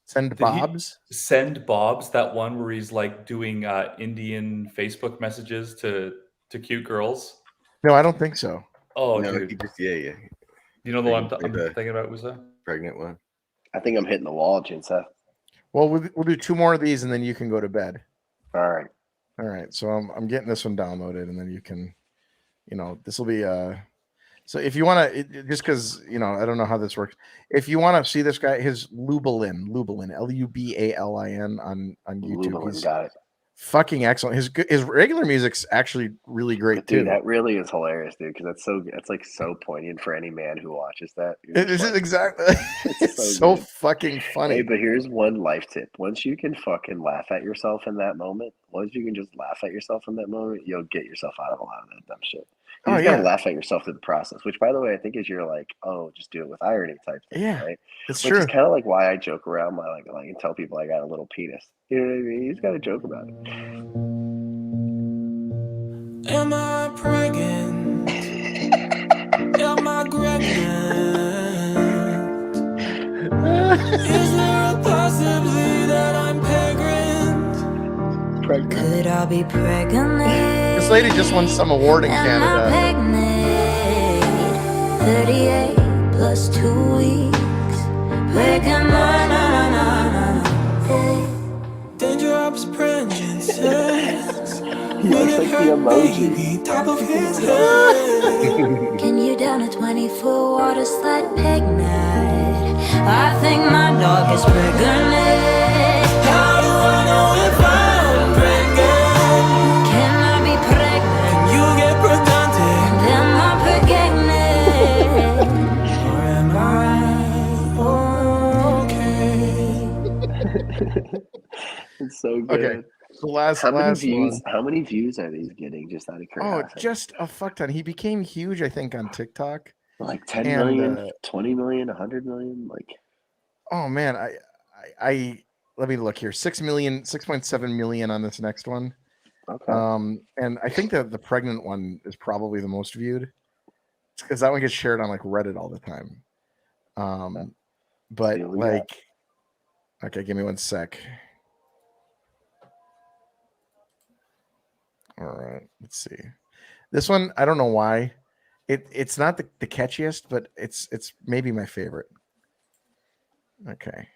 send Did he- Bob's. Send Bob's, that one where he's like doing Indian Facebook messages to cute girls. No, I don't think so. Oh, No, dude. he just, yeah, You know the one Like I'm the- thinking about, Usa? pregnant one. I think I'm hitting the wall, Jinseth. Well, we'll do 2 more of these, and then you can go to bed. All right. All right. So I'm getting this one downloaded, and then you can, this will be So if you want to, just because I don't know how this works. If you want to see this guy, his Lubalin, Lubalin on YouTube. Lubalin, He's got it. fucking excellent. His regular music's actually really great But dude, too. that really is hilarious, dude, because that's like so poignant for any man who watches that. You're It just is like, exactly. It's It's so so good. fucking funny. Hey, but here's one life tip. Once you can fucking laugh at yourself in that moment, once you can just laugh at yourself in that moment, you'll get yourself out of a lot of that dumb shit. You Oh, just gotta yeah. laugh at yourself through the process, which, by the way, I think is your like, oh, just do it with irony type thing, Yeah, right? It's Which true. is kind of like why I joke around my like and tell people I got a little penis. You know what I mean? You just gotta joke about it. Am I pregnant? Am I pregnant? Is there a possibility that I'm pregnant? Pregnant. Could I be pregnant? This lady just won some award in Am I Canada. pregnant? 38 plus 2 weeks. Pregnant, na, na, na, na, na. Hey. Dangerous princess. He looks like the emoji. Baby, top of his head. Can you down a 24 water slide peg night? I think my dog is pregnant. How do I know if I'm pregnant? Can I be pregnant? You get pregnant. Am I pregnant? Or am I okay? It's so good. Okay, the last How many last views? one. How many views are these getting? Just out of Oh, curiosity. just a fuck ton. He became huge, I think, on TikTok. Like 10 and, million, 20 million, 100 million. Like, Oh man, I let me look here. 6.7 million on this next one. okay. And I think that the pregnant one is probably the most viewed because that one gets shared on like Reddit all the time. But Here we go. like, okay, give me one sec. All right, let's see. This one, I don't know why. It's not the catchiest, but it's maybe my favorite. Okay.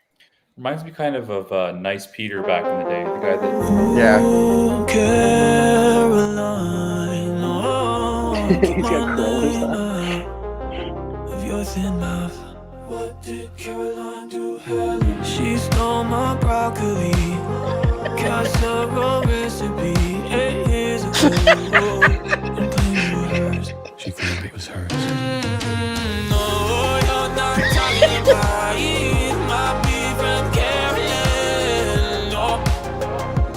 Reminds me kind of Nice Peter back in the day, the guy that. Yeah. Oh, Caroline, oh, He's got curlers on. of your thin mouth. What did Caroline do, Helen? She stole my broccoli, casserole recipe, 8 years ago, and claimed you were hers. She claimed it was hers. No, you're not talking about it, my big friend Caroline. No,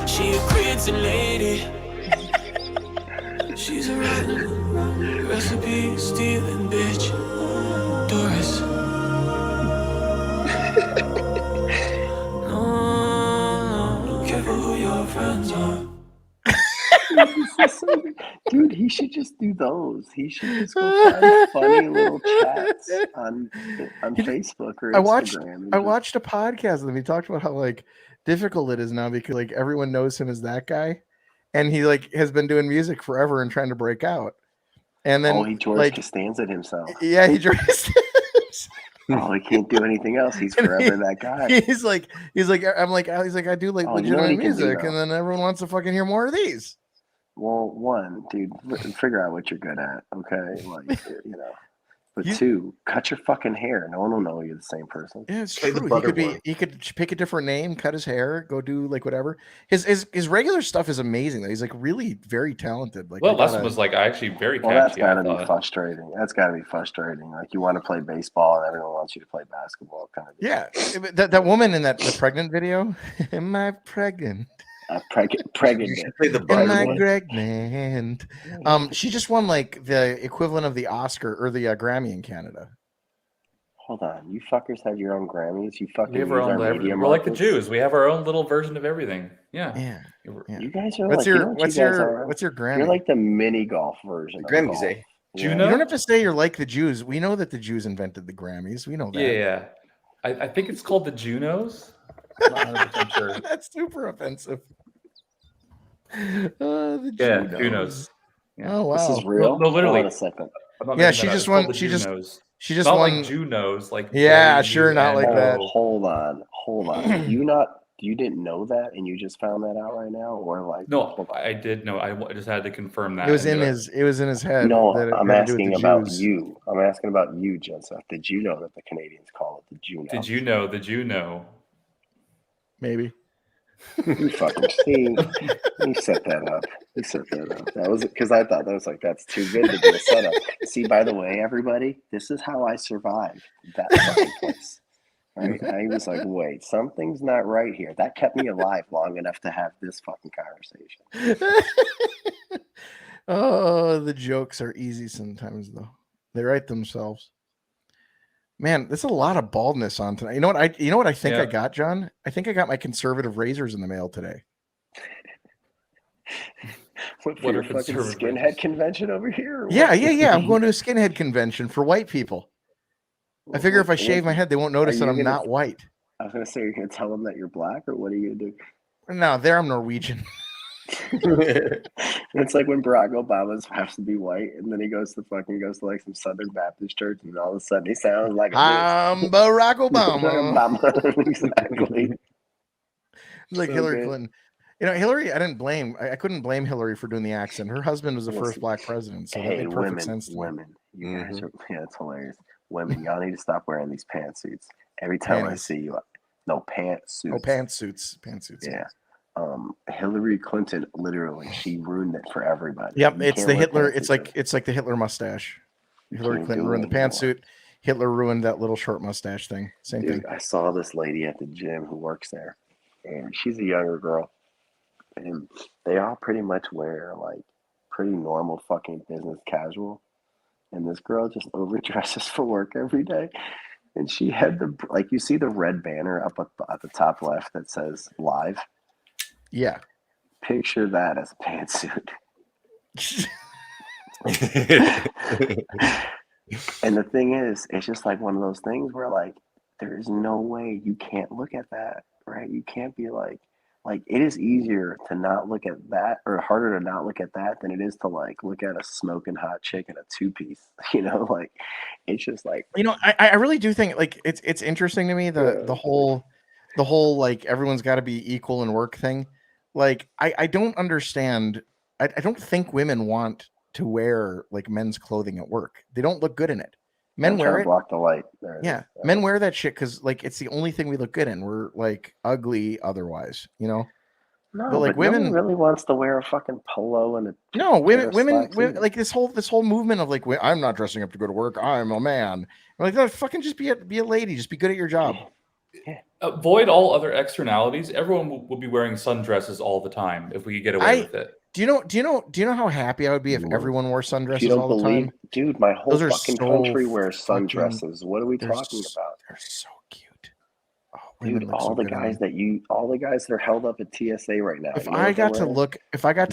she a crazy lady. She's a rotten recipe stealing bitch, Doris. No, careful who your friends are. Dude, he should just do those. He should just go find funny little chats on Facebook or Instagram. I watched a podcast with him. He talked about how like difficult it is now because like everyone knows him as that guy, and he like has been doing music forever and trying to break out. And then he George like Costanza himself. yeah, he George. Oh, he can't do anything else. He's forever that guy. He's like I'm like he's like I do like Oh, you know what legitimate he can do, music, though? and then everyone wants to fucking hear more of these. Well, one, dude, figure out what you're good at, okay? Like, you know. But You- two, cut your fucking hair. No one will know you're the same person. Yeah, it's Play the true. butter worm. He could pick a different name, cut his hair, go do like whatever. His regular stuff is amazing though. He's like really very talented. Like Well, I last gotta- one was like actually very Well, that's catchy. I gotta be thought. frustrating. That's gotta be frustrating. Like you want to play baseball and everyone wants you to play basketball, kind of. yeah, that woman in the pregnant video. Am I pregnant? Pregnant. You should play the Am butter I one. pregnant? She just won like the equivalent of the Oscar or the Grammy in Canada. Hold on, you fuckers have your own Grammys. You fucking We have use our own. our media We're like the markets? Jews. We have our own little version of everything. Yeah. Yeah. yeah. You guys are What's like, you know your what what's you guys your are? what's your Grammy? You're like the mini golf version. The of Grammys, golf. eh? Yeah. Juno? you don't have to say you're like the Jews. We know that the Jews invented the Grammys. We know that. Yeah. I think it's called the Junos. I'm not 100% sure. That's super offensive. The Yeah, Junos. Junos. Yeah. Oh wow. This is real. No, literally. Hold on a second. I'm not Yeah, making she that up. just It's called won- the she just- Junos. She just Not won. like Junos, like Yeah, sure, not like that. J-U-N-O. Hold on. You didn't know that, and you just found that out right now, or like? No, I did know. I just had to confirm that. It was and in do his. It was in his head. No, that it I'm had to do with asking the about Jews. you. I'm asking about you, Joseph. Did you know that the Canadians call it the Juno? Did you know the Juno? Maybe. You fucking see. You set that up. You set that up. That was because I thought that was like that's too good to be a setup. See, by the way, everybody, this is how I survived that fucking place. Right? I was like, wait, something's not right here. That kept me alive long enough to have this fucking conversation. Oh, the jokes are easy sometimes, though. They write themselves. Man, there's a lot of baldness on tonight. You know what I think I Yeah. got, John? I think I got my conservative razors in the mail today. What, for What your are fucking conservative skinhead razors? convention over here? or Yeah, what? yeah. I'm going to a skinhead convention for white people. I figure if I shave my head, they won't notice Are that you I'm gonna- not white. I was gonna say, you're gonna tell them that you're black, or what are you gonna do? No, there I'm Norwegian. It's like when Barack Obama has to be white, and then he goes to like some Southern Baptist church, and all of a sudden he sounds like I'm Barack Obama. Exactly. It's like So Hillary good. Clinton. You know, Hillary, I couldn't blame Hillary for doing the accent. Her husband was the first Listen, black president, so that Hey, made perfect women, sense to me. women, you guys Mhm. are, yeah, it's hilarious. Women, y'all need to stop wearing these pantsuits. Every time I Panties. see you, no pantsuits. Oh, pantsuits. Yeah. Hillary Clinton, literally, she ruined it for everybody. Yep, You it's can't the wear Hitler. pantsuits. It's like the Hitler mustache. Hillary can't Clinton do ruined it the anymore. pantsuit. Hitler ruined that little short mustache thing. Same Dude, thing. I saw this lady at the gym who works there, and she's a younger girl, and they all pretty much wear like pretty normal fucking business casual, and this girl just overdresses for work every day, and she had you see the red banner up at the top left that says live. Yeah. Picture that as a pantsuit. And the thing is, it's just like one of those things where like there's no way you can't look at that, right? You can't be like, like it is easier to not look at that, or harder to not look at that than it is to like look at a smoking hot chick in a 2-piece. You know, like it's just like I really do think like it's interesting to me the whole like everyone's got to be equal in work thing. Like I don't understand. I don't think women want to wear like men's clothing at work. They don't look good in it. Men I'm wear trying to it. block the light. There it Yeah, is. men wear that shit because like it's the only thing we look good in. We're like ugly otherwise, you know. No, But, like, no one women- really wants to wear a fucking polo and a No, pair women, of women, slacks women either. like this whole movement of like I'm not dressing up to go to work. I'm a man. I'm like, no, fucking just be a lady. Just be good at your job. Avoid all other externalities. Everyone will be wearing sundresses all the time if we could get away with it. Do you know how happy I would be if everyone wore If you sundresses don't all the believe, time? dude, my whole Those are fucking so country wears fucking- sundresses. What are we they're talking s- about? They're so cute. Oh, women Dude, look so all the good in guys them. all the guys that are held up at TSA right now. If you know I what they're got to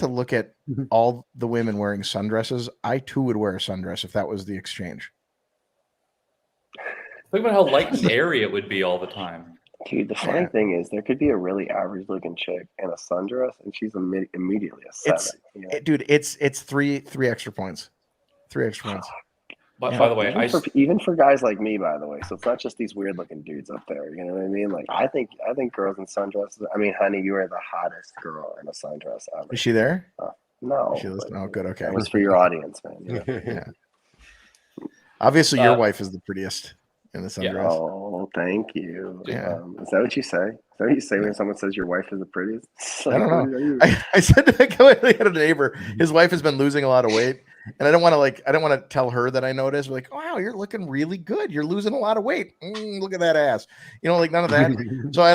wearing? look at all the women wearing sundresses, I too would wear a sundress if that was the exchange. Think about how light and airy it would be all the time. Dude, the funny thing is, there could be a really average-looking chick in a sundress, and she's immediately a 7. It's you know? dude, it's three extra points. 3 extra points. But Yeah. by the way, even for guys like me, by the way, so it's not just these weird-looking dudes up there. You know what I mean? Like, I think girls in sundresses. I mean, honey, you are the hottest girl in a sundress ever. Is she there? No, Is she listening? Oh, good. Okay. that was for your audience, man. You know? Yeah. Obviously, your wife is the prettiest in the Yeah. sundress. Oh, thank you. Yeah. Is that what you say? Is that what you say when someone says your wife is the prettiest? I don't know. I said I had a neighbor. His wife has been losing a lot of weight, and I don't want to tell her that I noticed. We're like, wow, you're looking really good. You're losing a lot of weight. Look at that ass. You know, like none of that. So I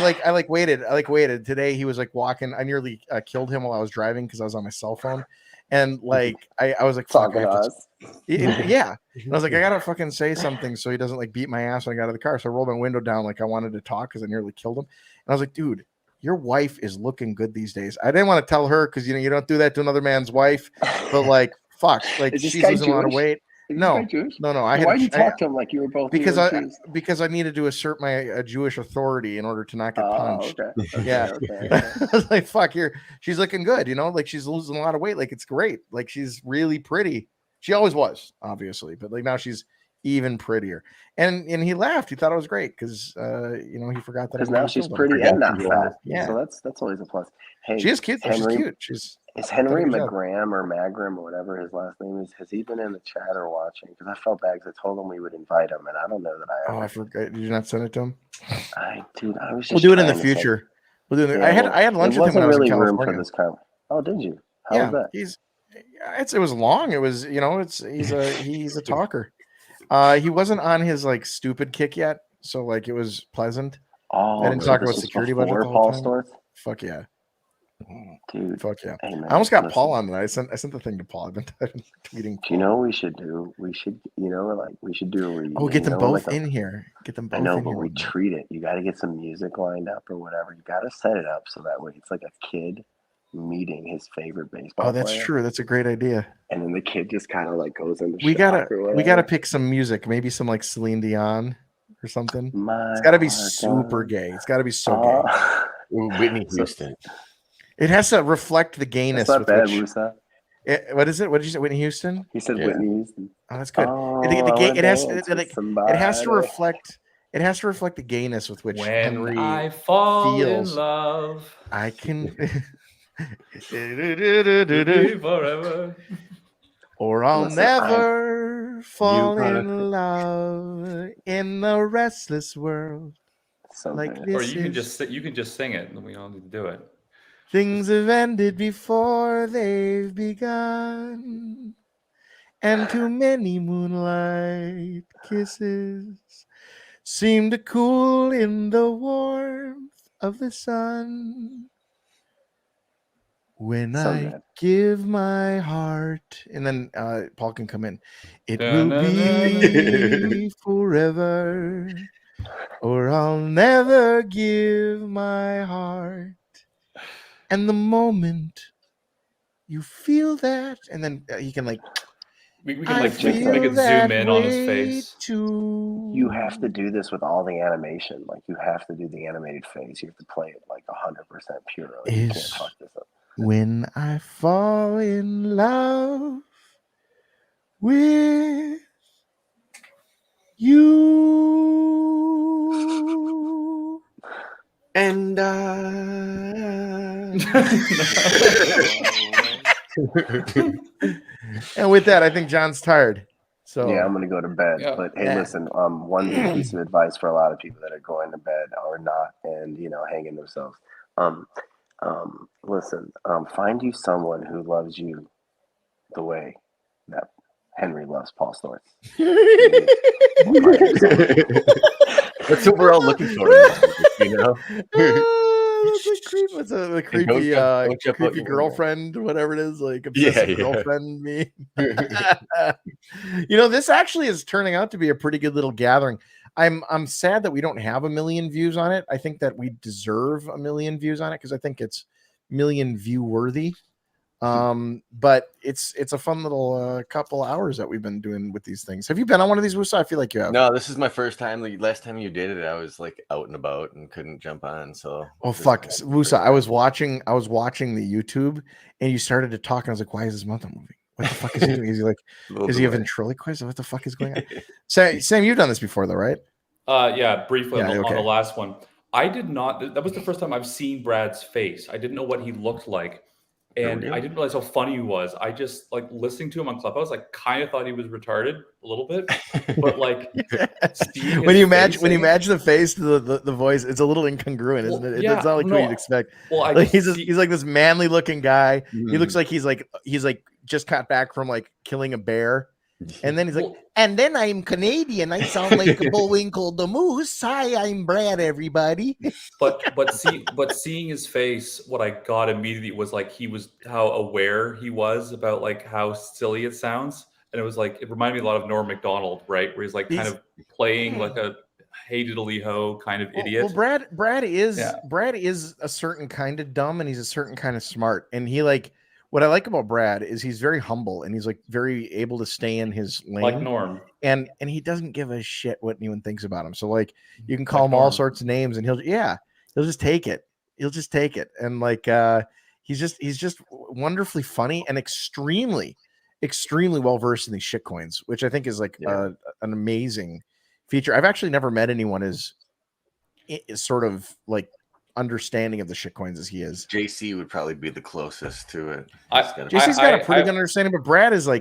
waited. Today he was like walking. I nearly killed him while I was driving because I was on my cell phone, and like I was like, fuck, I Talking to have to- us. yeah. And I was like, I gotta fucking say something so he doesn't like beat my ass when I got out of the car. So I rolled my window down like I wanted to talk because I nearly killed him. And I was like, dude, your wife is looking good these days. I didn't want to tell her because you don't do that to another man's wife. But like, fuck, like Is this she's guy losing a lot of Jewish? weight. Is this No, guy Jewish? no. Why'd you talk to him like you were both because New I York Jews? needed to assert my Jewish authority in order to not get Oh, punched. okay. Yeah. Okay. I was like, fuck, she's looking good, like she's losing a lot of weight. Like it's great. Like she's really pretty. She always was, obviously, but like now she's even prettier. And he laughed. He thought it was great because he forgot that Because I now nearly she's killed him. pretty and not fat. Yeah. So that's always a plus. Hey, She is cute. Though. Henry, She's cute. She's is Henry done a good job. McGram or Magram or whatever his last name is? Has he been in the chat or watching? Because I felt bad because I told him we would invite him, and I don't know that I. Oh, I forgot. Did you not send it to him? I was just. We'll do it in the trying to say- future. We'll do it. Yeah, I had lunch there with him when I was wasn't in really room California. for this kind. Oh, did you? How Yeah, was that? it was long. It was he's a talker. He wasn't on his like stupid kick yet, so like it was pleasant. Oh, I didn't so talk this about was security budget before the whole Paul time. Storth? Fuck yeah, Dude. fuck yeah. Hey, man, I almost got listen. Paul on tonight. I sent the thing to Paul. I've been tweeting. Do you know what we should do? We should do a reunion. Oh, get them both like in here. Get them both. I know, in but here we with me. treat it. You got to get some music lined up or whatever. You got to set it up so that way it's like a kid meeting his favorite baseball Oh, that's player. true. That's a great idea. And then the kid just kind of like goes into We shock or gotta whatever. pick some music. Maybe some like Celine Dion or something. My It's gotta be heart super goes- gay. It's gotta be so gay. Ooh, Whitney Houston. It has to reflect the gayness. That's not with bad, which, Musa. what is it? What did you say? Whitney Houston? He said Yeah. Whitney Houston. Oh, that's good. Oh, The I gay, wanna it has dance it, with it has to somebody. reflect. It has to reflect the gayness with which when Henry I fall feels. in love, I can. be forever. Or I'll Listen, never fall You- in love in a restless world So like good. this. Or you is- can just sing it, and we don't need to do it. Things have ended before they've begun, and too many moonlight kisses seem to cool in the warmth of the sun. When So I good. give my heart, and then Paul can come in. It will Da-na-na. be forever, or I'll never give my heart. And the moment you feel that, and then he can like We can I like we feel can that zoom in on his way face. too. You have to do this with all the animation. Like you have to do the animated face. You have to play it like 100% pure. Like, you can't Is fuck this up. when I fall in love with you. And And with that, I think John's tired. So Yeah, I'm gonna go to bed. Yeah. But hey, Yeah. listen, one piece of advice for a lot of people that are going to bed or not, and hanging themselves. Listen, find you someone who loves you the way that Henry loves Paul Storz. that's what we're all looking for in this movie, you know? It's a creepy, don't jump out creepy your girlfriend, whatever it is, like Yeah, obsessive yeah. girlfriend me. This actually is turning out to be a pretty good little gathering. I'm sad that we don't have 1 million views on it. I think that we deserve 1 million views on it because I think it's million view worthy. But it's a fun little couple hours that we've been doing with these things. Have you been on one of these, Wusa? I feel like you have. No, this is my first time. The last time you did it, I was like out and about and couldn't jump on. So Oh fuck, Wusa! I was watching the YouTube, and you started to talk, and I was like, "Why is his mouth not moving? What the fuck is he doing? Is he like, is he a ventriloquist? What the fuck is going on?" Sam, you've done this before, though, right? Yeah, briefly Yeah, on okay. the last one. I did not. That was the first time I've seen Brad's face. I didn't know what he looked like, and really? I didn't realize how funny he was. I just like listening to him on Clubhouse. I kind of thought he was retarded a little bit, but like seeing when his you match face- the face to the voice, it's a little incongruent, isn't it? yeah, It's not like no, what you'd expect. Well, I Like just he's like this manly looking guy. He Mhm. looks like he's like just got back from like killing a bear. And then he's like, Well- and then I'm Canadian. I sound like Bullwinkle the Moose. Hi, I'm Brad, everybody. but seeing his face, what I got immediately was like how aware he was about like how silly it sounds, and it was like it reminded me a lot of Norm Macdonald, right, where he's like kind He's- of playing like a hey diddly ho kind of idiot. Well, Brad is Yeah. Brad is a certain kind of dumb, and he's a certain kind of smart. And he what I like about Brad is he's very humble, and he's like very able to stay in his lane. like Norm. and he doesn't give a shit what anyone thinks about him. So like you can call Like him all Norm. sorts of names, and he'll just take it. He'll just take it, and like he's just wonderfully funny and extremely well versed in these shit coins, which I think is like an amazing feature. I've actually never met anyone as sort of like understanding of the shit coins as he is. JC would probably be the closest to it. JC's got a pretty good understanding, but Brad has a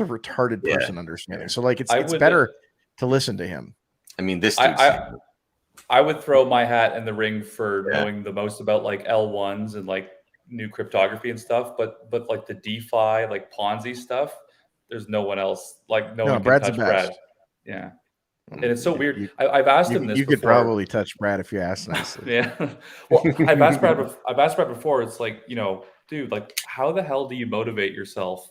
retarded person understanding. So like it's better to listen to him. I mean, this I would throw my hat in the ring for knowing the most about like L1s and like new cryptography and stuff, but like the DeFi, like Ponzi stuff, there's no one else like no one can Brad's touch the best. Brad. Yeah. And it's so weird. I've asked him this. You could probably touch Brad if you asked nicely. Yeah. Well, I've asked Brad before. It's like, dude, like, how the hell do you motivate yourself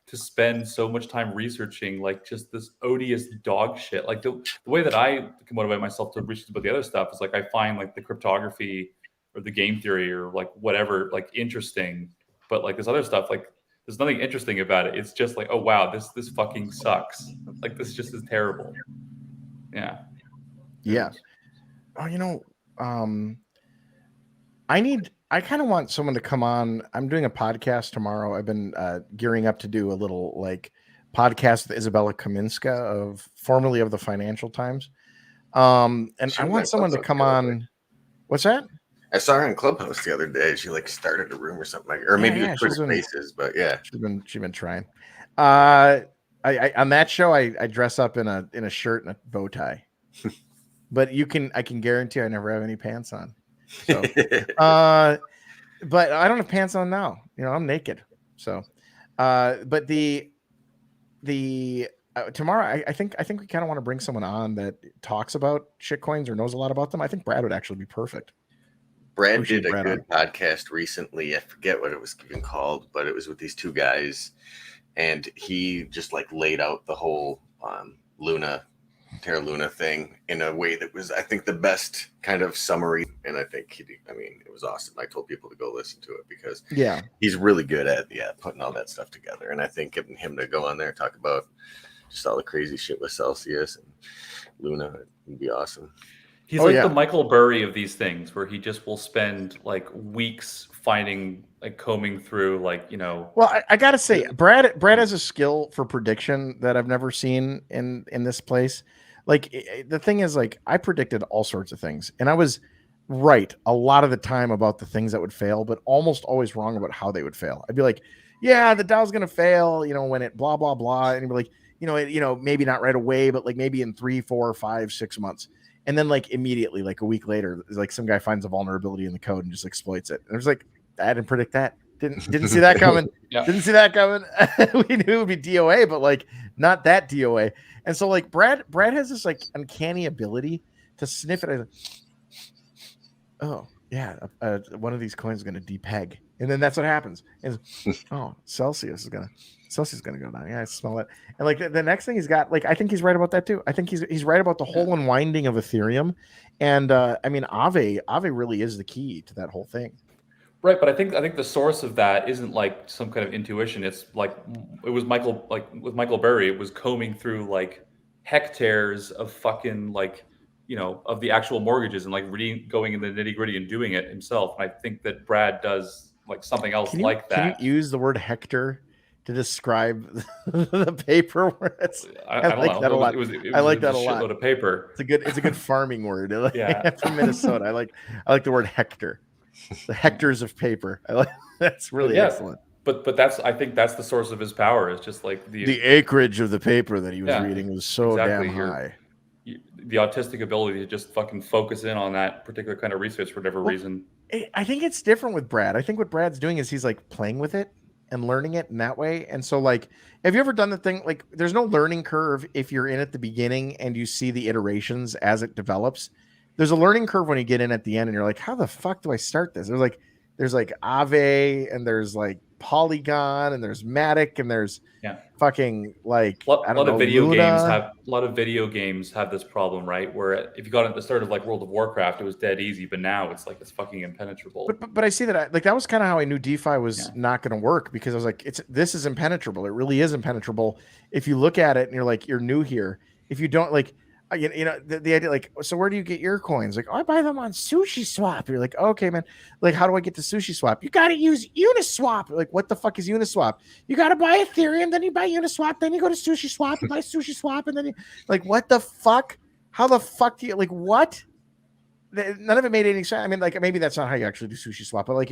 to spend so much time researching like just this odious dog shit? Like the way that I can motivate myself to research about the other stuff is like I find like the cryptography or the game theory or like whatever like interesting, but like this other stuff, like there's nothing interesting about it. It's just like, oh wow, this fucking sucks. Like this just is terrible. Yeah. Yeah. Oh, I kind of want someone to come on. I'm doing a podcast tomorrow. I've been gearing up to do a little like podcast with Isabella Kaminska formerly of the Financial Times. And I want someone to come on. What's that? I saw her on Clubhouse the other day. She like started a room or something like, or maybe it was Twitter Spaces, but yeah, she's been trying. I on that show I dress up in a shirt and a bow tie, but I can guarantee I never have any pants on. So, but I don't have pants on now. I'm naked. So, but the tomorrow I think we kind of want to bring someone on that talks about shitcoins or knows a lot about them. I think Brad would actually be perfect. Brad did a good podcast recently. I forget what it was even called, but it was with these two guys. And he just like laid out the whole Luna Terra Luna thing in a way that was, I think, the best kind of summary. And I think it was awesome. I told people to go listen to it because he's really good at putting all that stuff together. And I think getting him to go on there and talk about just all the crazy shit with Celsius and Luna would be awesome. He's the Michael Burry of these things, where he just will spend like weeks finding, like combing through, like, you know. Well, I gotta say, Brad has a skill for prediction that I've never seen in this place. Like, the thing is, like, I predicted all sorts of things, and I was right a lot of the time about the things that would fail, but almost always wrong about how they would fail. I'd be like, yeah, the DAO's gonna fail, you know, when it blah blah blah, and he'd be like, maybe not right away, but like maybe in 3, 4, 5, 6 months. And then like immediately, like a week later, like some guy finds a vulnerability in the code and just exploits it. And it was like, I didn't predict that. Didn't see that coming. Didn't see that coming. We knew it would be DOA, but like not that DOA. And so like Brad has this like uncanny ability to sniff it. Oh yeah, one of these coins is going to depeg, and then that's what happens. And Celsius is gonna go down. Yeah, I smell it. And like the next thing he's got, like, I think he's right about that too. I think he's right about the whole unwinding of Ethereum. And I mean, Aave really is the key to that whole thing. Right, but I think the source of that isn't like some kind of intuition. It's like it was with Michael Burry, it was combing through like hectares of fucking like, you know, of the actual mortgages and like going in the nitty gritty and doing it himself. And I think that Brad does like something else like that. Can you use the word hectare to describe the paper? Where I like that a lot. I like that a lot. Shitload of paper. It's a good farming word. Yeah, from Minnesota. I like the word hectare. The hectares of paper. That's really excellent. But I think that's the source of his power. Is just like the acreage of the paper that he was reading was so damn high. The autistic ability to just fucking focus in on that particular kind of research for whatever reason. I think it's different with Brad. I think what Brad's doing is he's like playing with it and learning it in that way. And so like, have you ever done the thing, like there's no learning curve if you're in at the beginning and you see the iterations as it develops. There's a learning curve when you get in at the end and you're like, how the fuck do I start this? There's like Aave and there's like Polygon and there's Matic and there's fucking like a lot of video games have this problem, right? Where if you got at the start of like World of Warcraft, it was dead easy, but now it's like it's fucking impenetrable. But I see that that was kind of how I knew DeFi was not going to work, because I was like, this is impenetrable. It really is impenetrable. If you look at it and you're like, you're new here. If you don't like, you know, the idea, like, so where do you get your coins? Like, I buy them on SushiSwap. You're like, okay, man. Like, how do I get to SushiSwap? You got to use Uniswap. Like, what the fuck is Uniswap? You got to buy Ethereum, then you buy Uniswap, then you go to SushiSwap and buy SushiSwap, and then you like, what the fuck? How the fuck do you like what? None of it made any sense. I mean, like, maybe that's not how you actually do SushiSwap, but like,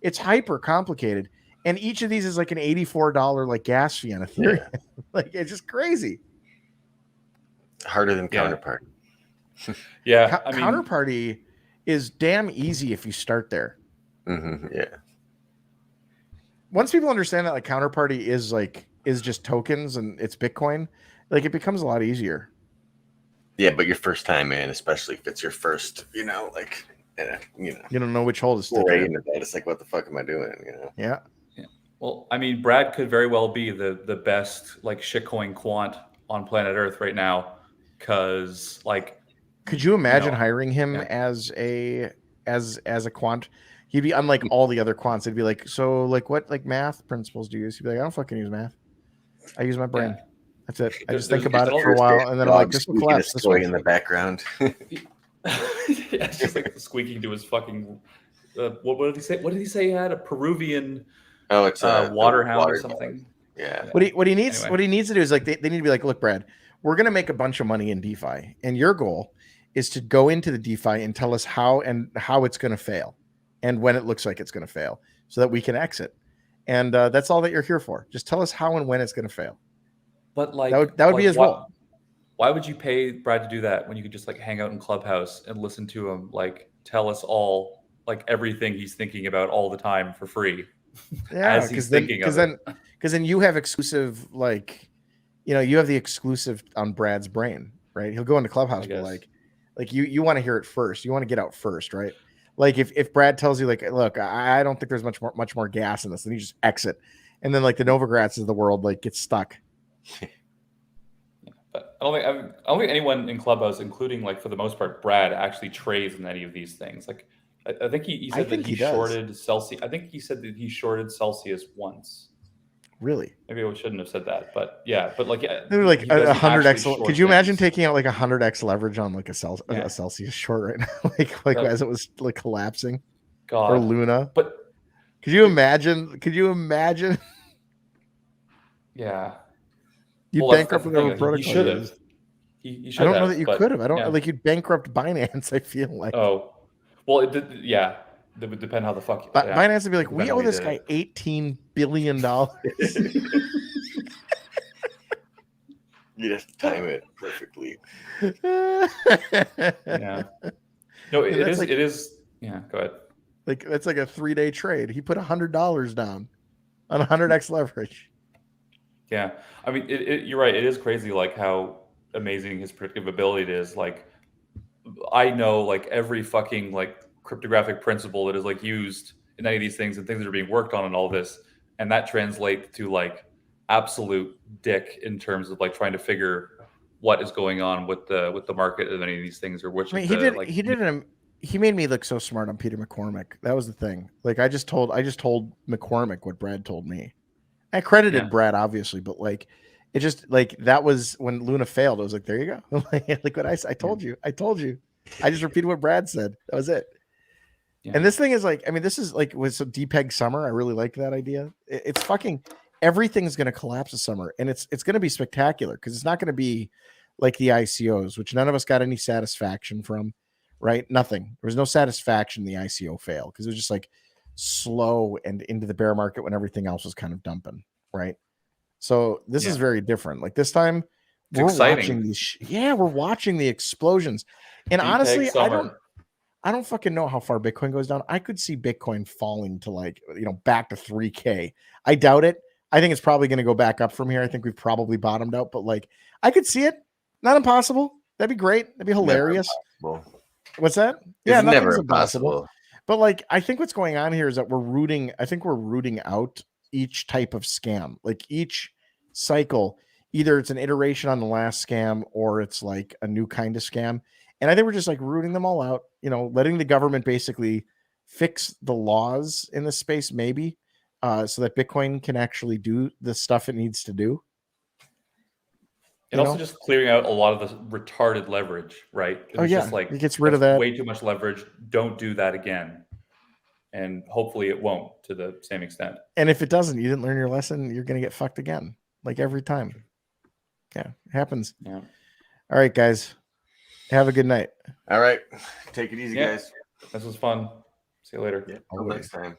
it's hyper complicated, and each of these is like an $84 like gas fee on Ethereum. Like, it's just crazy. Harder than Counterparty. Counterparty is damn easy if you start there. Mm-hmm, yeah. Once people understand that like Counterparty is just tokens and it's Bitcoin, like it becomes a lot easier. Yeah, but your first time in, especially if it's your first, you know, like you don't know which hole to stick in. It's like, what the fuck am I doing? You know? Yeah. Well, I mean, Brad could very well be the best like shitcoin quant on planet Earth right now. Because like, could you imagine hiring him as a quant? He'd be unlike all the other quants. It'd be like, so like what like math principles do you use? He'd be like, I don't fucking use math. I use my brain. That's it. I just think about it for a while, and then I'm like, this will collapse. This way in the background. It's just like squeaking to his fucking. What did he say? What did he say? He had a Peruvian. Oh, it's a waterhound or something. Yeah. What he needs to do is like they need to be like, look, Brad, we're going to make a bunch of money in DeFi, and your goal is to go into the DeFi and tell us how it's going to fail and when it looks like it's going to fail so that we can exit. And that's all that you're here for. Just tell us how and when it's going to fail. But like that would be his role. Why would you pay Brad to do that when you could just like hang out in Clubhouse and listen to him like tell us all like everything he's thinking about all the time for free? Yeah, because then you have exclusive like. You know, you have the exclusive on Brad's brain, right? He'll go into Clubhouse, but like you want to hear it first. You want to get out first, right? Like if Brad tells you like, look, I don't think there's much more gas in this, then you just exit, and then like the Novogratz of the world like gets stuck. But don't think anyone in Clubhouse, including like for the most part Brad, actually trades in any of these things. Like I think he said that he shorted Celsius. I think he said that he shorted Celsius once. Really? Maybe I shouldn't have said that, but yeah, but like maybe like 100x. Could you imagine taking out like 100x leverage on like a Celsius short right now, like as it was like collapsing, God. Or Luna? But could you imagine? Could you imagine? Yeah, You bankrupt whatever protocol. He should have. He should I don't have, know that you could have. I don't like you'd bankrupt Binance. I feel like. Oh, well, it would depend how the fuck. Binance would be like, we owe this guy $18 billion. You just time it perfectly. Yeah. No, it is. Like, it is. Yeah. Go ahead. Like that's like a 3-day trade. He put $100 down on 100x leverage. Yeah, I mean, you're right. It is crazy, like how amazing his predictive ability is. Like, I know like every fucking like cryptographic principle that is like used in any of these things and things that are being worked on and all this, and that translates to like absolute dick in terms of like trying to figure what is going on with the market of any of these things or which. I mean, he made me look so smart on Peter McCormick. That was the thing. Like I just told McCormick what Brad told me. I credited Brad obviously, but like it just like that was when Luna failed. I was like, there you go. Like what I told you. I told you. I just repeated what Brad said. That was it. Yeah. And this thing is like, I mean, this is like with some DPEG summer. I really like that idea. It's fucking everything's going to collapse this summer, and it's going to be spectacular because it's not going to be like the ICOs, which none of us got any satisfaction from. Right? Nothing. There was no satisfaction in the ICO fail because it was just like slow and into the bear market when everything else was kind of dumping. Right. So this is very different. Like this time we're watching these. We're watching the explosions. And honestly, I don't fucking know how far Bitcoin goes down. I could see Bitcoin falling to like, back to 3K. I doubt it. I think it's probably going to go back up from here. I think we've probably bottomed out, but like I could see it. Not impossible. That'd be great. That'd be hilarious. What's that? It's never impossible. But like, I think what's going on here is that we're rooting out each type of scam. Like each cycle, either it's an iteration on the last scam or it's like a new kind of scam. And I think we're just like rooting them all out, letting the government basically fix the laws in this space, maybe, so that Bitcoin can actually do the stuff it needs to do. And also just clearing out a lot of the retarded leverage, right? It's just like it gets rid of that. Way too much leverage. Don't do that again. And hopefully it won't to the same extent. And if it doesn't, you didn't learn your lesson, you're going to get fucked again. Like every time. Yeah, it happens. Yeah. All right, guys. Have a good night. All right. Take it easy, guys. This was fun. See you later. Yeah, until next time.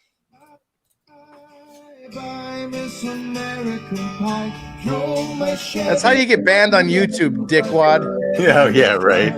That's how you get banned on YouTube, dickwad. Yeah, right.